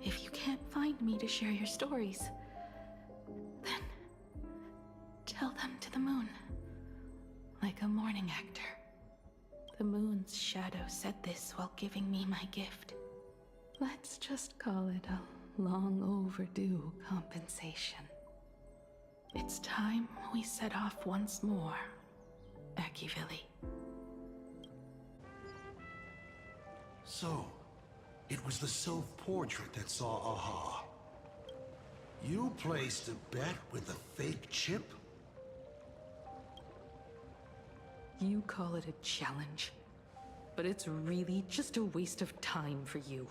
If you can't find me to share your stories, then tell them to the moon, like a morning actor. The moon's shadow said this while giving me my gift. Let's just call it a long overdue compensation. It's time we set off once more, Akivili. So, it was the self-portrait that saw Aha. You placed a bet with a fake chip? You call it a challenge, but it's really just a waste of time for you.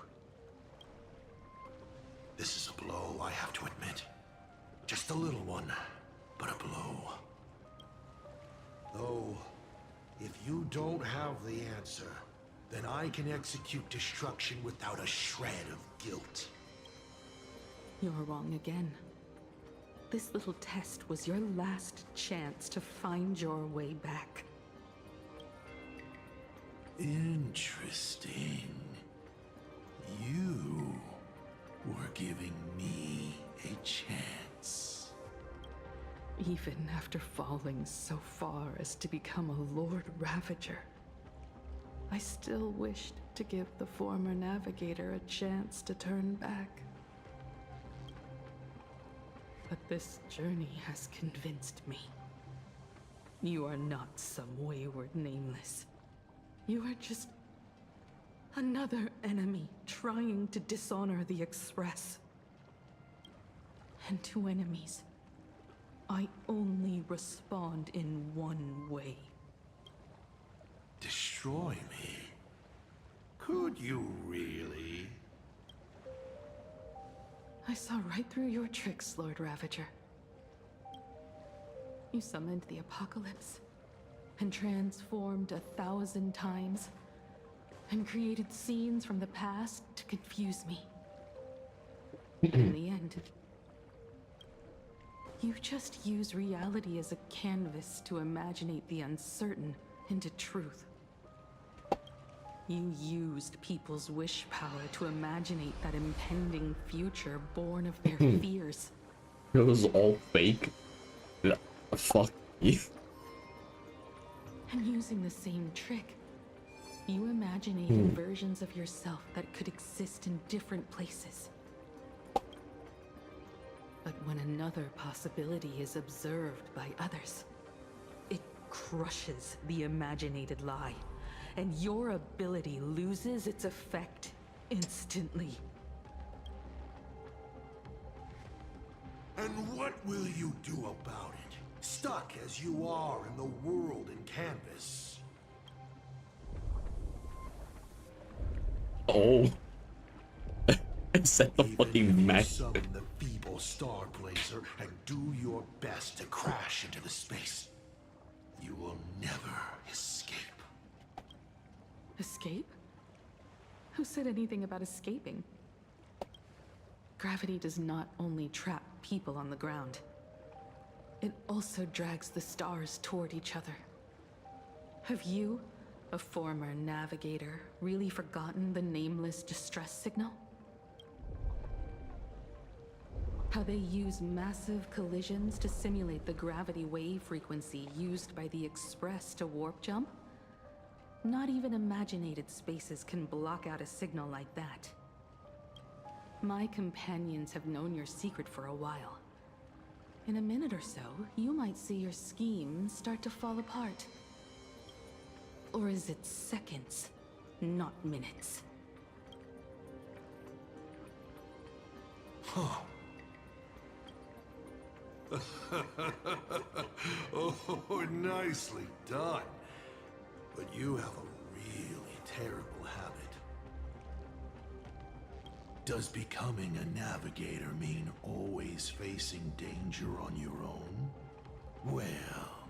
This is a blow, I have to admit. Just a little one, but a blow. Though, if you don't have the answer, then I can execute destruction without a shred of guilt. You're wrong again. This little test was your last chance to find your way back. Interesting. You were giving me a chance. Even after falling so far as to become a Lord Ravager, I still wished to give the former navigator a chance to turn back. But this journey has convinced me. You are not some wayward nameless. You are just another enemy trying to dishonor the Express. And to enemies, I only respond in one way. Destroy me? Could you really? I saw right through your tricks, Lord Ravager. You summoned the apocalypse, and transformed 1,000 times, and created scenes from the past to confuse me. In the end, you just use reality as a canvas to imaginate the uncertain into truth. You used people's wish power to imaginate that impending future born of their fears. It was all fake. Yeah, fuck you. And using the same trick, you imaginated versions of yourself that could exist in different places. But when another possibility is observed by others, it crushes the imaginated lie, and your ability loses its effect instantly. And what will you do about it? Stuck as you are in the world in canvas. Oh. Set the fucking match. Summon the feeble star blazer and do your best to crash into the space. You will never escape. Escape? Who said anything about escaping? Gravity does not only trap people on the ground, it also drags the stars toward each other. Have you, a former navigator, really forgotten the nameless distress signal? How they use massive collisions to simulate the gravity wave frequency used by the Express to warp jump? Not even imaginated spaces can block out a signal like that. My companions have known your secret for a while. In a minute or so, you might see your scheme start to fall apart. Or is it seconds, not minutes? Huh. Oh, nicely done. But you have a really terrible habit. Does becoming a navigator mean always facing danger on your own? Well,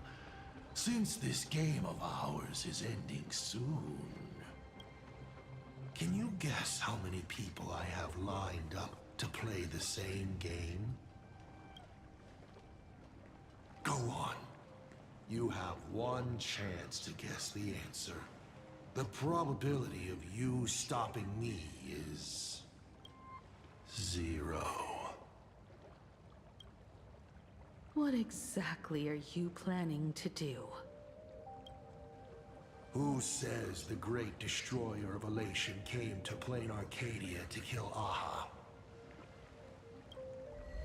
since this game of ours is ending soon, can you guess how many people I have lined up to play the same game? Go on. You have one chance to guess the answer. The probability of you stopping me is 0. What exactly are you planning to do? Who says the great destroyer of Elation came to Plain Arcadia to kill Aha?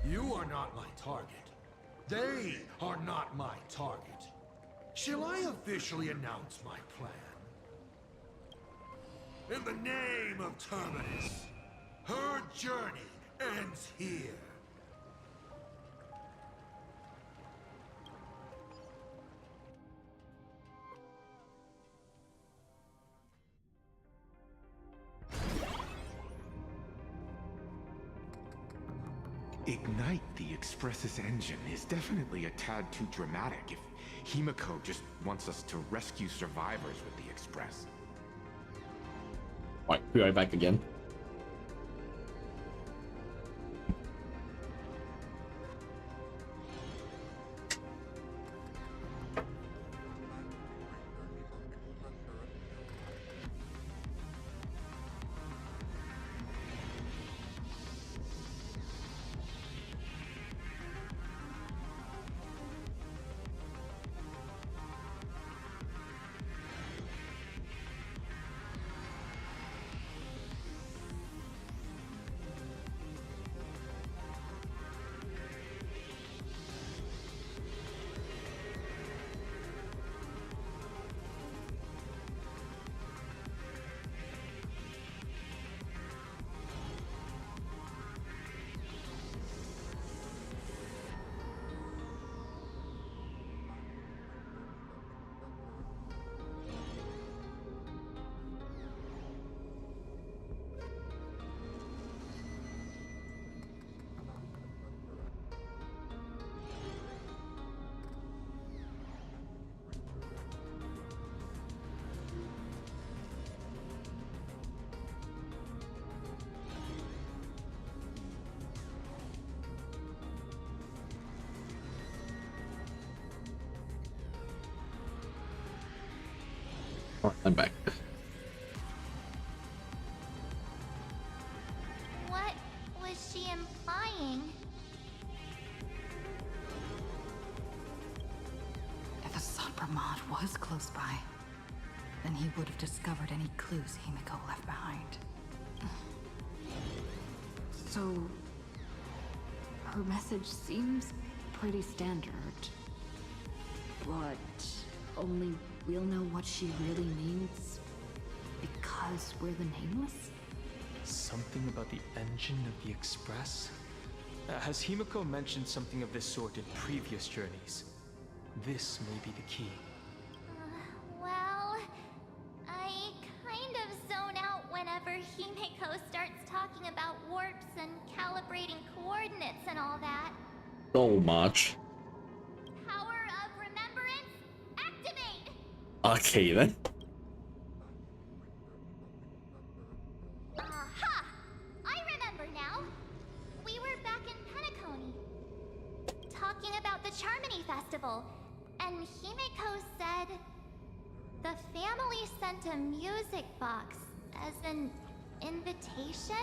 You are not my target. They are not my target. Shall I officially announce my plan? In the name of Terminus, her journey ends here. Ignite the Express's engine is definitely a tad too dramatic if Himiko just wants us to rescue survivors with the Express. Alright, be right back again. I'm back. What was she implying? If Assad Pramod was close by, then he would have discovered any clues Himiko left behind. So, her message seems pretty standard, but only we'll know what she really means because we're the Nameless? Something about the engine of the Express? Has Himiko mentioned something of this sort in previous journeys? This may be the key. Well, I kind of zone out whenever Himiko starts talking about warps and calibrating coordinates and all that. So much. Power of remembrance, activate! Okay then. Aha! I remember now. We were back in Penacony, talking about the Charmony Festival, and Himiko said the family sent a music box as an invitation,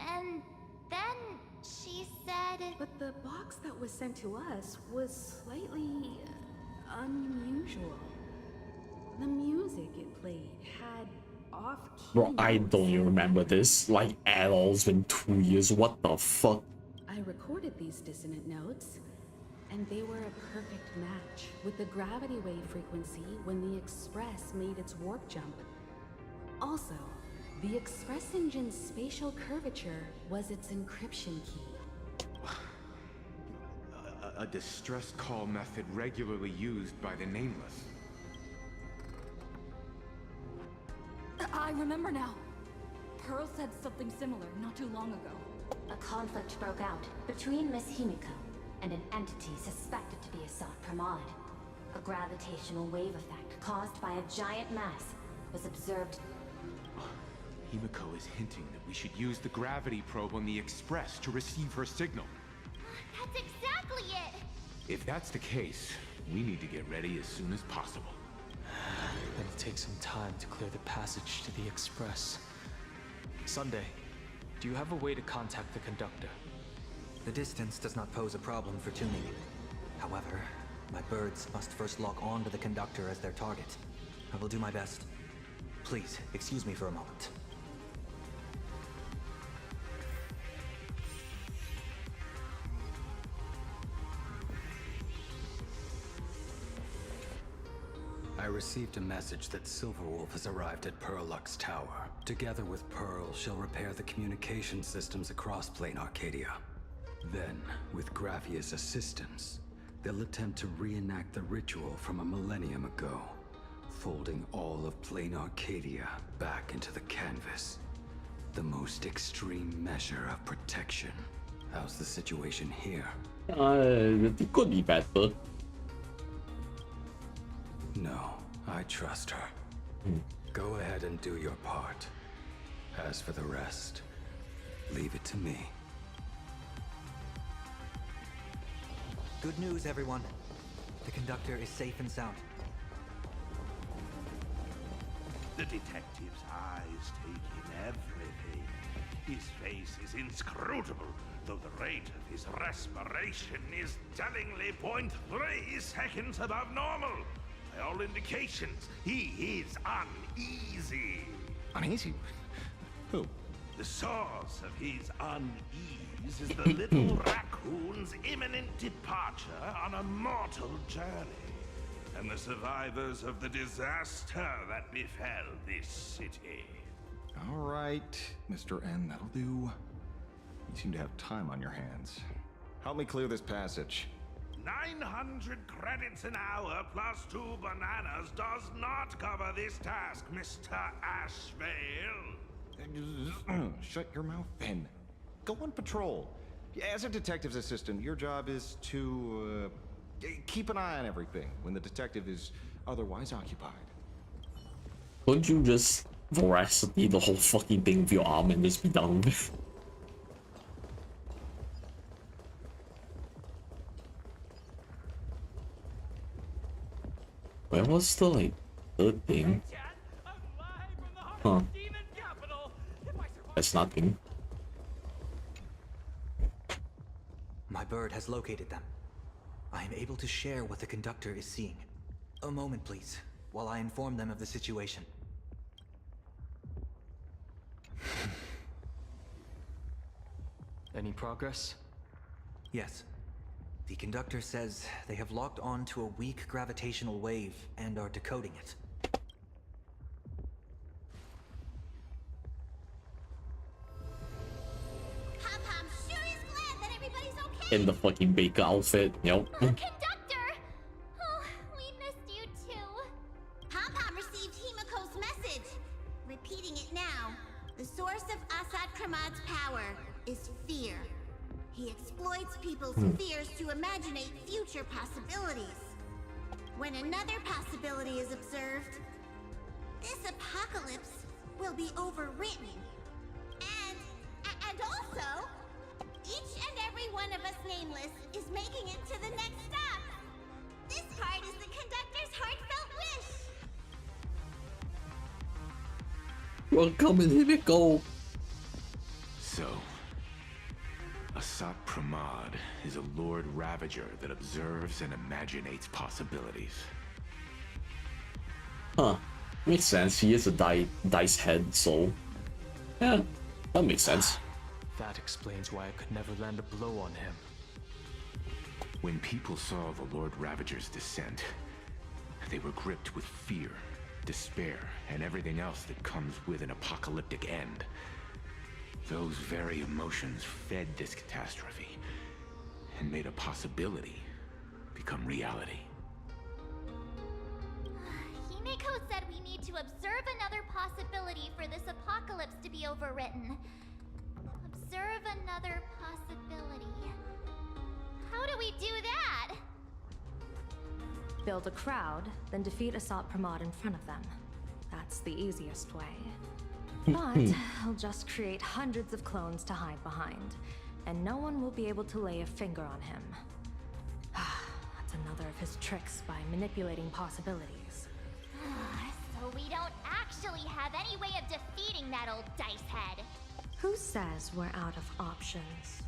and then she said... But the box that was sent to us was slightly unusual. The music it played had off-key Bro, I notes. don't even remember this. Like, at all. It's been 2 years. What the fuck? I recorded these dissonant notes, and they were a perfect match with the gravity wave frequency when the Express made its warp jump. Also, the Express engine's spatial curvature was its encryption key. A distress call method regularly used by the Nameless. I remember now. Pearl said something similar not too long ago. A conflict broke out between Miss Himiko and an entity suspected to be Assad Pramod. A gravitational wave effect caused by a giant mass was observed. Himiko is hinting that we should use the gravity probe on the Express to receive her signal. That's exactly it! If that's the case, we need to get ready as soon as possible. It'll take some time to clear the passage to the Express. Sunday, do you have a way to contact the conductor? The distance does not pose a problem for tuning. However, my birds must first lock on to the conductor as their target. I will do my best. Please, excuse me for a moment. I received a message that Silverwolf has arrived at Pearlux Tower. Together with Pearl, she'll repair the communication systems across Plane Arcadia. Then, with Graphia's assistance, they'll attempt to reenact the ritual from a millennium ago, folding all of Plane Arcadia back into the canvas. The most extreme measure of protection. How's the situation here? It could be better. No, I trust her. Go ahead and do your part. As for the rest, leave it to me. Good news, everyone. The conductor is safe and sound. The detective's eyes take in everything. His face is inscrutable, though the rate of his respiration is tellingly 0.3 seconds above normal. By all indications, he is uneasy. Uneasy? Who? The source of his unease is the little raccoon's imminent departure on a mortal journey, and the survivors of the disaster that befell this city. All right, Mr. N, that'll do. You seem to have time on your hands. Help me clear this passage. 900 credits an hour plus 2 bananas does not cover this task, Mr. Ashvale. Shut your mouth, then. Go on patrol. As a detective's assistant, your job is to keep an eye on everything when the detective is otherwise occupied. Couldn't you just veracity the whole fucking thing with your arm and just be done with it? Where was the, like, third thing. Huh. That's nothing. My bird has located them. I am able to share what the conductor is seeing. A moment, please, while I inform them of the situation. Any progress? Yes. The conductor says they have locked on to a weak gravitational wave and are decoding it. Pom-Pom sure is glad that everybody's okay. In the fucking baker outfit, yep. Conductor! Oh, we missed you too. Pom-Pom received Himiko's message. Repeating it now. The source of Assad Kramad's power is fear. He exploits people's fears to imaginate future possibilities. When another possibility is observed, this apocalypse will be overwritten. And also, each and every one of us nameless is making it to the next stop. This part is the conductor's heartfelt wish. Welcome in Himiko. So, Asat Pramad is a Lord Ravager that observes and imaginates possibilities. Huh. Makes sense. He is a dice head, so yeah, that makes sense. That explains why I could never land a blow on him. When people saw the Lord Ravager's descent, they were gripped with fear, despair, and everything else that comes with an apocalyptic end. Those very emotions fed this catastrophe and made a possibility become reality. Himiko said we need to observe another possibility for this apocalypse to be overwritten. Observe another possibility. How do we do that? Build a crowd, then defeat Asat Pramad in front of them. That's the easiest way. But I'll just create hundreds of clones to hide behind, and no one will be able to lay a finger on him. That's another of his tricks by manipulating possibilities. So we don't actually have any way of defeating that old dice head. Who says we're out of options?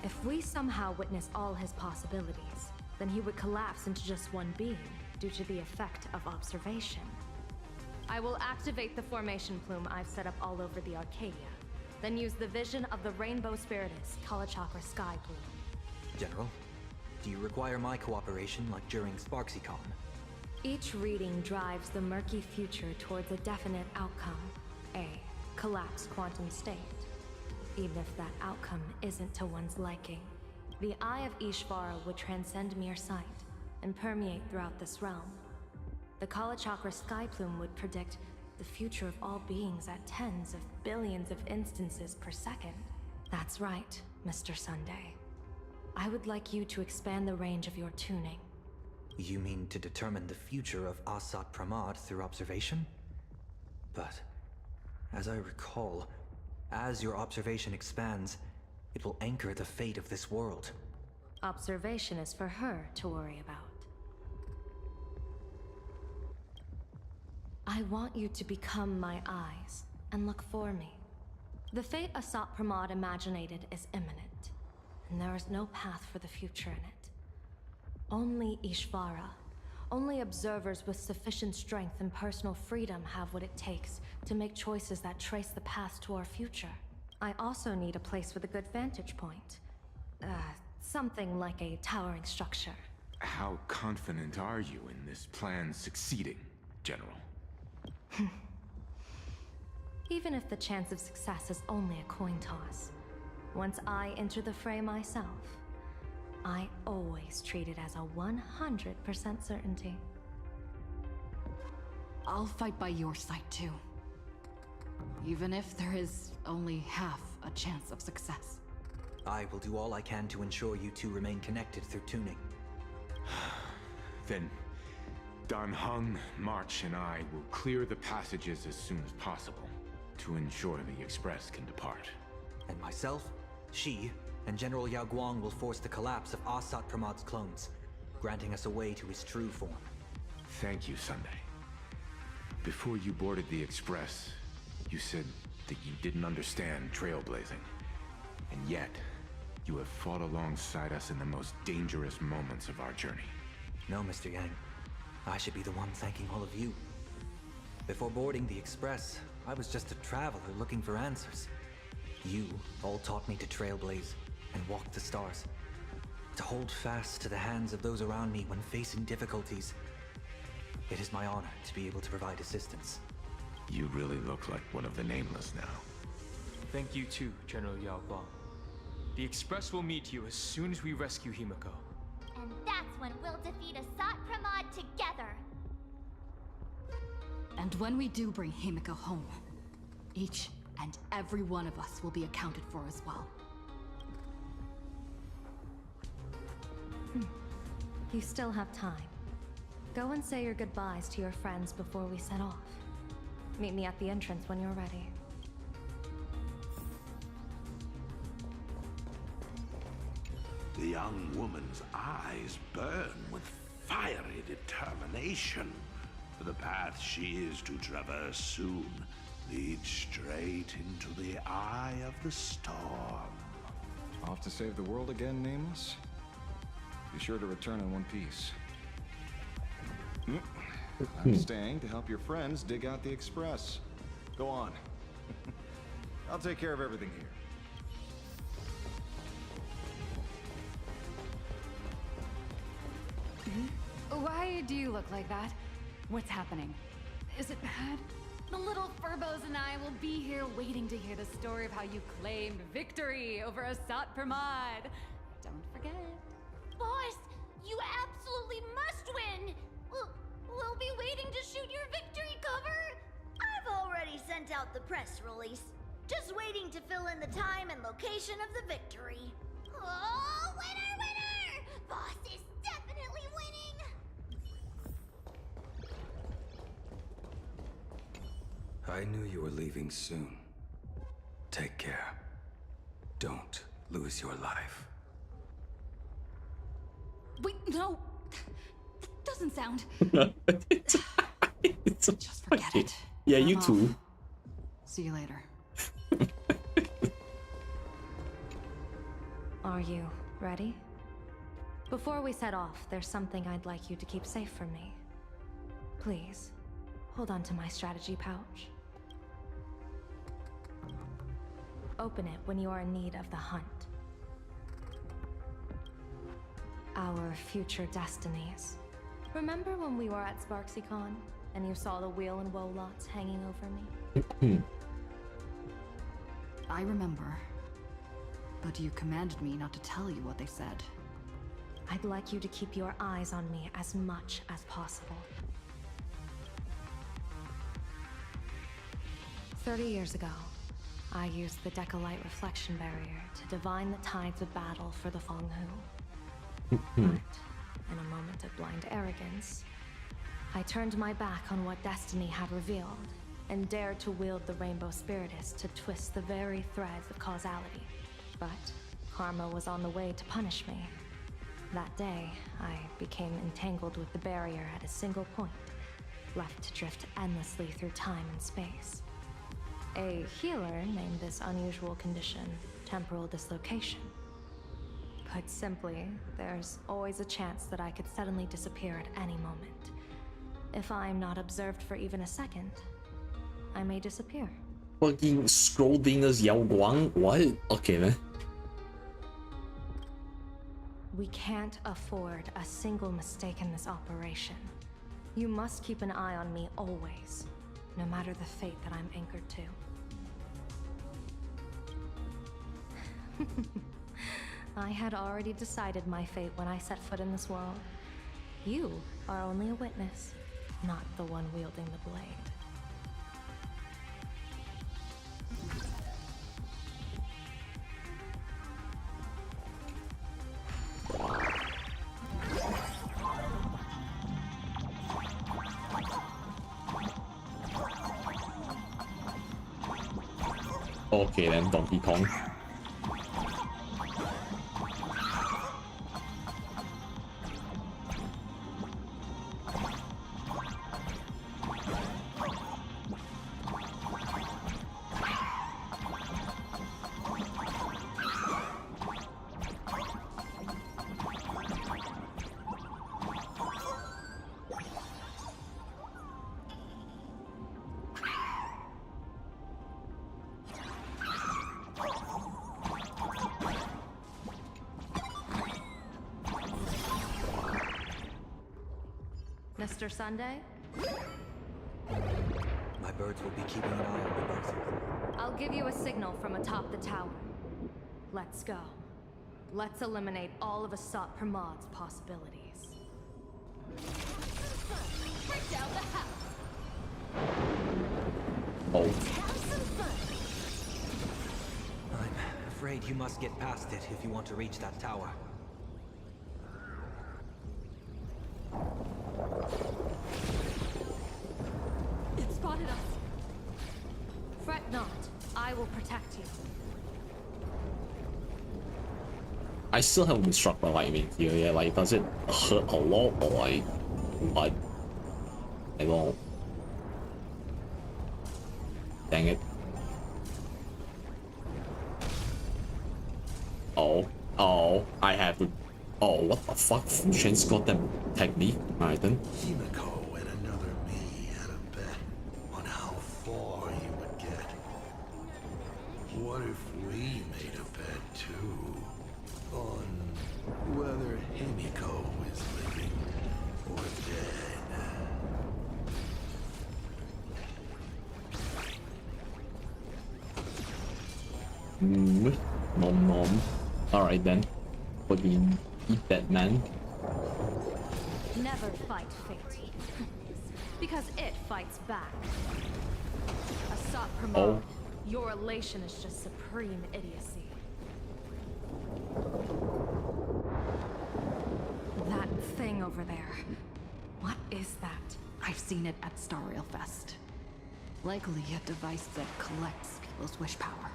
If we somehow witness all his possibilities, then he would collapse into just one being due to the effect of observation. I will activate the formation plume I've set up all over the Arcadia, then use the vision of the Rainbow Spiritus Kalachakra Sky Plume. General, do you require my cooperation like during SparksyCon? Each reading drives the murky future towards a definite outcome, a collapsed quantum state. Even if that outcome isn't to one's liking, the Eye of Ishvara would transcend mere sight and permeate throughout this realm. The Kalachakra Sky Plume would predict the future of all beings at tens of billions of instances per second. That's right, Mr. Sunday. I would like you to expand the range of your tuning. You mean to determine the future of Asat Pramad through observation? But, as I recall, as your observation expands, it will anchor the fate of this world. Observation is for her to worry about. I want you to become my eyes and look for me. The fate Asat Pramad imaginated is imminent, and there is no path for the future in it. Only Ishvara, only observers with sufficient strength and personal freedom have what it takes to make choices that trace the path to our future. I also need a place with a good vantage point. Something like a towering structure. How confident are you in this plan succeeding, General? Even if the chance of success is only a coin toss, once I enter the fray myself, I always treat it as a 100% certainty. I'll fight by your side too. Even if there is only half a chance of success. I will do all I can to ensure you two remain connected through tuning. Then, Dan Heng, March, and I will clear the passages as soon as possible to ensure the Express can depart. And myself, Shi, and General Yao Guang will force the collapse of Asat Pramad's clones, granting us a way to his true form. Thank you, Sunday. Before you boarded the Express, you said that you didn't understand trailblazing. And yet, you have fought alongside us in the most dangerous moments of our journey. No, Mr. Yang. I should be the one thanking all of you. Before boarding the Express, I was just a traveler looking for answers. You all taught me to trailblaze and walk the stars. To hold fast to the hands of those around me when facing difficulties. It is my honor to be able to provide assistance. You really look like one of the Nameless now. Thank you too, General Yao Guang. The Express will meet you as soon as we rescue Himiko. And that's when we'll defeat Asat Pramod together. And when we do bring Himiko home, each and every one of us will be accounted for as well. You still have time. Go and say your goodbyes to your friends before we set off. Meet me at the entrance when you're ready. The young woman's eyes burn with fiery determination. For the path she is to traverse soon leads straight into the eye of the storm. Off to save the world again, Nameless? Be sure to return in one piece. I'm staying to help your friends dig out the Express. Go on. I'll take care of everything here. Why do you look like that? What's happening? Is it bad? The little Furbos and I will be here waiting to hear the story of how you claimed victory over Asat Pramod. Don't forget. Boss, you absolutely must win! We'll be waiting to shoot your victory cover! I've already sent out the press release. Just waiting to fill in the time and location of the victory. Oh, winner, winner! Boss is definitely winning! I knew you were leaving soon. Take care. Don't lose your life. Wait, no! That doesn't sound... Just forget it. Yeah, I'm you off. too. See you later. Are you ready? Before we set off, there's something I'd like you to keep safe from me. Please, hold on to my strategy pouch. Open it when you are in need of the hunt. Our future destinies. Remember when we were at SparksyCon and you saw the wheel and woe lots hanging over me? I remember. But you commanded me not to tell you what they said. I'd like you to keep your eyes on me as much as possible. 30 years ago, I used the Decalite reflection barrier to divine the tides of battle for the Feng Hu. But, in a moment of blind arrogance, I turned my back on what destiny had revealed and dared to wield the Rainbow Spiritus to twist the very threads of causality. But karma was on the way to punish me. That day, I became entangled with the barrier at a single point, left to drift endlessly through time and space. A healer named this unusual condition temporal dislocation. Put simply, there's always a chance that I could suddenly disappear at any moment. If I'm not observed for even a second, I may disappear. Fucking Scrollingers Yao Guang? What? Okay, man. We can't afford a single mistake in this operation. You must keep an eye on me always, no matter the fate that I'm anchored to. I had already decided my fate when I set foot in this world. You are only a witness, not the one wielding the blade. Okay then, Donkey Kong. Mr. Sunday? My birds will be keeping an eye on you both. I'll give you a signal from atop the tower. Let's go. Let's eliminate all of Asat Pramod's possibilities. Break down the house. Oh. Have some fun. I'm afraid you must get past it if you want to reach that tower. It spotted us. Fret not. I will protect you. I still haven't been struck by lightning here yet. Like, does it hurt a lot or like what? I don't. Dang it. Oh, I have to. Oh, what the fuck? Fushen's got that technique. Alright then. Himiko and another me had a bet on how far he would get. What if we made a bet too? On whether Himiko is living or dead. Nom nom. Alright then. Fucking eat that, man. Never fight fate. Because it fights back. Asat Pramod, your elation is just supreme idiocy. That thing over there. What is that? I've seen it at Starrail Fest. Likely a device that collects people's wish power.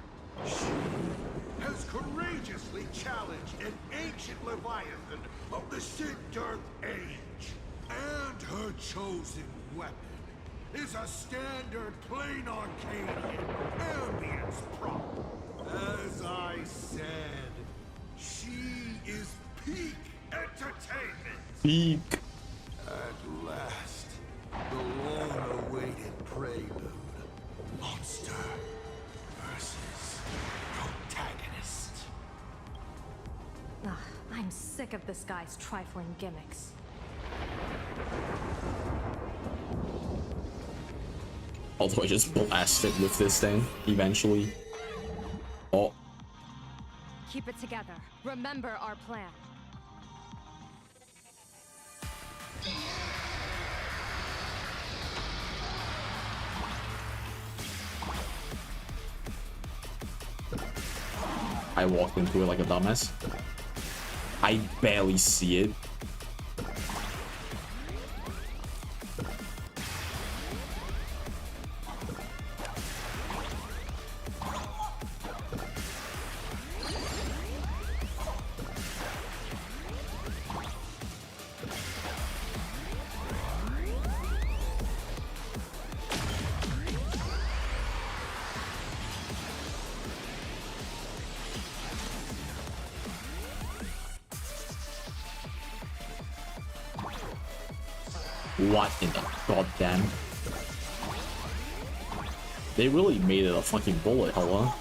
Has courageously challenged an ancient Leviathan of the Sigdirth Age. And her chosen weapon is a standard plain Arcadian ambience prop. As I said, she is peak entertainment. Peak. At last, the long-awaited prelude. Monster versus protagonist. Ugh, I'm sick of this guy's trifling gimmicks. Although I just blast it with this thing eventually. Oh. Keep it together. Remember our plan. I walked into it like a dumbass. I barely see it. What in the goddamn? They really made it a fucking bullet hell,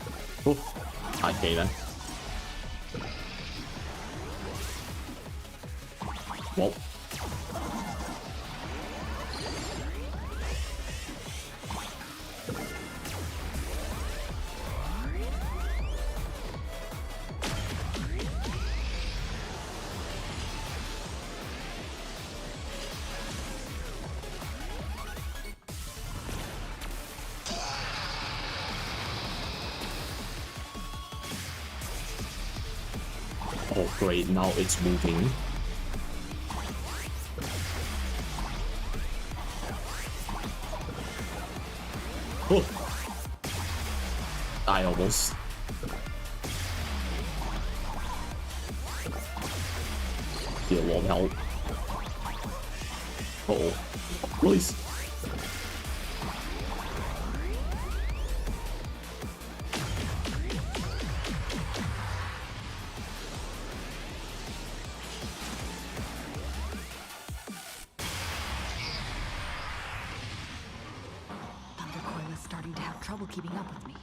huh? Oof. Okay then. Well. Oh great, now it's moving. Oh! I almost. Get a lot of help. Uh-oh. Release! Thundercoil is starting to have trouble keeping up with me.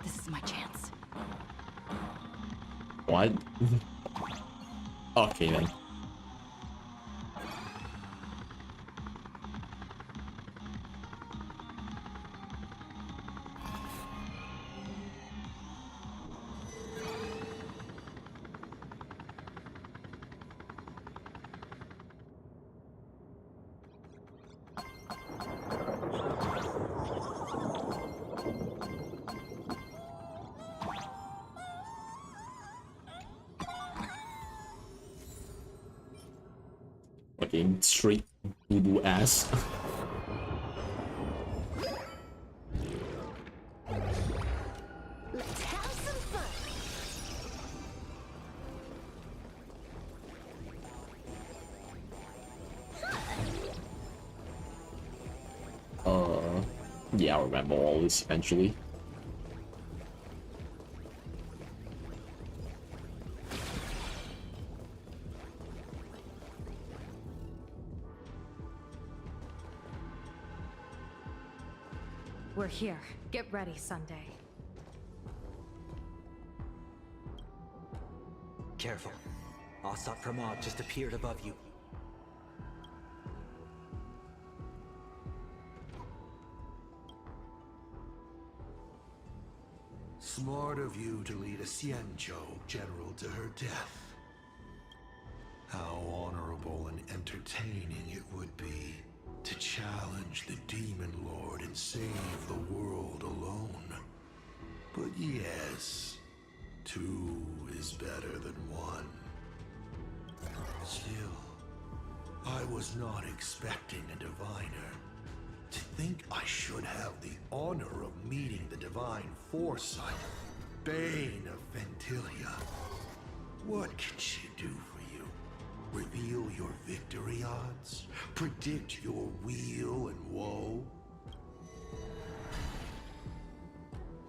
This is my chance. What? Okay then. again. Straight voodoo ass. Let's have some fun. Yeah, I'll remember all this eventually. We're here. Get ready, Sunday. Careful. Asat Pramod just appeared above you. Smart of you to lead a Xianzhou general to her death. How honorable and entertaining it would be to challenge the Demon Lord and save the world alone. But yes, two is better than one. Still, I was not expecting a diviner. To think I should have the honor of meeting the divine foresight, Bane of Ventilia. What can she do for you? Reveal your victory odds? Predict your weal and woe?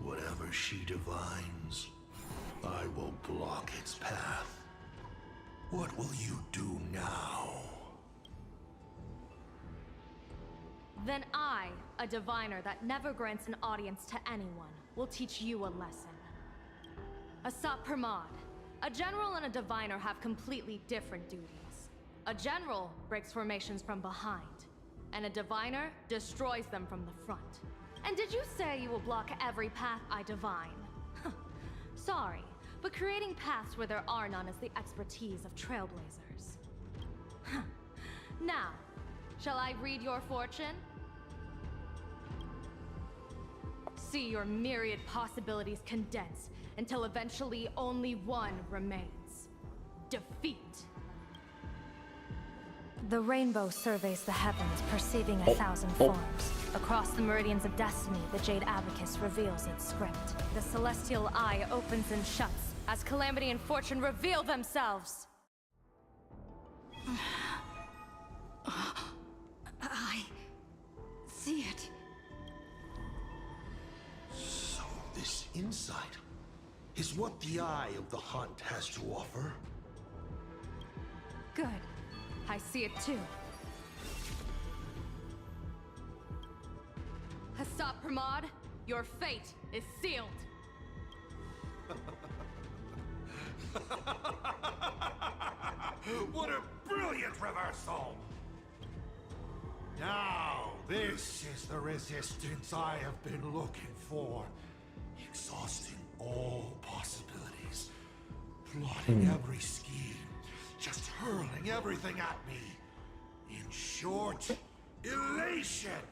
Whatever she divines, I will block its path. What will you do now? Then I, a diviner that never grants an audience to anyone, will teach you a lesson. Asat Pramod, a general and a diviner have completely different duties. A general breaks formations from behind, and a diviner destroys them from the front. And did you say you will block every path I divine? Sorry, but creating paths where there are none is the expertise of trailblazers. Now, shall I read your fortune? See your myriad possibilities condense until eventually only one remains. Defeat. The rainbow surveys the heavens, perceiving 1,000 forms. Across the meridians of destiny, the Jade Abacus reveals its script. The celestial eye opens and shuts as calamity and fortune reveal themselves. I see it. So this insight is what the Eye of the Hunt has to offer? Good. I see it too. Asat Pramod, your fate is sealed. What a brilliant reversal! Now, this is the resistance I have been looking for. Exhausting all possibilities. Plotting every scheme. Just hurling everything at me. In short, elation!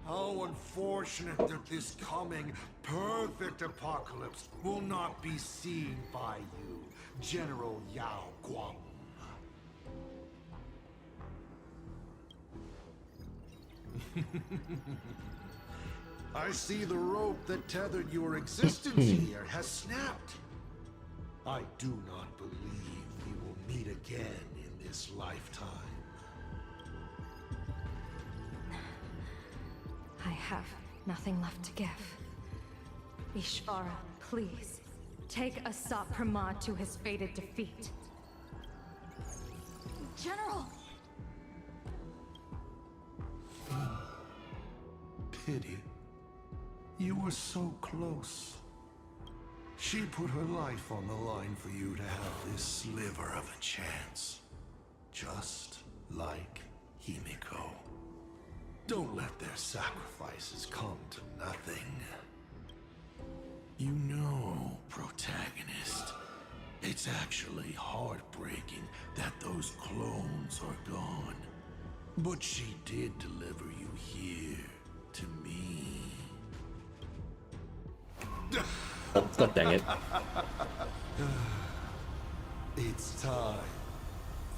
How unfortunate that this coming perfect apocalypse will not be seen by you, General Yao Guang. I see the rope that tethered your existence here has snapped. I do not believe we will meet again in this lifetime. I have nothing left to give. Ishvara, please, take Asat Pramod to his fated defeat. General! Pity. You were so close. She put her life on the line for you to have this sliver of a chance. Just like Himiko. Don't let their sacrifices come to nothing. You know, protagonist, it's actually heartbreaking that those clones are gone. But she did deliver you here, to me. Oh, God dang it. It's time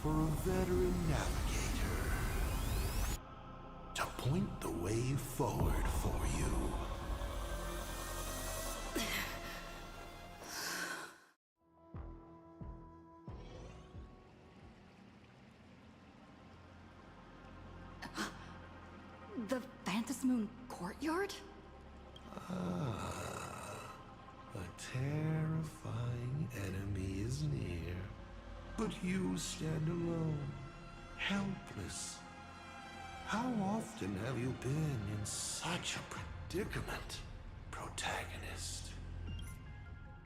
for a veteran navigator to point the way forward for you. The Phantasmoon courtyard? A terrifying enemy is near, but you stand alone, helpless. How often have you been in such a predicament, protagonist?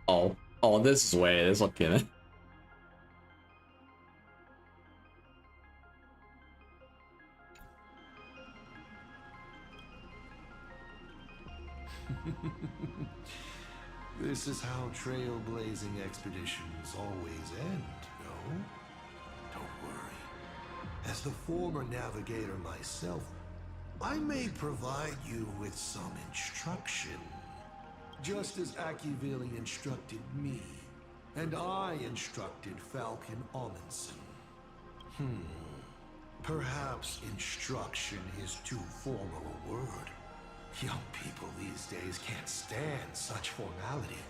Oh, this is where it is. Okay. This is how trailblazing expeditions always end, no? Don't worry. As the former navigator myself, I may provide you with some instruction. Just as Akivili instructed me, and I instructed Falcon Amundsen. Perhaps instruction is too formal a word. Young people these days can't stand such formality.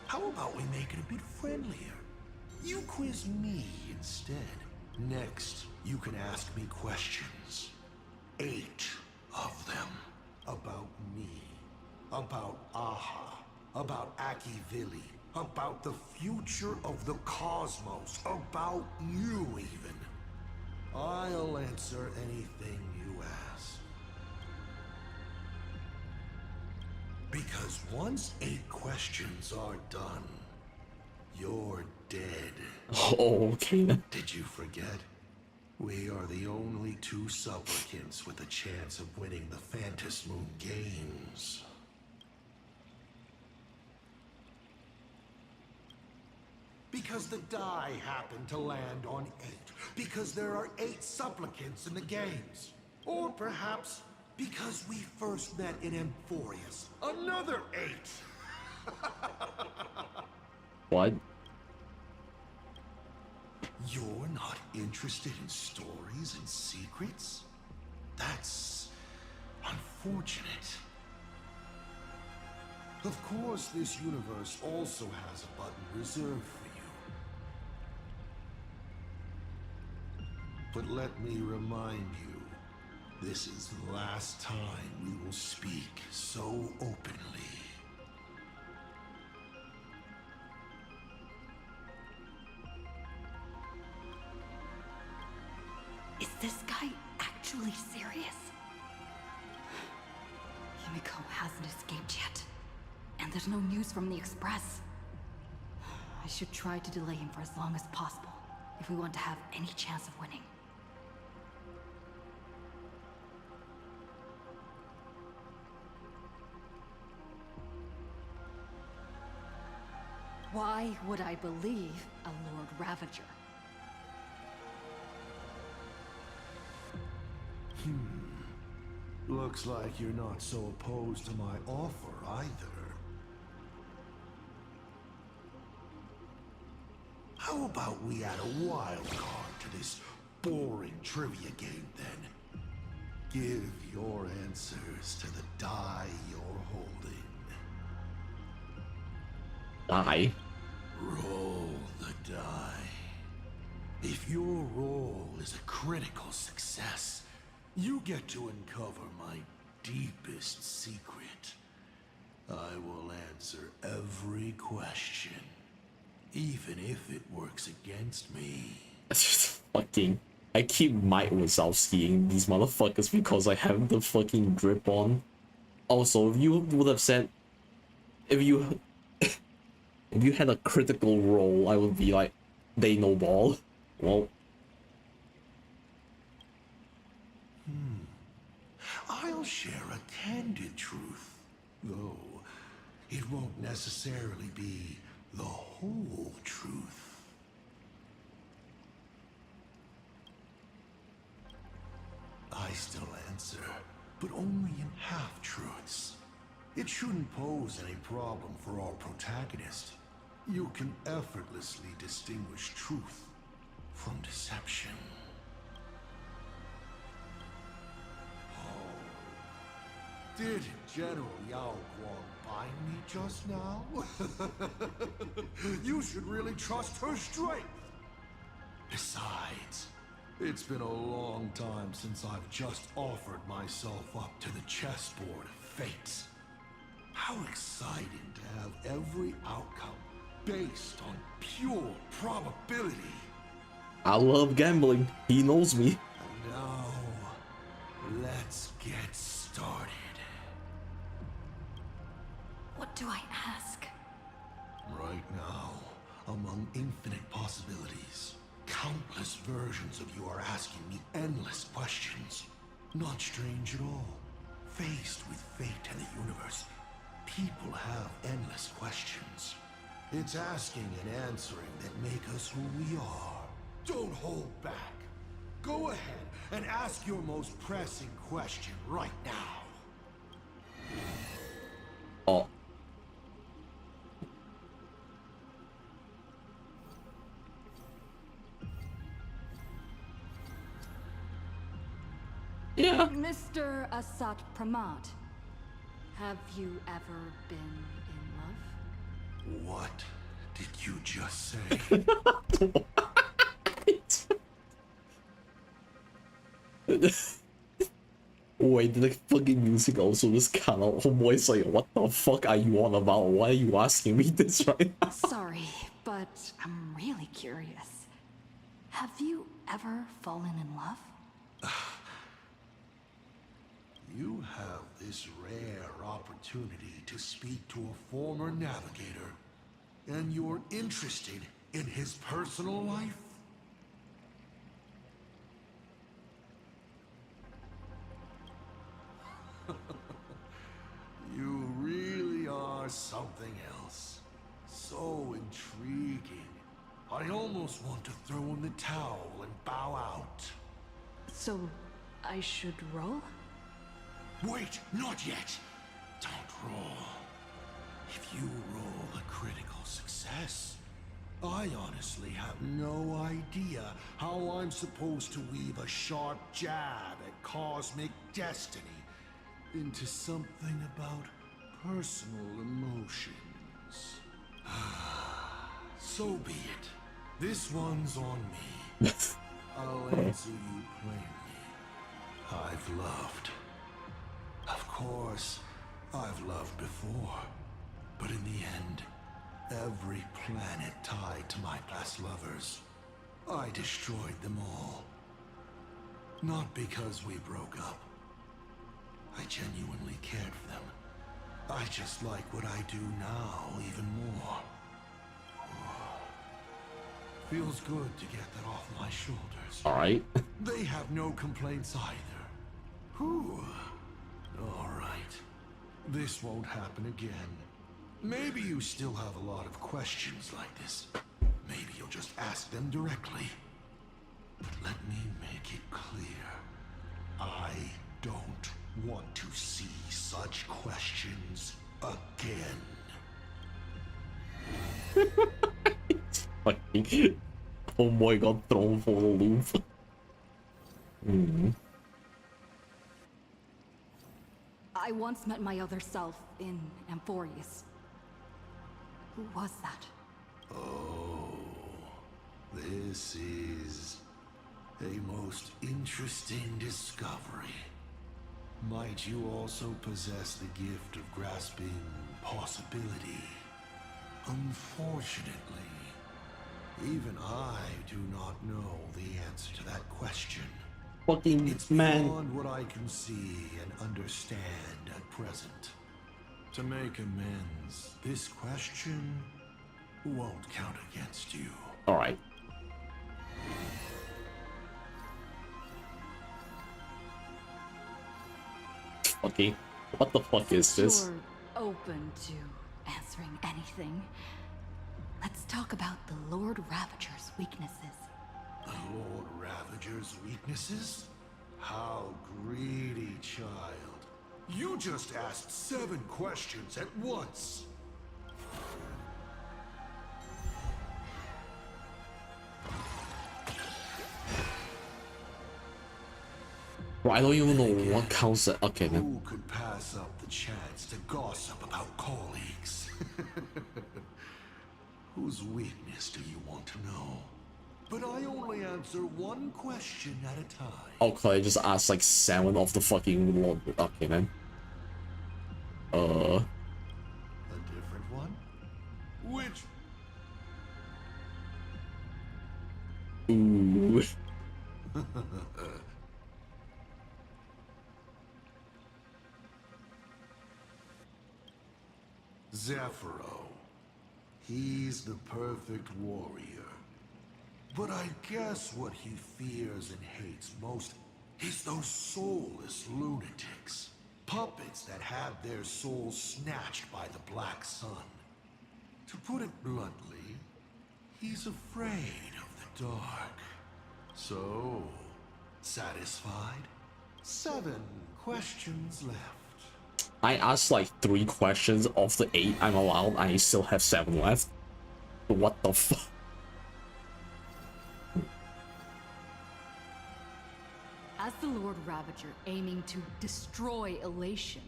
How about we make it a bit friendlier? You quiz me instead. Next, you can ask me questions. 8 of them. About me. About Aha. About Akivili. About the future of the cosmos. About you, even. I'll answer anything you ask. Because once 8 questions are done, you're dead. Oh, okay. Did you forget? We are the only 2 supplicants with a chance of winning the Phantasmoon Games. Because the die happened to land on 8. Because there are 8 supplicants in the games. Or perhaps because we first met in Amphorius. Another 8! What? You're not interested in stories and secrets? That's unfortunate. Of course, this universe also has a button reserved for you. But let me remind you, this is the last time we will speak so openly. Is this guy actually serious? Himiko hasn't escaped yet. And there's no news from the Express. I should try to delay him for as long as possible, if we want to have any chance of winning. Why would I believe a Lord Ravager? Looks like you're not so opposed to my offer either. How about we add a wild card to this boring trivia game then? Give your answers to the die you're holding. Die? Roll the die. If your roll is a critical success, you get to uncover my deepest secret. I will answer every question, even if it works against me. Fucking... I keep Mike Wazowskiing these motherfuckers because I have the fucking grip on. Also, if you would have said... If you... if you had a critical roll, I would be like, they no ball. Well... I'll share a candid truth, though it won't necessarily be the whole truth. I still answer, but only in half-truths. It shouldn't pose any problem for our protagonist. You can effortlessly distinguish truth from deception. Did General Yao Guang bind me just now? You should really trust her strength. Besides, it's been a long time since I've just offered myself up to the chessboard of fate. How exciting to have every outcome based on pure probability. I love gambling. He knows me. And now, let's get started. What do I ask? Right now, among infinite possibilities, countless versions of you are asking me endless questions. Not strange at all. Faced with fate and the universe, people have endless questions. It's asking and answering that make us who we are. Don't hold back. Go ahead and ask your most pressing question right now. Oh. Yeah. Mr. Asat Pramad, have you ever been in love? What did you just say? Wait, the fucking music also just cut out. Homeboy's like, what the fuck are you on about? Why are you asking me this right now? Sorry, but I'm really curious. Have you ever fallen in love? You have this rare opportunity to speak to a former navigator, and you're interested in his personal life? You really are something else. So intriguing. I almost want to throw in the towel and bow out. So, I should roll? Wait, not yet. Don't roll. If you roll a critical success, I honestly have no idea how I'm supposed to weave a sharp jab at cosmic destiny into something about personal emotions. So be it. This one's on me. I'll answer you plainly. I've loved. Of course, I've loved before. But in the end, every planet tied to my past lovers, I destroyed them all. Not because we broke up. I genuinely cared for them. I just like what I do now even more. Feels good to get that off my shoulders. Alright. They have no complaints either. Whew. Alright. This won't happen again. Maybe you still have a lot of questions like this. Maybe you'll just ask them directly. But let me make it clear. I don't want to see such questions again. Fucking homeboy got thrown for the loop. I once met my other self in Amphorius. Who was that? Oh, this is a most interesting discovery. Might you also possess the gift of grasping possibility? Unfortunately, even I do not know the answer to that question. Fucking it's man. beyond what I can see and understand at present. To make amends, this question won't count against you. Alright. Okay, what the fuck is this? You're open to answering anything. Let's talk about the Lord Ravager's weaknesses. The Lord Ravager's weaknesses? How greedy, child. You just asked 7 questions at once. Bro, I don't even know what counts as. Okay, Who man. could pass up the chance to gossip about colleagues? Whose weakness do you want to know? But I only answer one question at a time. Okay, I just asked like 7 of the fucking Lord. Okay, man. A different one? Which? Ooh. Zephyro. He's the perfect warrior. But I guess what he fears and hates most is those soulless lunatics. Puppets that have their souls snatched by the Black Sun. To put it bluntly, he's afraid of the dark. So, satisfied? 7 questions left. I asked like 3 questions of the 8 I'm allowed. I still have 7 left. What the fuck? As the Lord Ravager aiming to destroy Elation,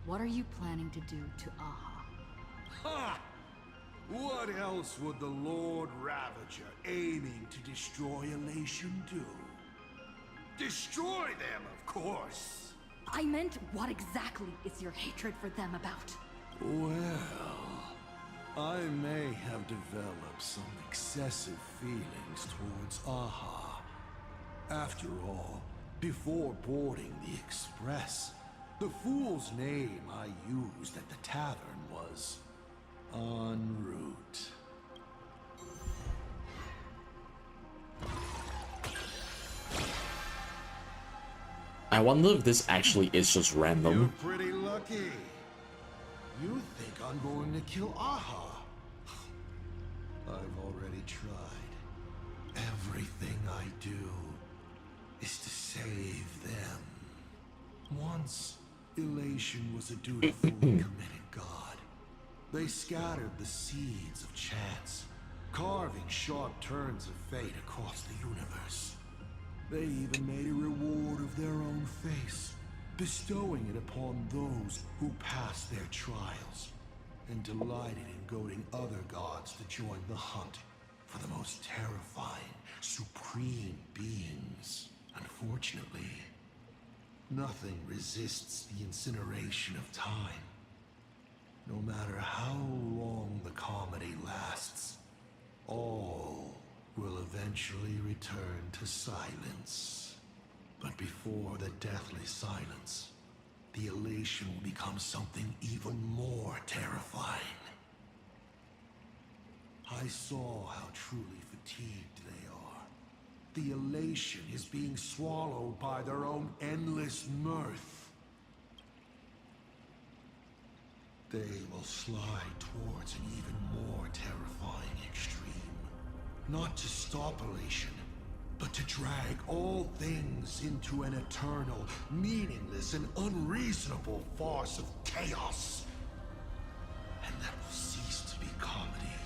what are you planning to do to Aha? Ha! What else would the Lord Ravager aiming to destroy Elation do? Destroy them, of course! I meant, what exactly is your hatred for them about? Well, I may have developed some excessive feelings towards Aha. After all, before boarding the express, the fool's name I used at the tavern was En route. I wonder if this actually is just random. You're pretty lucky. You think I'm going to kill Aha? I've already tried. Everything I do is to save them. Once, Elation was a dutiful and committed god. They scattered the seeds of chance, carving sharp turns of fate across the universe. They even made a reward of their own face, bestowing it upon those who passed their trials, and delighted in goading other gods to join the hunt for the most terrifying, supreme beings. Unfortunately, nothing resists the incineration of time. No matter how long the comedy lasts, all will eventually return to silence. But before the deathly silence, the elation will become something even more terrifying. I saw how truly fatigued they are. The elation is being swallowed by their own endless mirth. They will slide towards an even more terrifying extreme. Not to stop elation, but to drag all things into an eternal, meaningless, and unreasonable farce of chaos. And that will cease to be comedy,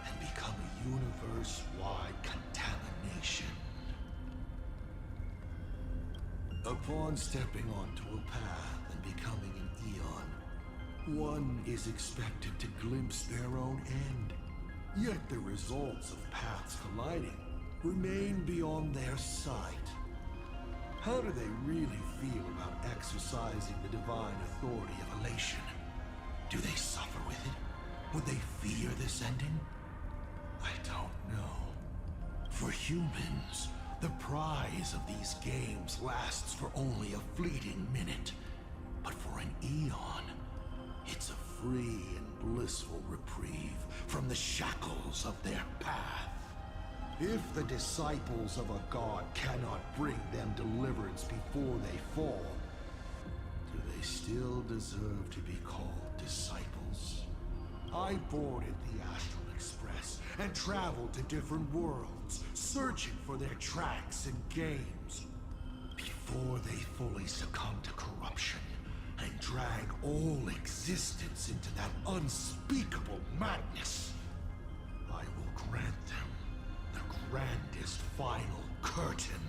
and become a universe-wide contamination. Upon stepping onto a path and becoming an eon, one is expected to glimpse their own end. Yet the results of paths colliding remain beyond their sight. How do they really feel about exercising the divine authority of elation? Do they suffer with it? Would they fear this ending? I don't know. For humans, the prize of these games lasts for only a fleeting minute. But for an eon, it's a free and blissful reprieve from the shackles of their path. If the disciples of a god cannot bring them deliverance before they fall, do they still deserve to be called disciples? I boarded the Astral Express and traveled to different worlds, searching for their tracks and games, before they fully succumb to corruption and drag all existence into that unspeakable madness. I will grant them the grandest final curtain.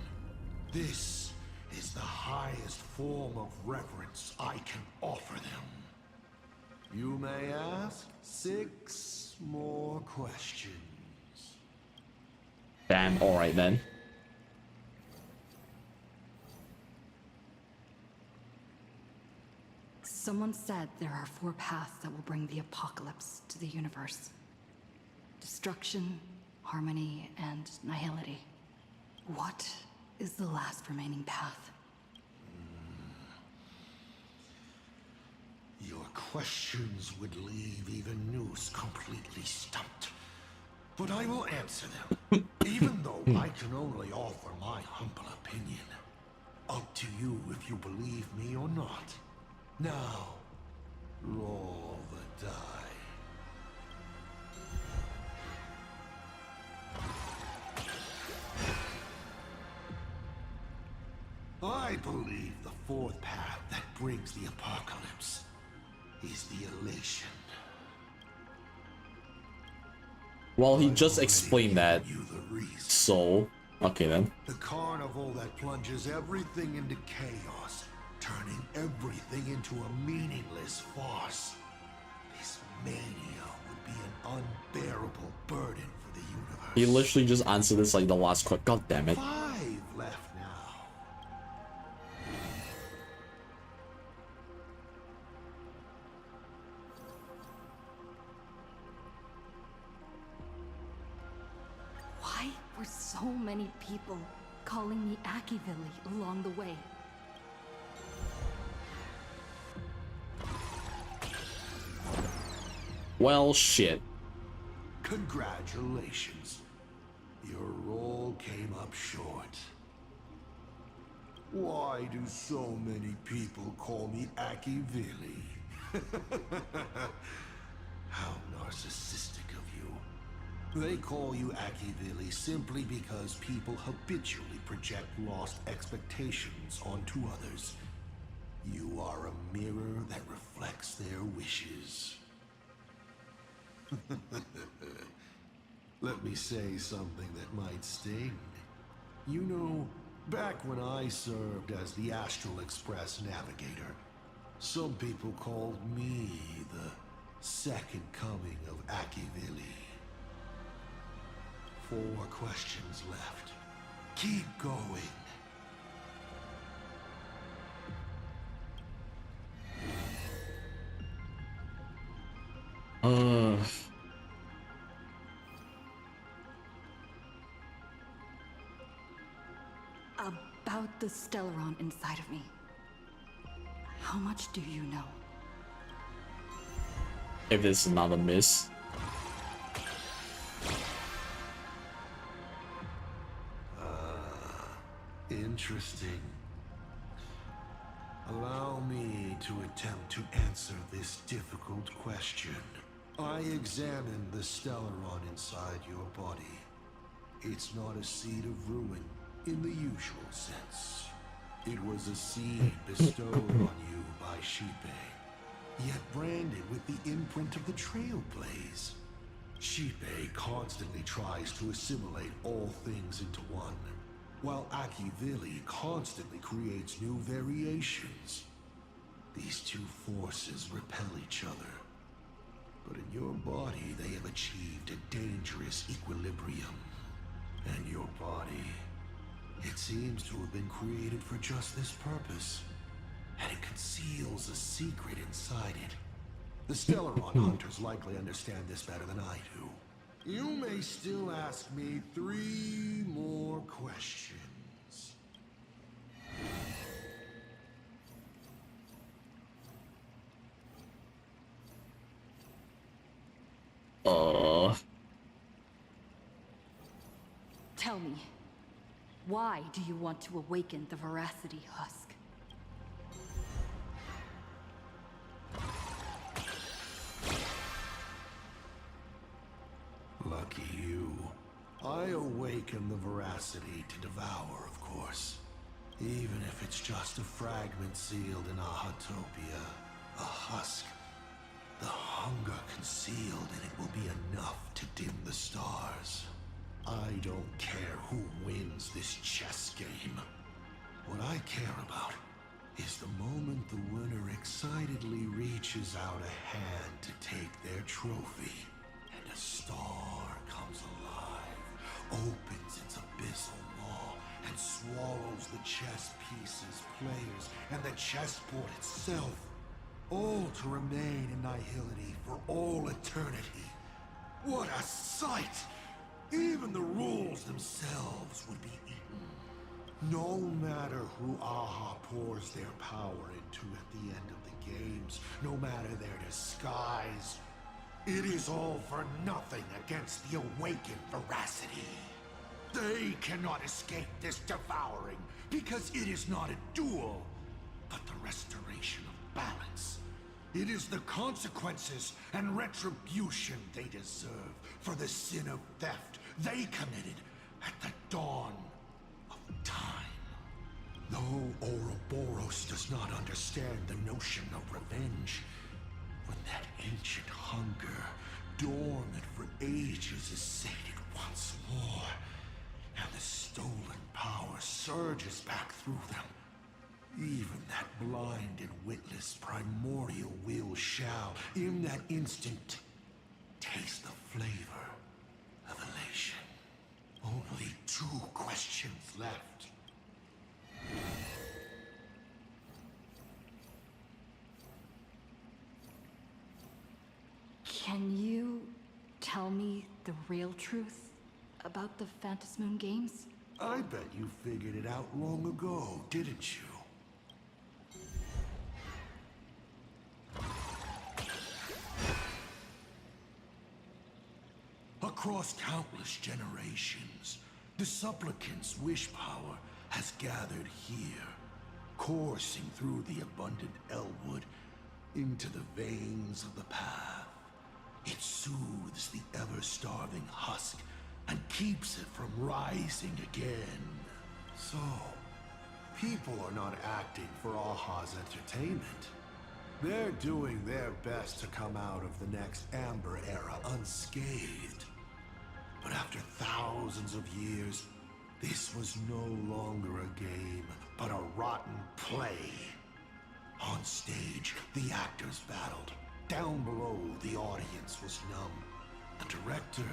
This is the highest form of reverence I can offer them. You may ask 6 more questions. Damn, alright then. Someone said there are 4 paths that will bring the apocalypse to the universe. Destruction, harmony, and nihility. What is the last remaining path? Your questions would leave even Noose completely stumped. But I will answer them, even though I can only offer my humble opinion. Up to you if you believe me or not. Now, roll the die. I believe the 4th path that brings the apocalypse is the elation. Well, he just explained that. So, okay then. The carnival that plunges everything into chaos, turning everything into a meaningless farce. This mania would be an unbearable burden for the universe. He literally just answered this like the last question. God damn it. 5 left now. Why were so many people calling me Akivilli along the way? Well, shit. Congratulations. Your roll came up short. Why do so many people call me Akivilli? How narcissistic of you. They call you Akivilli simply because people habitually project lost expectations onto others. You are a mirror that reflects their wishes. Let me say something that might sting. You know, back when I served as the Astral Express navigator, some people called me the second coming of Akivilli. 4 questions left. Keep going. About the Stellaron inside of me. How much do you know? If it's another miss. Interesting. Allow me to attempt to answer this difficult question. I examined the Stellaron inside your body. It's not a seed of ruin in the usual sense. It was a seed bestowed on you by Shipe, yet branded with the imprint of the Trailblaze. Shipe constantly tries to assimilate all things into one, while Akivilli constantly creates new variations. These 2 forces repel each other, but in your body they have achieved a dangerous equilibrium. And your body, it seems to have been created for just this purpose, and it conceals a secret inside it. The Stellaron hunters likely understand this better than I do. You may still ask me 3 more questions. Tell me, why do you want to awaken the Veracity Husk? Lucky you. I awaken the Veracity to devour, of course. Even if it's just a fragment sealed in a Hotopia, a husk. The hunger concealed in it will be enough to dim the stars. I don't care who wins this chess game. What I care about is the moment the winner excitedly reaches out a hand to take their trophy, and a star comes alive, opens its abyssal maw, and swallows the chess pieces, players, and the chessboard itself, all to remain in nihility for all eternity. What a sight! Even the rules themselves would be eaten. No matter who Aha pours their power into at the end of the games, no matter their disguise, it is all for nothing against the awakened veracity. They cannot escape this devouring, because it is not a duel, but the restoration of balance. It is the consequences and retribution they deserve for the sin of theft they committed at the dawn of time. Though Ouroboros does not understand the notion of revenge, when that ancient hunger, dormant for ages, is sated once more, and the stolen power surges back through them, even that blind and witless primordial will shall, in that instant, taste the flavor of elation. Only 2 questions left. Can you tell me the real truth about the Phantasmoon games? I bet you figured it out long ago, didn't you? Across countless generations, the supplicant's wish power has gathered here, coursing through the abundant Elwood into the veins of the path. It soothes the ever-starving husk and keeps it from rising again. So, people are not acting for Aha's entertainment. They're doing their best to come out of the next Amber Era unscathed. But after thousands of years, this was no longer a game, but a rotten play. On stage, the actors battled. Down below, the audience was numb. The director,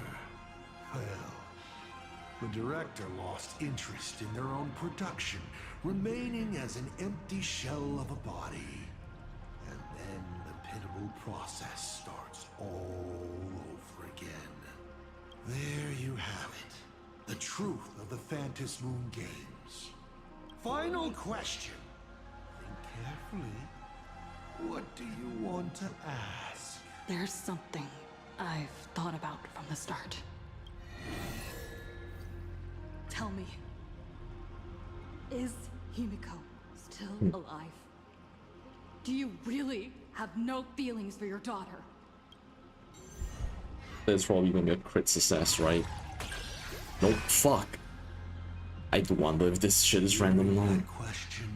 well, the director lost interest in their own production, remaining as an empty shell of a body. And then the pitiable process starts all over again. There you have it. The truth of the Phantasmoon games. Final question. Think carefully. What do you want to ask? There's something I've thought about from the start. Tell me, is Himiko still alive? Do you really have no feelings for your daughter? There's probably gonna be a crit success, right? Nope, fuck. I do wonder if this shit is random long. That question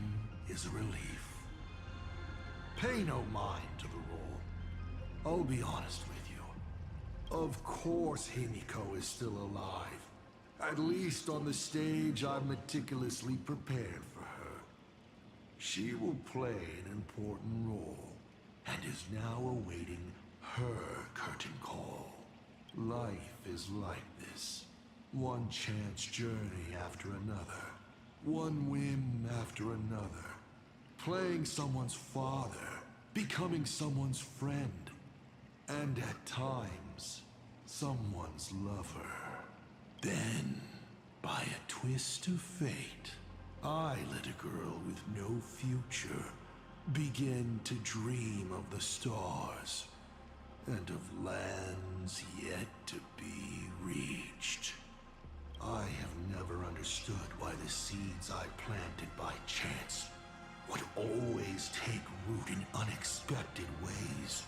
is a relief. Pay no mind to the roll. I'll be honest with you. Of course Himiko is still alive. At least on the stage I've meticulously prepared for her. She will play an important role, and is now awaiting her curtain call. Life is like this. One chance journey after another. One whim after another. Playing someone's father, becoming someone's friend, and at times, someone's lover. Then, by a twist of fate, I let a girl with no future begin to dream of the stars and of lands yet to be reached. I have never understood why the seeds I planted by chance would always take root in unexpected ways.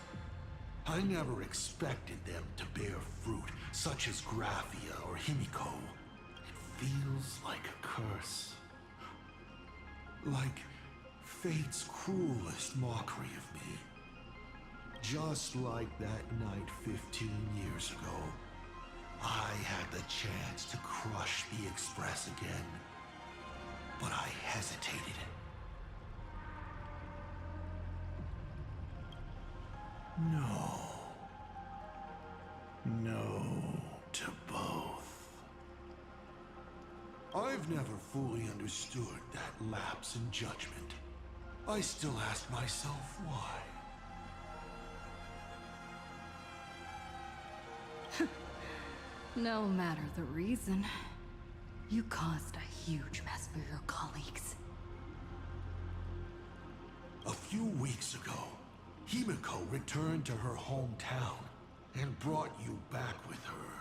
I never expected them to bear fruit, such as Graphia or Himiko. It feels like a curse. Like fate's cruelest mockery of me. Just like that night 15 years ago, I had the chance to crush the Express again. but I hesitated. No. No to both. I've never fully understood that lapse in judgment. I still ask myself why. No matter the reason, you caused a huge mess for your colleagues. A few weeks ago, Himiko returned to her hometown and brought you back with her.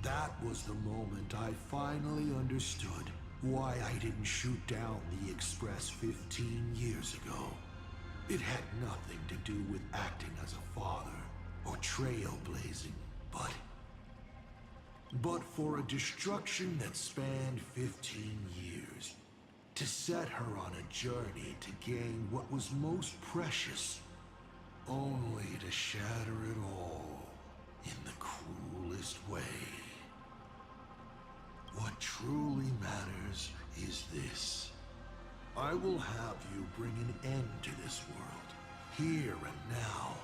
That was the moment I finally understood why I didn't shoot down the Express 15 years ago. It had nothing to do with acting as a father or trailblazing, but for a destruction that spanned 15 years, to set her on a journey to gain what was most precious, only to shatter it all in the cruelest way. What truly matters is this. I will have you bring an end to this world, here and now.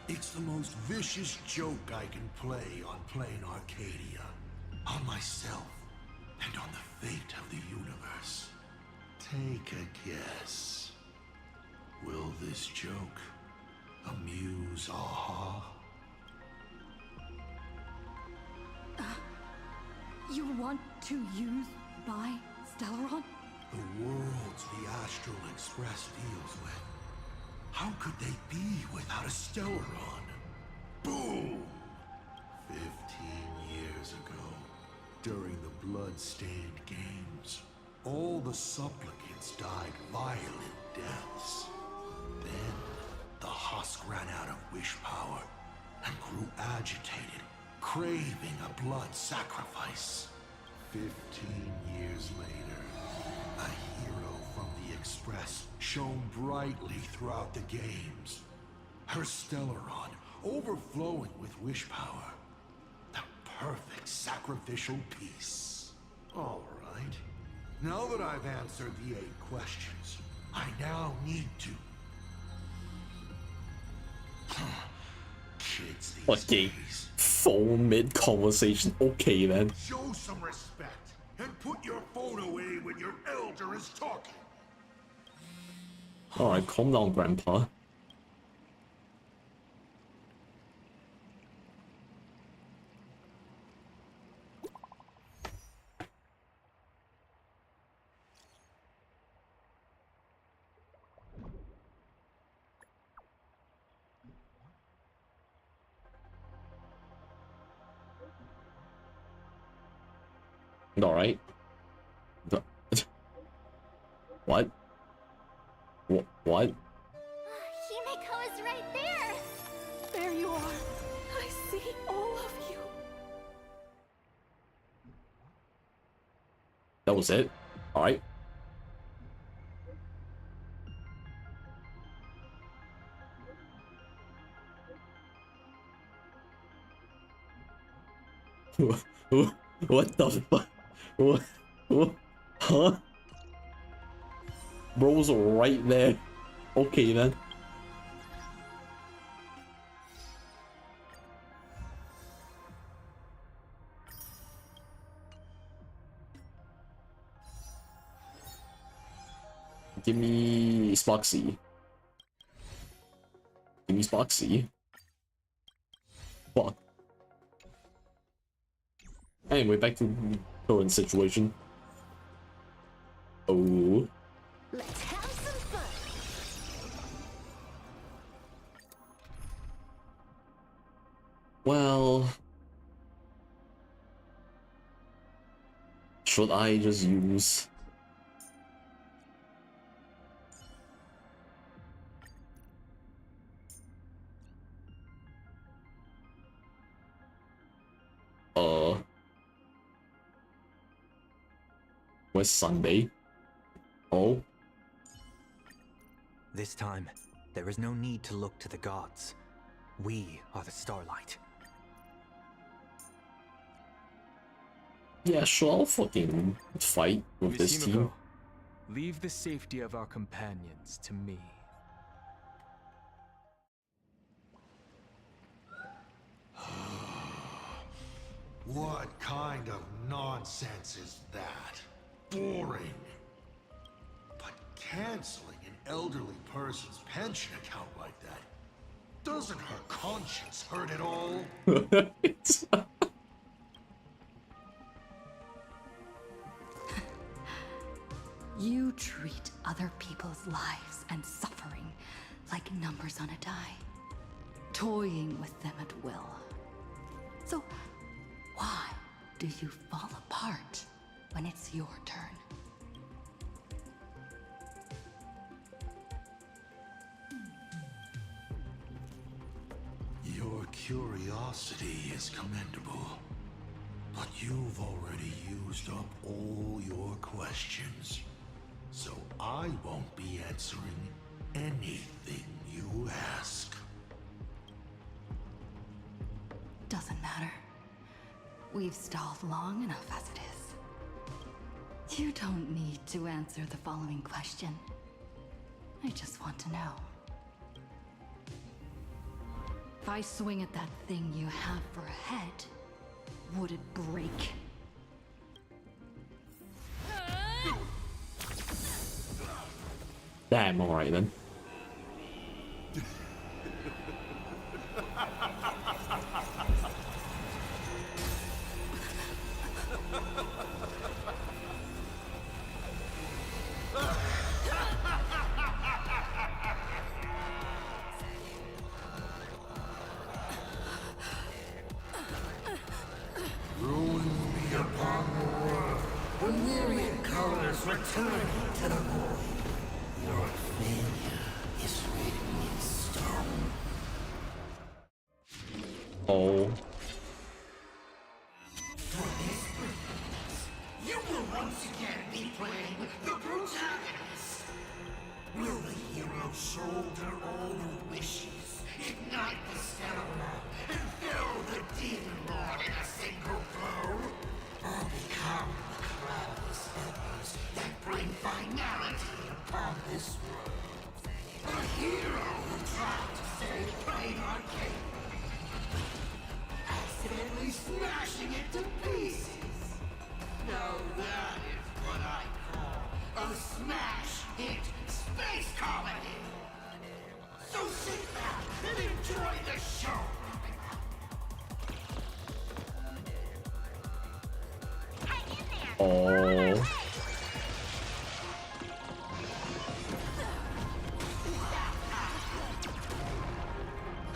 It's the most vicious joke I can play on plain Arcadia, on myself, and on the fate of the universe. Take a guess. Will this joke amuse Aha? You want to use my Stellaron? The worlds the Astral Express deals with. How could they be without a Stellaron? Boom! 15 years ago, during the blood-stained games, all the supplicants died violent deaths. Then, the husk ran out of wish power and grew agitated, craving a blood sacrifice. 15 years later, a hero from the Express shone brightly throughout the games. Her Stellaron overflowing with wish power. The perfect sacrificial piece. All right. Now that I've answered the 8 questions, I now need to... Kids these Okay, days. full mid-conversation. Okay then. Show some respect and put your phone away when your elder is talking. Alright, calm down, Grandpa. Alright. What? What? Himiko is right there! There you are. I see all of you. That was it? Alright. What the fuck? What? Huh? Bro's right there. Okay then. Give me Spoxy. Give me Spoxy. Fuck. Anyway, back to current situation. Oh. Let's have some fun. Well, should I just use where's Sunday? Oh, This time, there is no need to look to the gods. We are the starlight. Yeah, sure, I'll fucking fight with Miss this Himiko, team. leave the safety of our companions to me. What kind of nonsense is that? Boring. But canceling an elderly person's pension account like that, doesn't her conscience hurt at all? You treat other people's lives and suffering like numbers on a die, toying with them at will. So, why do you fall apart when it's your turn? Your curiosity is commendable, but you've already used up all your questions. So I won't be answering anything you ask. Doesn't matter. We've stalled long enough as it is. You don't need to answer the following question. I just want to know. If I swing at that thing you have for a head, would it break? Damn, alright then. Ruin be upon the world. The myriad colors return to the void. Your failure is written in stone. Oh. For this purpose, you will once again be playing the protagonist. Will the hero shoulder all the wishes, ignite the stellar, and fell the demon lord in a single blow? Or become the cloudless feathers that bring finality upon this world? A hero who tried to save Plain Arcade, accidentally smashing it to pieces. Now that is what I call a smash hit space comedy. So sit back and enjoy the show. Oh.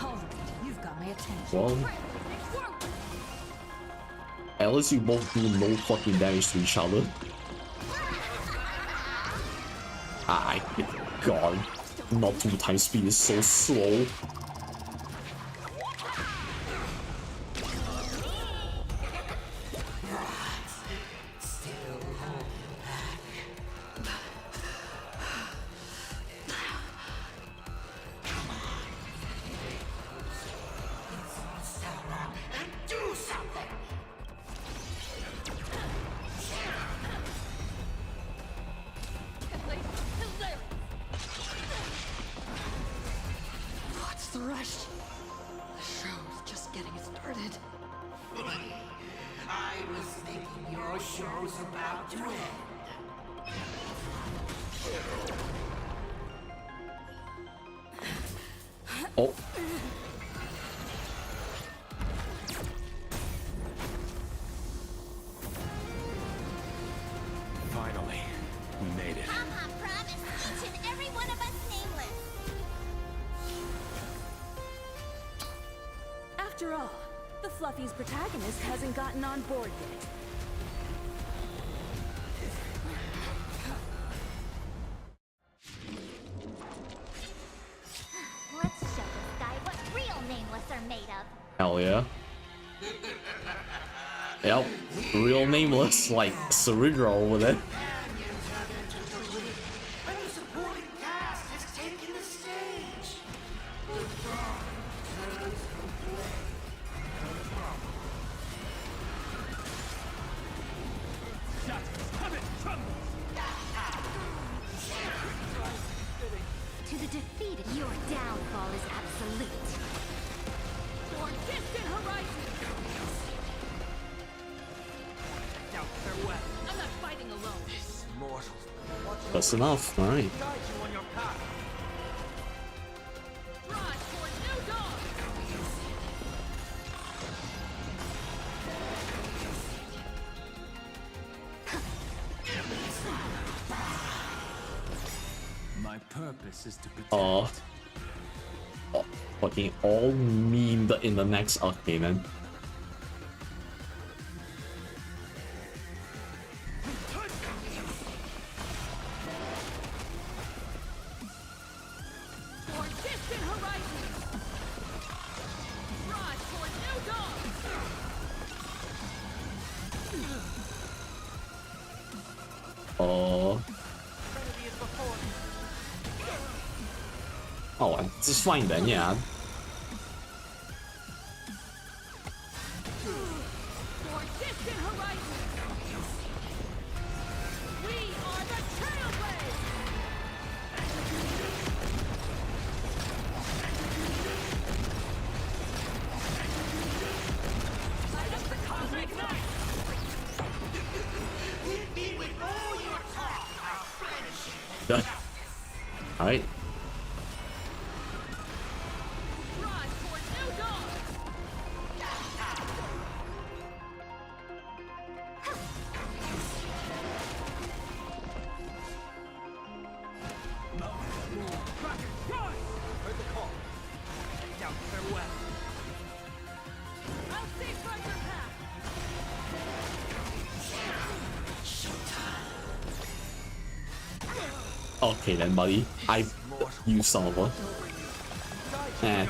All right, you've got my attention. Well, at least you both do no fucking damage to each other. Ah, God. Not 2 times speed is so slow. What's the rush? The show's just getting started. I was thinking your show's about to end. Oh. Finally, we made it. Mama promised each and every one of us nameless. After all, the Fluffy's protagonist hasn't gotten on board yet. Let's show this guy what real nameless are made of. Hell yeah. Yep. Real nameless, like Cerebro over there. And the supporting cast has taken the stage. The drama turns complete. That's enough, alright. My purpose is to protect. Oh, fucking all memed in the next arcade, man. Oh, it's fine then, yeah. Alright. Okay then, buddy. You son of a...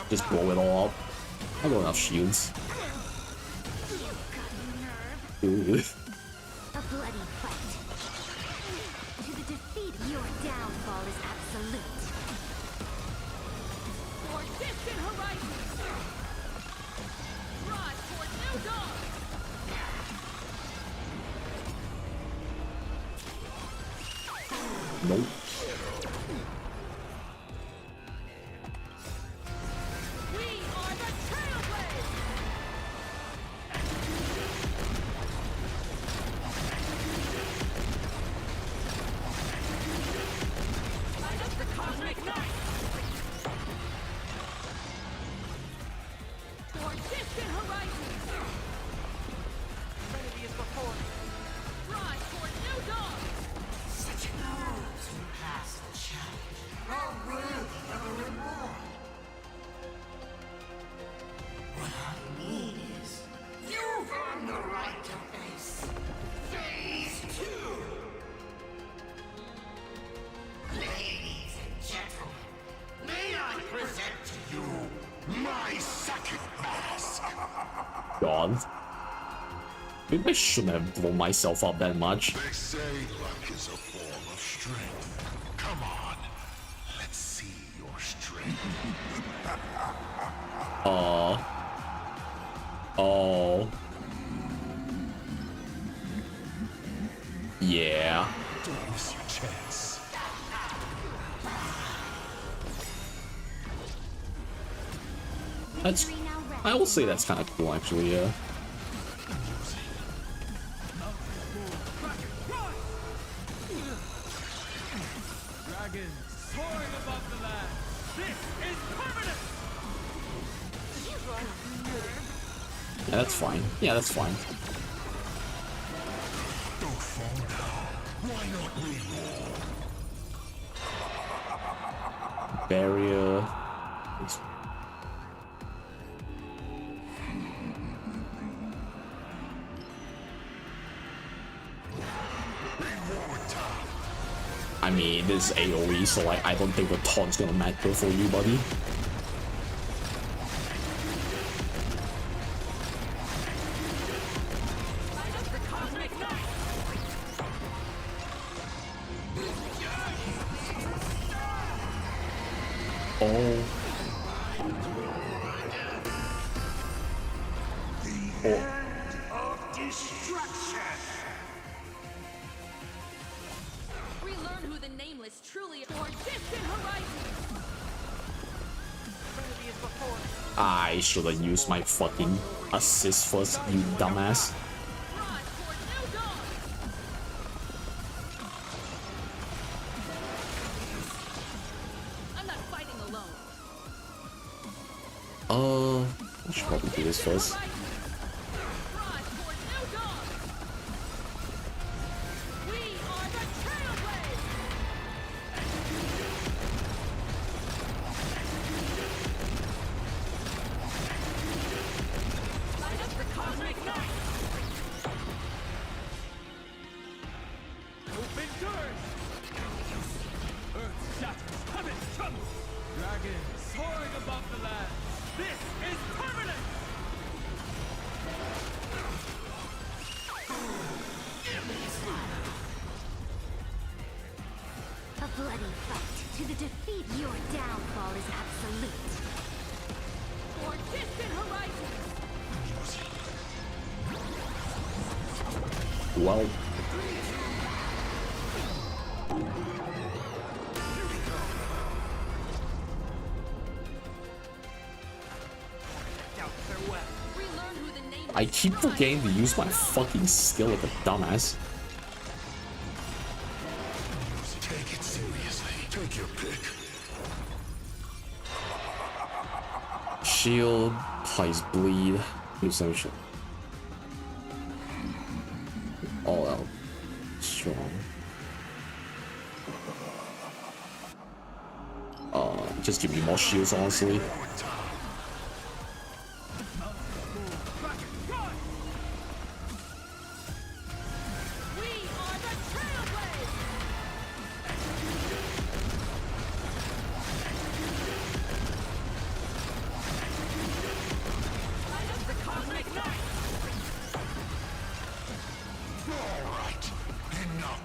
just blow it all up. I got enough shields. A bloody fight. To the defeat, your downfall is absolute. For distant horizons! Rise toward new dawn! Nope. God. Maybe I shouldn't have blown myself up that much. They say luck is a form of strength. Come on, let's see your strength. Oh. Yeah. Don't miss your chance. That's... I will say that's kind of cool, actually, yeah. Dragon soaring above the land. This is permanent. Yeah, that's fine. Yeah, that's fine. Don't fall down. Why not reroll? Barrier. I mean, this is AoE, so like, I don't think the taunt's gonna matter for you, buddy. Relearn who the nameless truly are. Distant horizons! Trinity is before. I should have used my fucking assist first, you dumbass. I should probably do this first. A bloody fight. To the defeat, your downfall is absolute. For distant horizons! Well. I keep forgetting to use my fucking skill like a dumbass. Take it seriously. Take your pick. Shield, Ice Bleed, Essential. All out. Strong. Just give me more shields, honestly.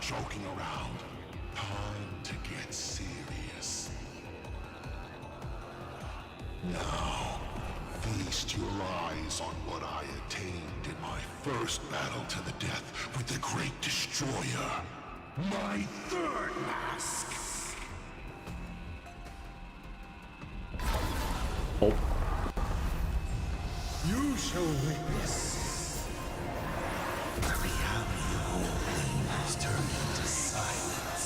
Joking around. Time to get serious. Now, feast your eyes on what I attained in my first battle to the death with the Great Destroyer. My third mask. Oh. You shall witness the reality of all things turned into silence.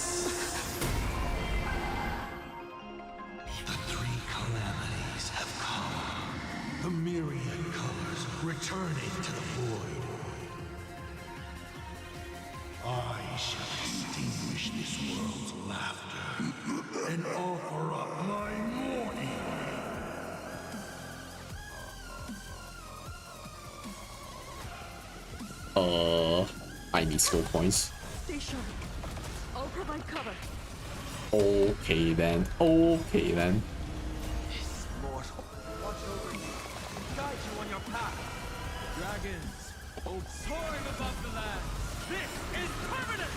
The three calamities have come. The myriad colors returning to the void. I shall extinguish this world's laughter and offer up my mourning. I need skill points. Stay sharp. I'll provide cover. Okay then. Okay then. This mortal, watch over you, guide you on your path. Dragons, soaring above the land. This is permanent.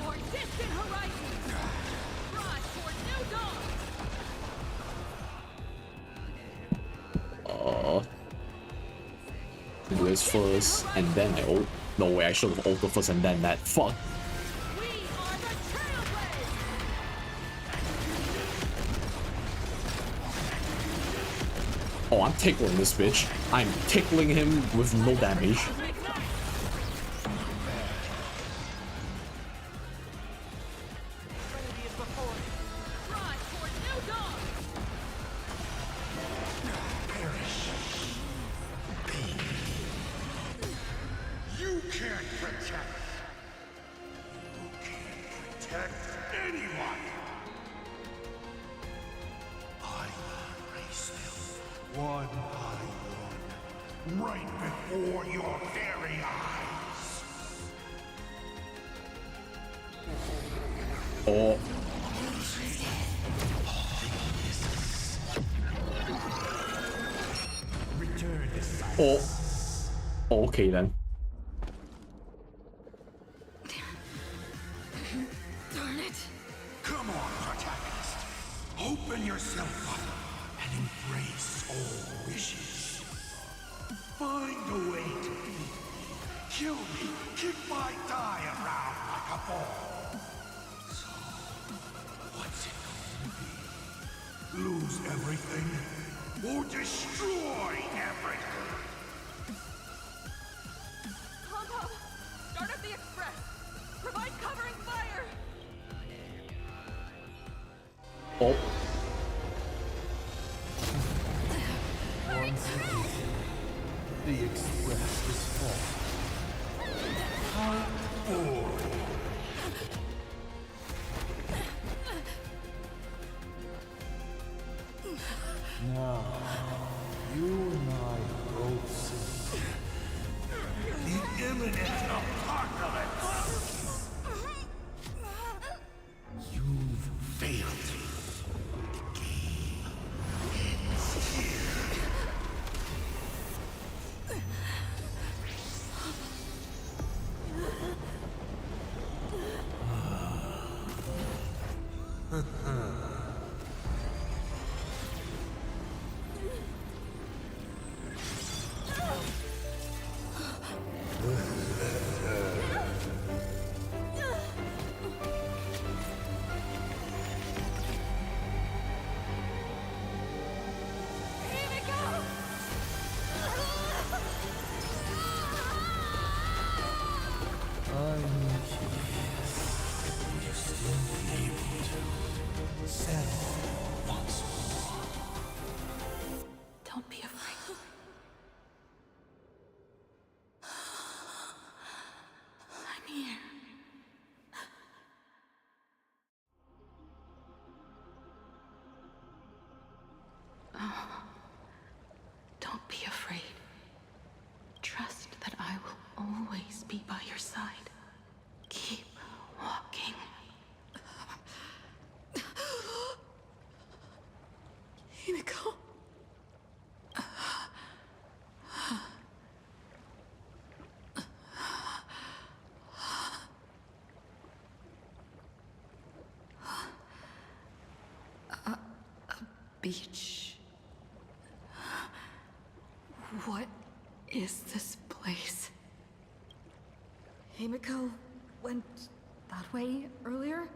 For distant horizons. Rise for new dawn. Do this first, and then I ult. No way, I should have ulted first and then that. Fuck. Oh, I'm tickling this bitch. I'm tickling him with no damage. You can't protect. You can't protect anyone. I will erase them one by one, right before your very eyes. Oh. Return to silence. Oh. Okay then. Darn it. Come on, protagonist. Open yourself up and embrace all wishes. Find a way to beat me. Kill me. Kick my die around like a ball. So, what's it going to be? Lose everything or destroy everything? Pom-Pom, start up the express. Provide covering fire. Oh. Once again, the Express is falling. How boring. Now, you and I both see the imminent apocalypse. You've failed. The game ends here. I'm curious. Will you still be able to settle once more? Don't be afraid. I'm here. Oh, don't be afraid. Trust that I will always be by your side. Keep walking. Himiko. A beach. What is this place? Himiko went that way earlier?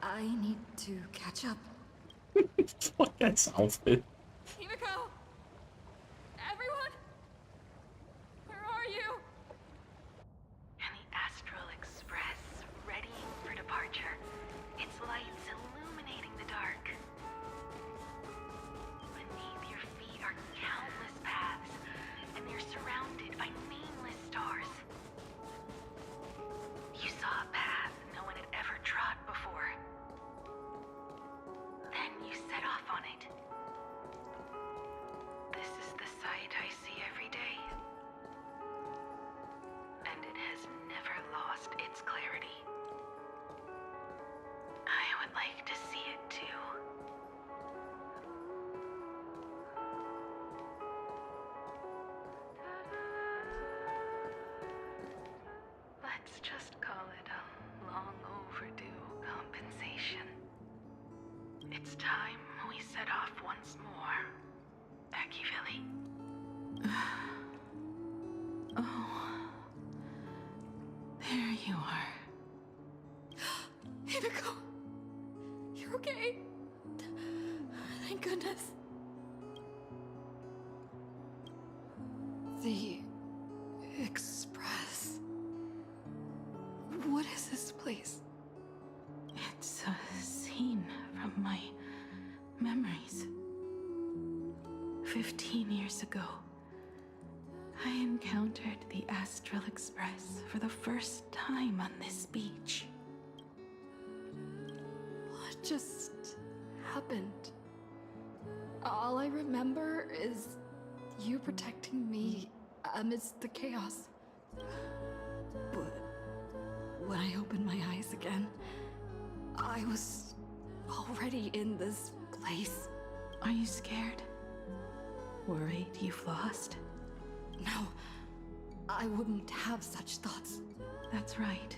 I need to catch up. Fuck that outfit. Himiko! Everyone? Where are you? And the Astral Express, readying for departure. Its lights illuminating the dark. Beneath your feet are countless paths, and you're surrounded by nameless stars. You saw a path no one had ever trod before. Then you set off on it. This is the sight I see every day. And it has never lost its clarity. I would like to see it too. Let's just call it a long overdue compensation. It's time we set off once more, Akivili. Oh. There you are. Himiko! You're okay? Thank goodness. The Express. What is this place? It's a scene from my memories. 15 years ago, I encountered the Astral Express for the first time on this beach. What just happened? All I remember is you protecting me amidst the chaos. But when I opened my eyes again, I was already in this place. Are you scared? Worried you've lost? No, I wouldn't have such thoughts. That's right.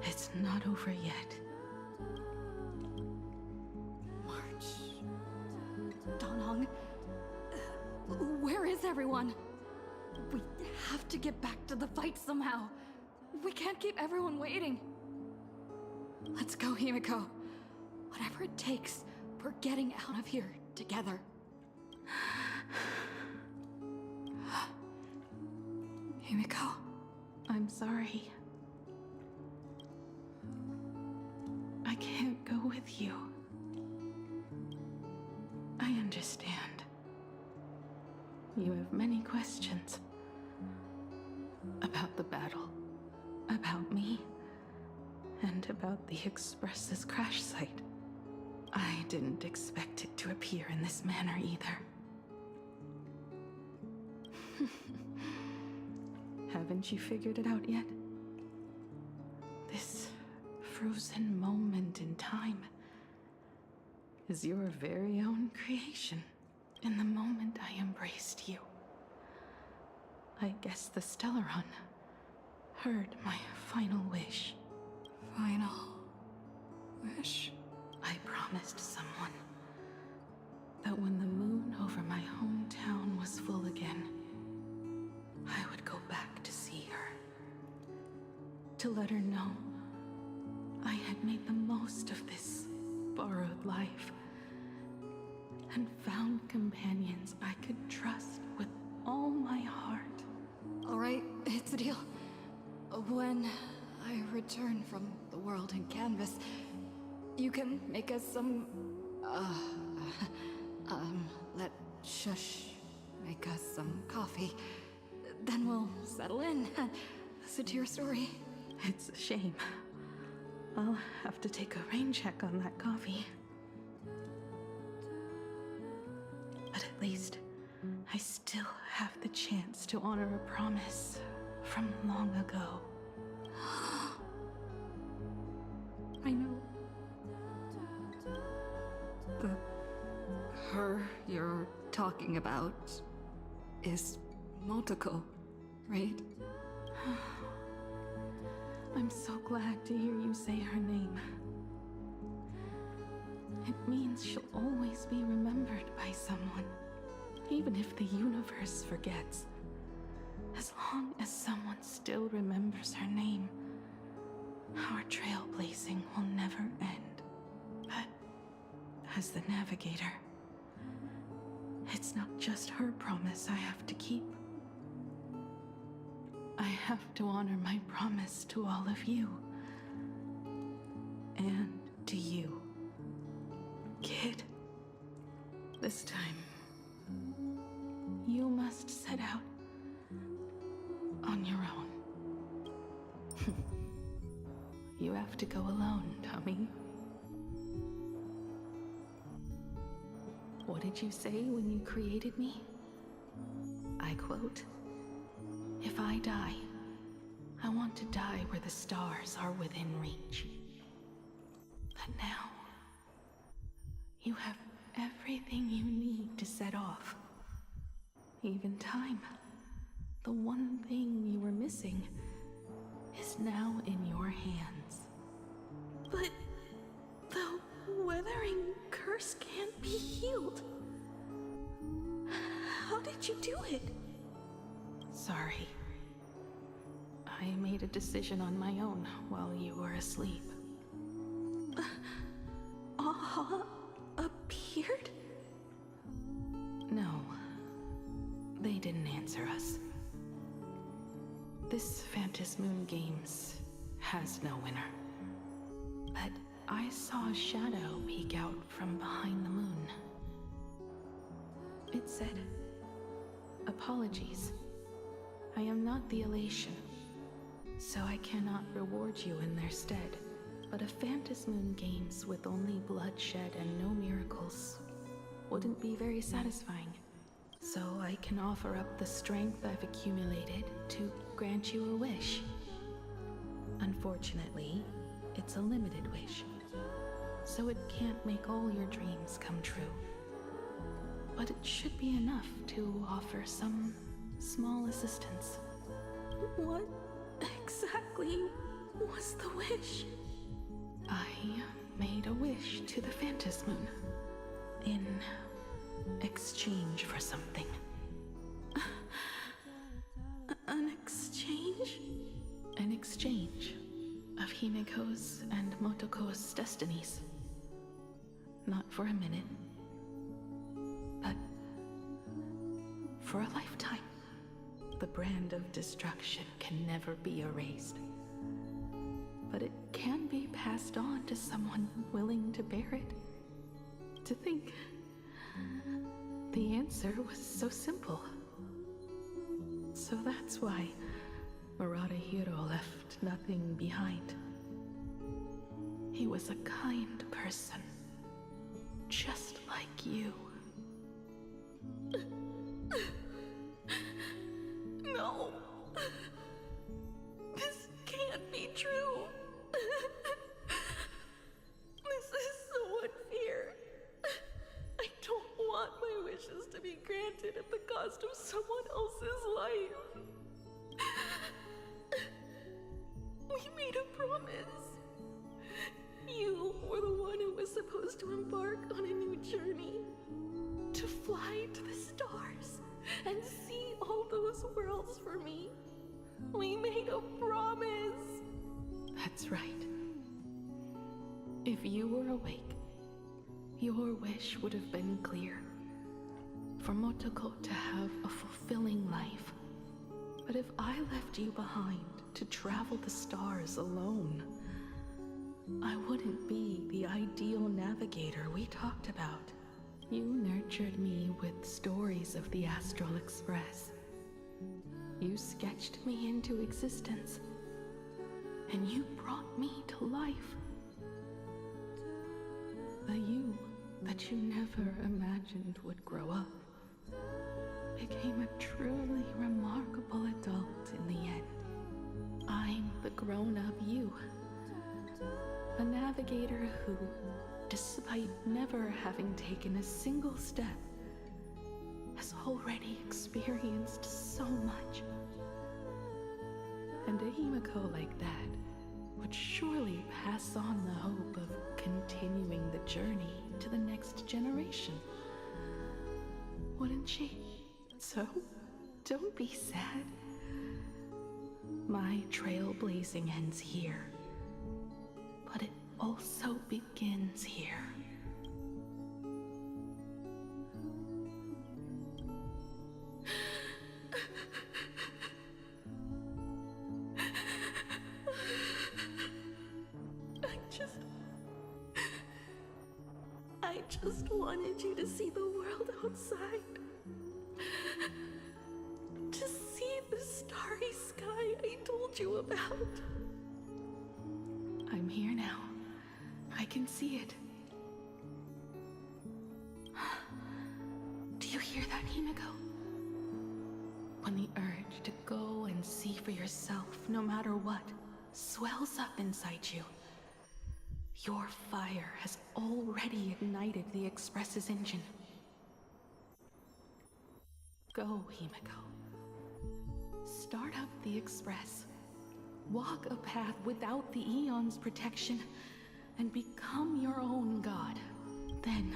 It's not over yet. March. Donghong. Where is everyone? We have to get back to the fight somehow. We can't keep everyone waiting. Let's go, Himiko. Whatever it takes, we're getting out of here together. Himiko, I'm sorry. I can't go with you. I understand. You have many questions. About the battle, about me, and about the Express's crash site. I didn't expect it to appear in this manner either. Haven't you figured it out yet? This frozen moment in time is your very own creation. In the moment I embraced you, I guess the Stellaron heard my final wish. Final wish? I promised someone that when the moon over my hometown was full again, I would go back to see her. To let her know I had made the most of this borrowed life and found companions I could trust with all my heart. All right, it's a deal. When I return from the world in canvas, you can make us some, let Shush make us some coffee. Then we'll settle in, listen to your story. It's a shame. I'll have to take a rain check on that coffee. But at least I still have the chance to honor a promise from long ago. I know. The her you're talking about is Motoko, right? I'm so glad to hear you say her name. It means she'll always be remembered by someone, even if the universe forgets. As long as someone still remembers her name, our trailblazing will never end. But as the navigator, it's not just her promise I have to keep. I have to honor my promise to all of you. And to you, kid. This time, you must set out on your own. You have to go alone, Tommy. What did you say when you created me? I quote, "If I die, I want to die where the stars are within reach." But now, you have everything you need to set off. Even time. The one thing you were missing is now in your hands. But the weathering curse can't be healed. How did you do it? Sorry. I made a decision on my own while you were asleep. Appeared? No. They didn't answer us. This Phantasmoon Games has no winner. But I saw a shadow peek out from behind the moon. It said, "Apologies. I am not the elation, so I cannot reward you in their stead. But a Phantasmoon Games with only bloodshed and no miracles wouldn't be very satisfying. So I can offer up the strength I've accumulated to grant you a wish. Unfortunately, it's a limited wish, so it can't make all your dreams come true. But it should be enough to offer some small assistance." What exactly was the wish? I made a wish to the Phantasmoon in exchange for something. An exchange? An exchange of Himiko's and Motoko's destinies. Not for a minute, but for a lifetime. The brand of destruction can never be erased, but it can be passed on to someone willing to bear it. To think, the answer was so simple. So that's why Hiro left nothing behind. He was a kind person, just like you. No. This can't be true. This is so unfair. I don't want my wishes to be granted at the cost of someone else's life. We made a promise. You were the one who was supposed to embark on a new journey. To fly to the stars and see all those worlds for me. We made a promise. That's right. If you were awake, your wish would have been clear. For Motoko to have a fulfilling life. But if I left you behind to travel the stars alone, I wouldn't be the ideal navigator we talked about. You nurtured me with stories of the Astral Express. You sketched me into existence, and you brought me to life. The you that you never imagined would grow up became a truly remarkable adult in the end. I'm the grown-up you. A navigator who, despite never having taken a single step, has already experienced so much. And a Himiko like that would surely pass on the hope of continuing the journey to the next generation. Wouldn't she? So, don't be sad. My trailblazing ends here, but it also begins here. I just wanted you to see the world outside. To see the starry sky I told you about. I'm here now. I can see it. Do you hear that, Himiko? When the urge to go and see for yourself, no matter what, swells up inside you, your fire has already ignited the Express's engine. Go, Himiko. Start up the Express. Walk a path without the Eon's protection, and become your own god. Then,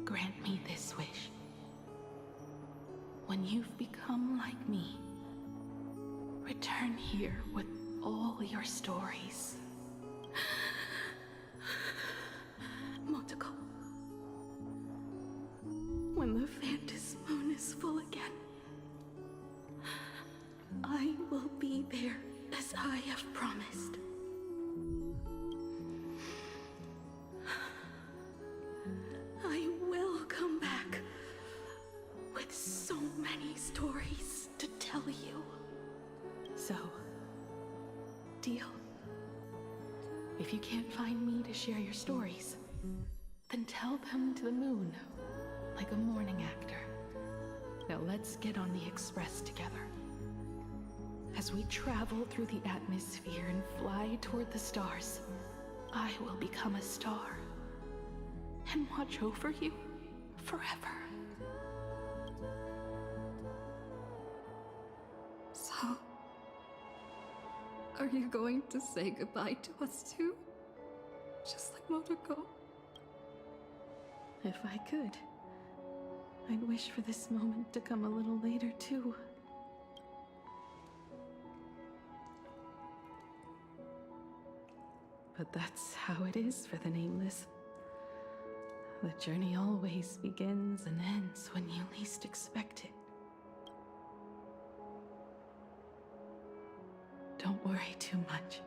grant me this wish. When you've become like me, return here with all your stories. Motoko. When the Phantom Moon is full again, I will be there as I have promised. I will come back with so many stories to tell you. So, deal? If you can't find me to share your stories, then tell them to the moon, like a morning actor. Now let's get on the Express together. As we travel through the atmosphere and fly toward the stars, I will become a star and watch over you forever. So, are you going to say goodbye to us too? Just like Motoko? If I could, I'd wish for this moment to come a little later too. But that's how it is for the Nameless. The journey always begins and ends when you least expect it. Don't worry too much.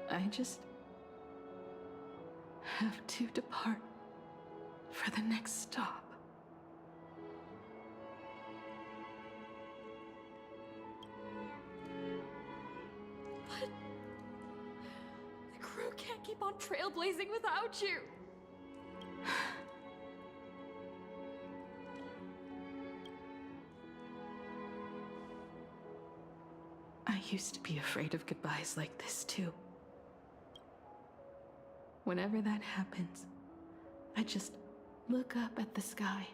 I just have to depart for the next stop. can't keep on trailblazing without you. I used to be afraid of goodbyes like this too. Whenever that happens, I just look up at the sky.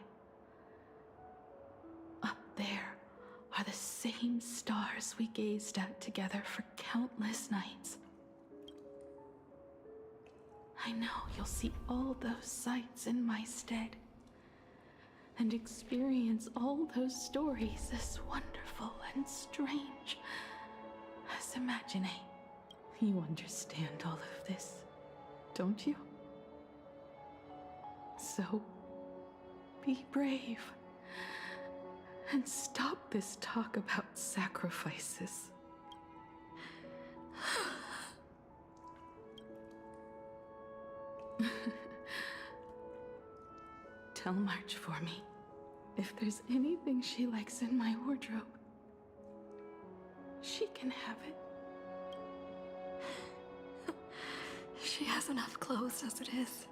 Up there are the same stars we gazed at together for countless nights. I know you'll see all those sights in my stead and experience all those stories as wonderful and strange as Imagine. You understand all of this, don't you? So, be brave and stop this talk about sacrifices. Tell March for me if there's anything she likes in my wardrobe. She can have it. She has enough clothes as it is.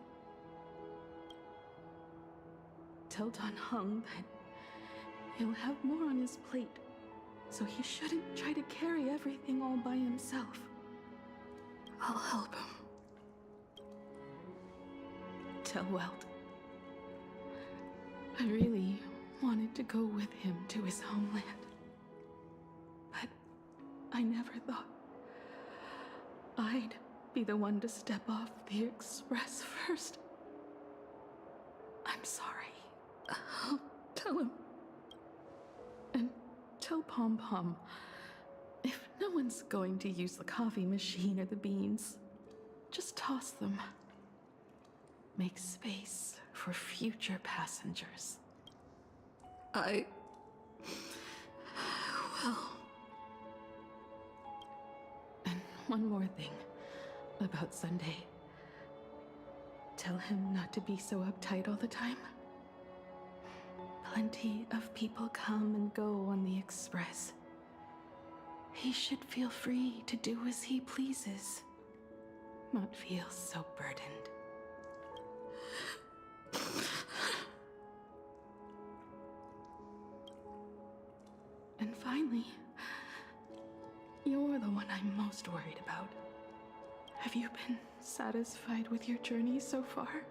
Tell Don Hung that he'll have more on his plate, so he shouldn't try to carry everything all by himself. I'll help him. Tell Welt I really wanted to go with him to his homeland, but I never thought I'd be the one to step off the express first. I'm sorry. I'll tell him. And tell Pom Pom, if no one's going to use the coffee machine or the beans, just toss them. Make space for future passengers. I will. And one more thing about Sunday. Tell him not to be so uptight all the time. Plenty of people come and go on the express. He should feel free to do as he pleases, not feel so burdened. And finally, you're the one I'm most worried about. Have you been satisfied with your journey so far?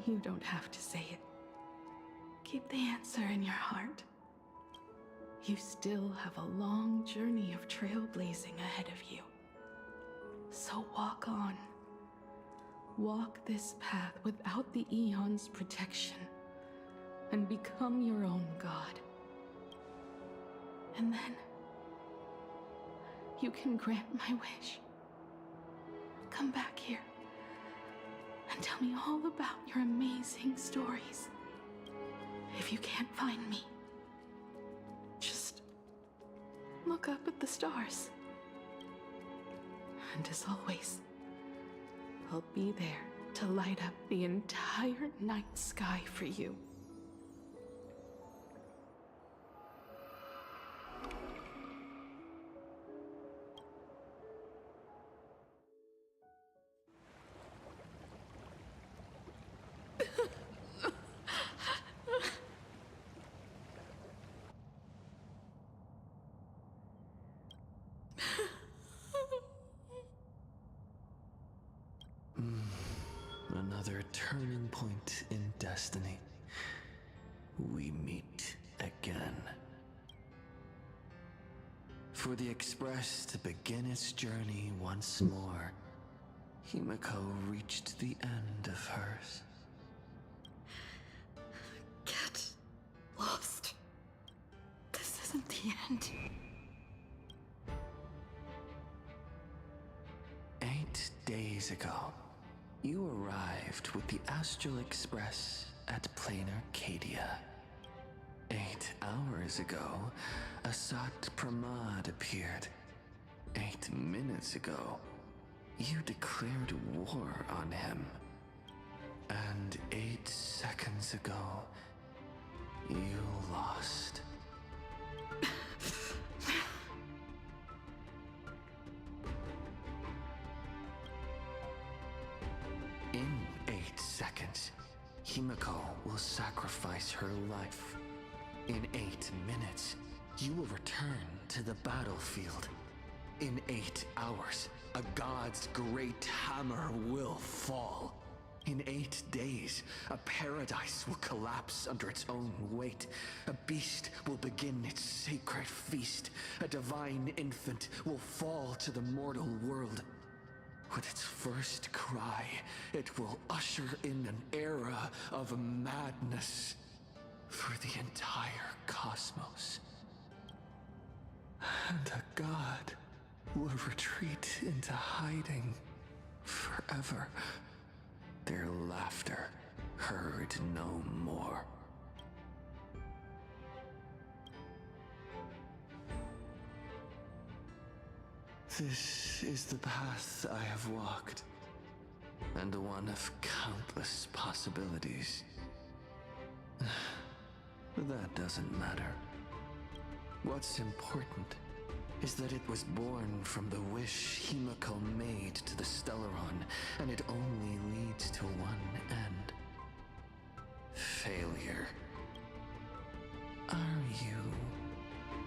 You don't have to say it. Keep the answer in your heart. You still have a long journey of trailblazing ahead of you. So walk on. Walk this path without the Eon's protection, and become your own god. And then, you can grant my wish. Come back here, and tell me all about your amazing stories. If you can't find me, just look up at the stars. And as always, I'll be there to light up the entire night sky for you. Another turning point in destiny. We meet again. For the Express to begin its journey once more, Himiko reached the end of hers. Get lost. This isn't the end. 8 days ago, you arrived with the Astral Express at Plain Arcadia. 8 hours ago, Asat Pramad appeared. 8 minutes ago, you declared war on him. And 8 seconds ago, You lost. In 8 seconds, Himiko will sacrifice her life. In 8 minutes, you will return to the battlefield. In 8 hours, a god's great hammer will fall. In 8 days, a paradise will collapse under its own weight. A beast will begin its sacred feast. A divine infant will fall to the mortal world. With its first cry, it will usher in an era of madness for the entire cosmos. And a god will retreat into hiding forever. Their laughter heard no more. This is the path I have walked, and one of countless possibilities. But that doesn't matter. What's important is that it was born from the wish Himiko made to the Stellaron, and it only leads to one end. Failure. Are you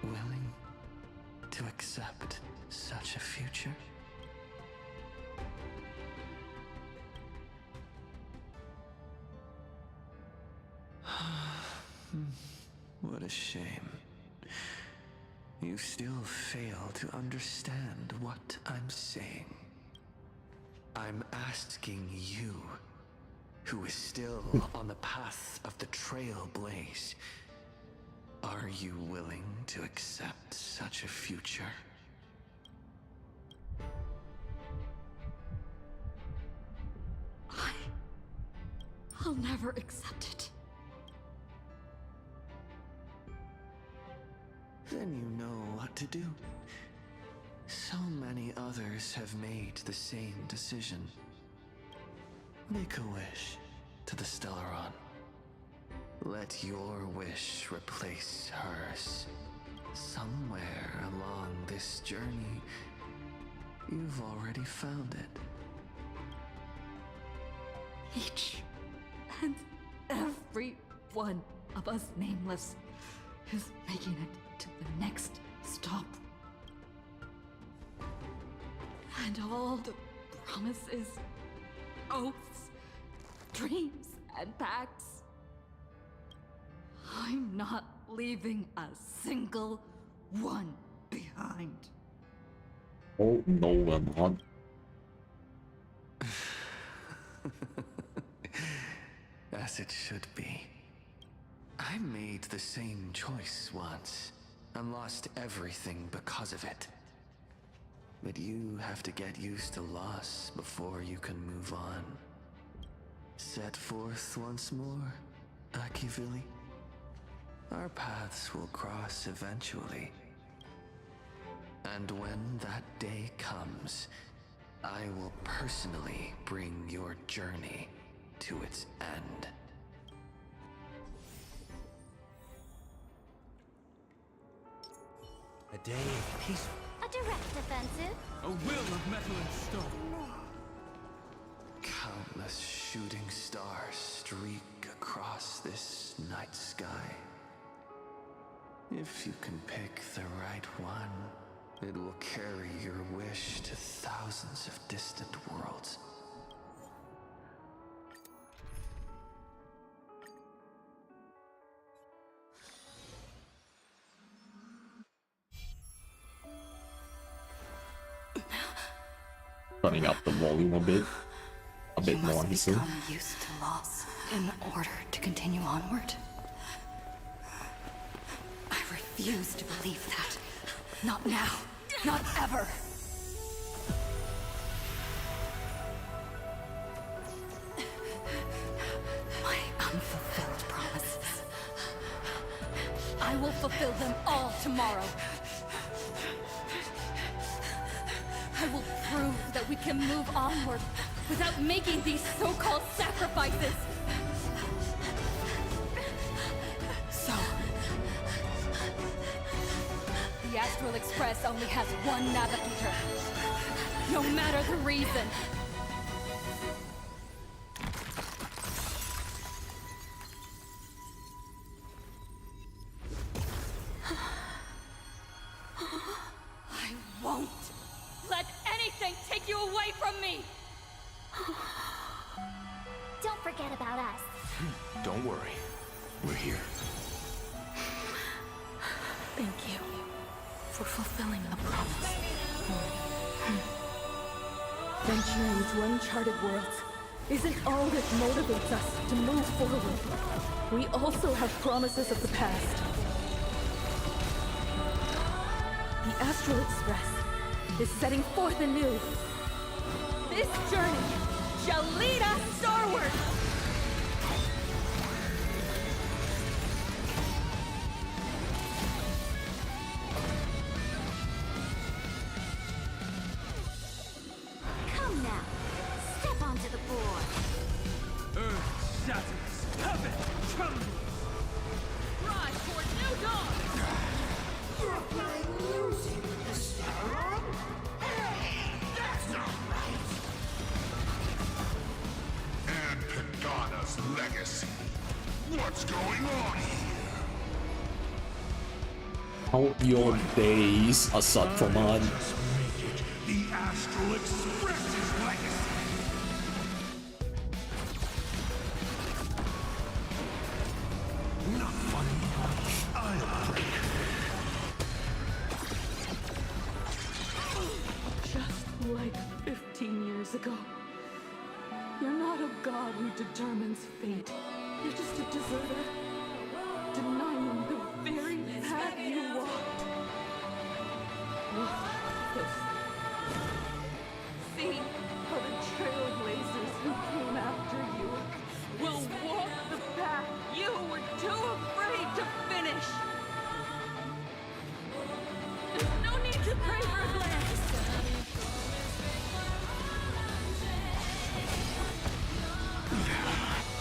willing to accept such a future? What a shame. You still fail to understand what I'm saying. I'm asking you, who is still on the path of the Trailblaze, are you willing to accept such a future? I'll never accept it. Then you know what to do. So many others have made the same decision. Make a wish to the Stellaron. Let your wish replace hers. Somewhere along this journey, you've already found it. Each and every one of us nameless is making it to the next stop. And all the promises, oaths, dreams, and pacts. I'm not leaving a single one behind. Oh, no, we're not. As it should be. I made the same choice once, and lost everything because of it. But you have to get used to loss before you can move on. Set forth once more, Akivili. Our paths will cross eventually. And when that day comes, I will personally bring your journey to its end. A day of peace. A direct offensive. A will of metal and stone. Countless shooting stars streak across this night sky. If you can pick the right one, it will carry your wish to thousands of distant worlds. Turning up the volume a bit more, he said. Become used to loss in order to continue onward. I refuse to believe that. Not now. Not ever. My unfulfilled promises. I will fulfill them all tomorrow. I will prove that we can move onward without making these so-called sacrifices. So, Astral Express only has one navigator. No matter the reason. I won't let anything take you away from me! Don't forget about us. Don't worry. We're here. Thank you for fulfilling the promise. Venturing into uncharted worlds isn't all that motivates us to move forward. We also have promises of the past. The Astral Express is setting forth anew. This journey shall lead us starward! Come now. Step onto the board. Earth shatters, heaven trembles. Rise toward new dawn! You're playing music, Mr. Hey, that's not right. And Pagana's legacy. What's going on here? Count your days, Assad Pramad. Just make it the Astral Express's legacy. Not funny. I'll break. Just like 15 years ago. You're not a god who determines fate. You're just a deserter, denying the very path you walked. Look, this. See how the trailblazers who came after you will walk the path you were too afraid to finish. There's no need to pray for a glance.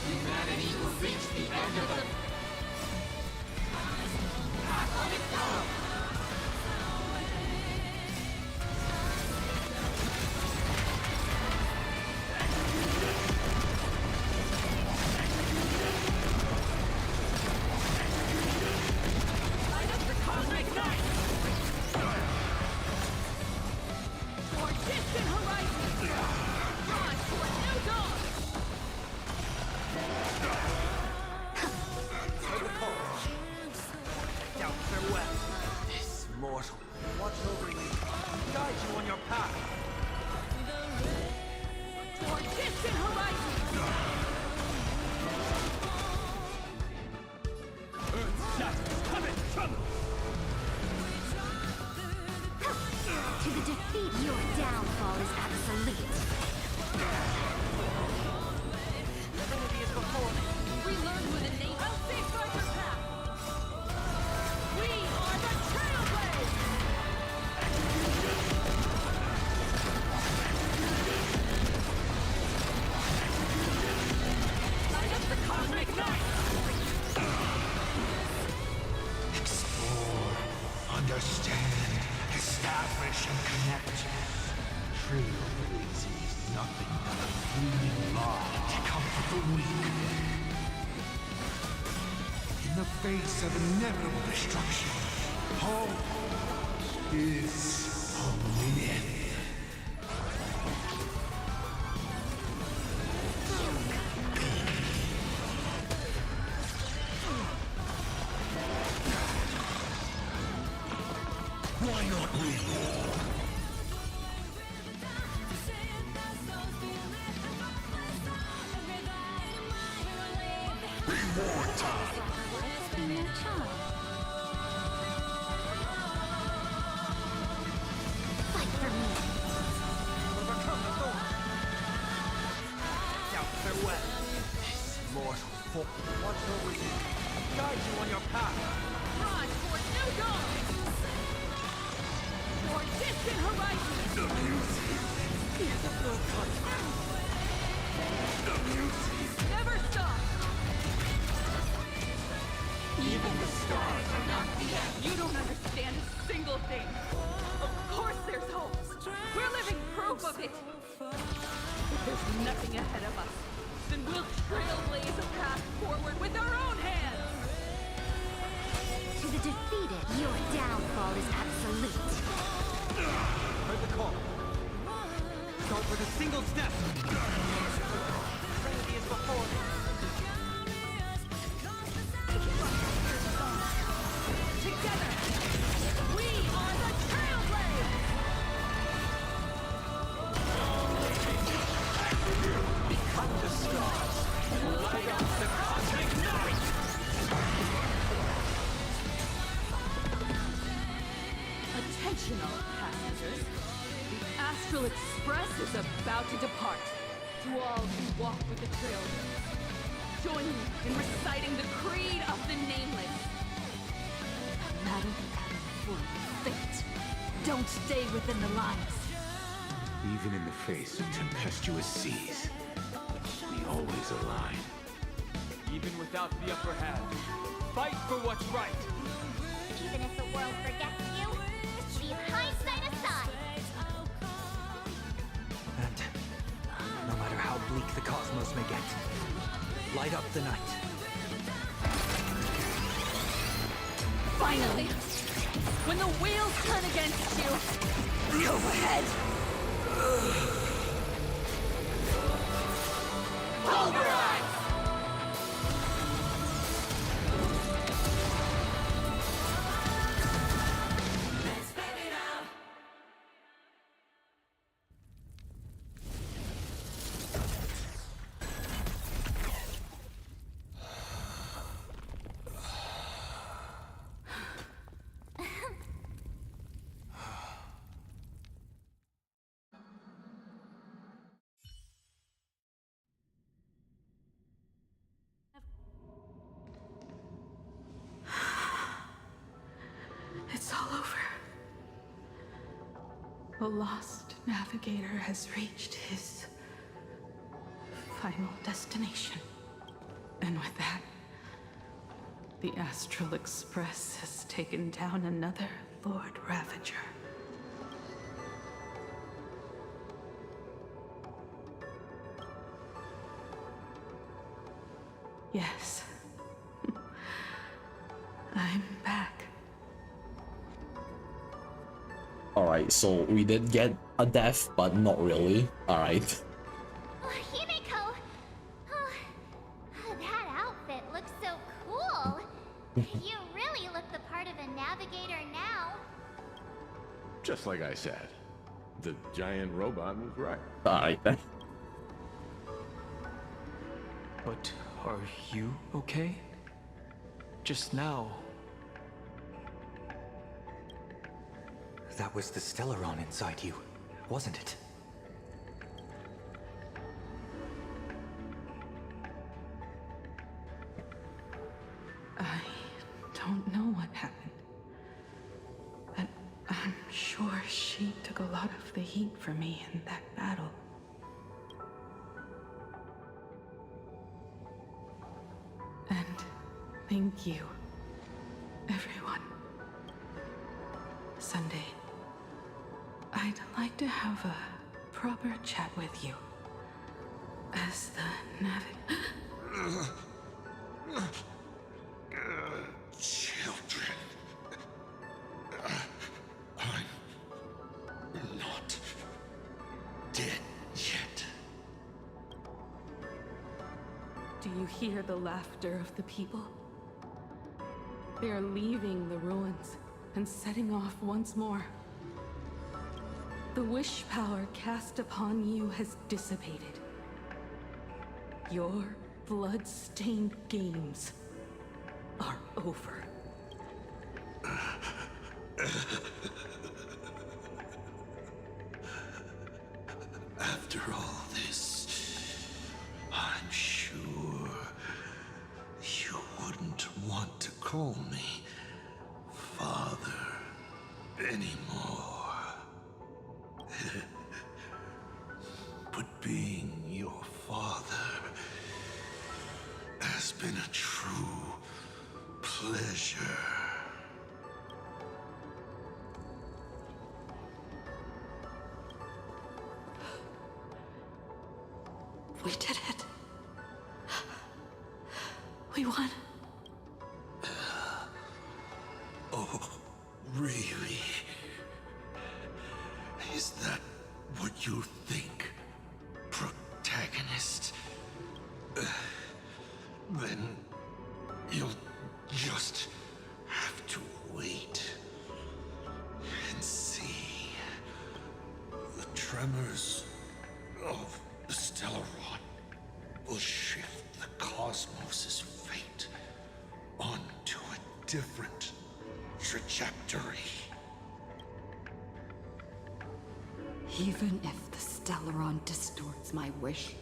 Humanity will reach the end of the... Let it go! Light up the cosmic night! Toward distant horizons! Rise toward new dawn! Down farewell. This mortal watch over you, guide you on your path. Toward distant horizons! Earth shatters, heaven trembles. To the defeat, your downfall is absolute. Trinity is before me. We learn with a name. I'll safeguard your path! We are the Trailblazers! Light up the cosmic night! Explore, understand, establish, and connect. Trailblazing is nothing but a fleeting lie to comfort the weak. In the face of inevitable destruction, hope is a myth. Why not we all? Reward time! Be your charm. Fight for me. Overcome the thorn. Down farewell. This mortal foe watch over you, guide you on your path. Rise toward new dawn! Toward distant horizons! The music! The music! Never stop! Even the stars are not the end. You don't understand a single thing. Of course there's hope. We're living proof of it. If there's nothing ahead of us, then we'll trailblaze a path forward with our own hands. To the defeated, your downfall is absolute. Heard the call. Start with a single step. Trinity is before me. Together, we are the Trailblaze! Become the stars. Light up the cosmic night. Attention all passengers. The Astral Express is about to depart. To all who walk with the Trailblaze, join me in reciting the Creed of the Nameless. No matter the form of fate, don't stay within the lines. Even in the face of tempestuous seas, we always align. Even without the upper hand, fight for what's right. Even if the world forgets you, leave hindsight aside. And no matter how bleak the cosmos may get, light up the night. Finally! When the wheels turn against you, go ahead! Pulverize! It's all over. The lost navigator has reached his final destination. And with that, the Astral Express has taken down another Lord Ravager. Yes. I'm back. Alright, so we did get a death, but not really. Alright. Himiko! Oh, that outfit looks so cool. You really look the part of a navigator now. Just like I said, the giant robot was right. Alright then. But are you okay? Just now. That was the Stellaron inside you, wasn't it? I don't know what happened. But I'm sure she took a lot of the heat for me in that battle. And thank you, everyone. Sunday, I'd like to have a proper chat with you. As the Children. I'm not dead yet. Do you hear the laughter of the people? They are leaving the ruins and setting off once more. The wish power cast upon you has dissipated. Your blood-stained games are over. After all this, I'm sure you wouldn't want to call me father anymore. But being your father has been a true pleasure. We did it. We won. Oh, really? Is that what you think, protagonist? Then you'll just have to wait and see. The tremors of the Stellaron will shift the cosmos's fate onto a different trajectory. Even if the Stellaron distorts my wish,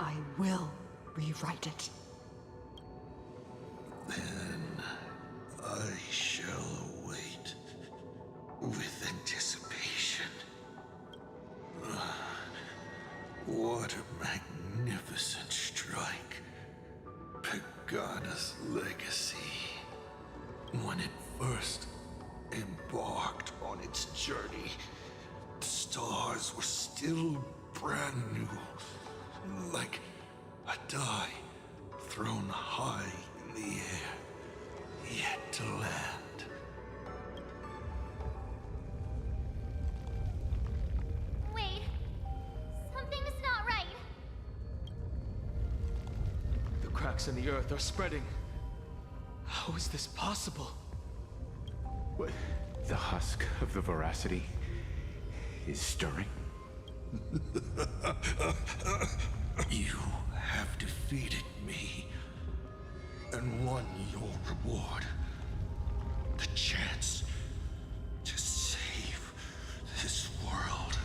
I will rewrite it. Then I shall wait with anticipation. What a magnificent strike. Pagana's legacy. When it first embarked on its journey, the stars were still brand new, like a die thrown high in the air, yet to land. Wait. Something's not right. The cracks in the earth are spreading. How is this possible? What? The husk of the veracity is stirring? You have defeated me and won your reward. The chance to save this world.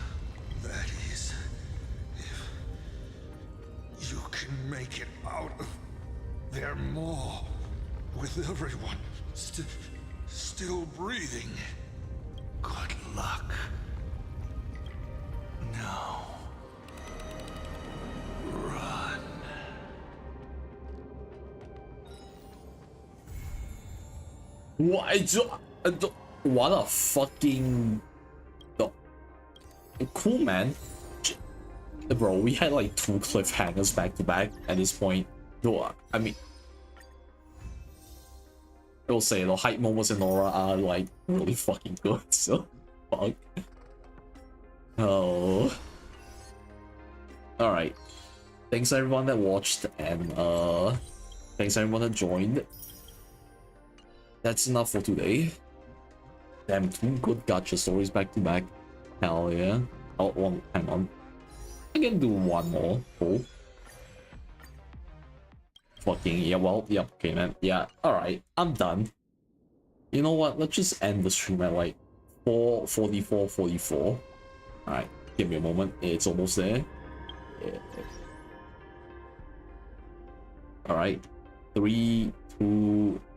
That is, if you can make it out of there more with everyone still breathing. Good luck. Now, run. What a fucking... Cool, man. Bro, we had like 2 cliffhangers back to back at this point. Though, I mean... I will say, the hype moments in Nora are like really fucking good, so... Fuck. Oh... Alright. Thanks everyone that watched, and thanks everyone that joined. That's enough for today. Damn, 2 good gacha stories back to back. Hell yeah. Oh, well, hang on. I can do 1 more. Cool. Fucking, yeah, well, yep, okay, man. Yeah, alright, I'm done. You know what? Let's just end the stream at like 4:44. Alright, give me a moment. It's almost there. Yeah. Alright. 3, 2...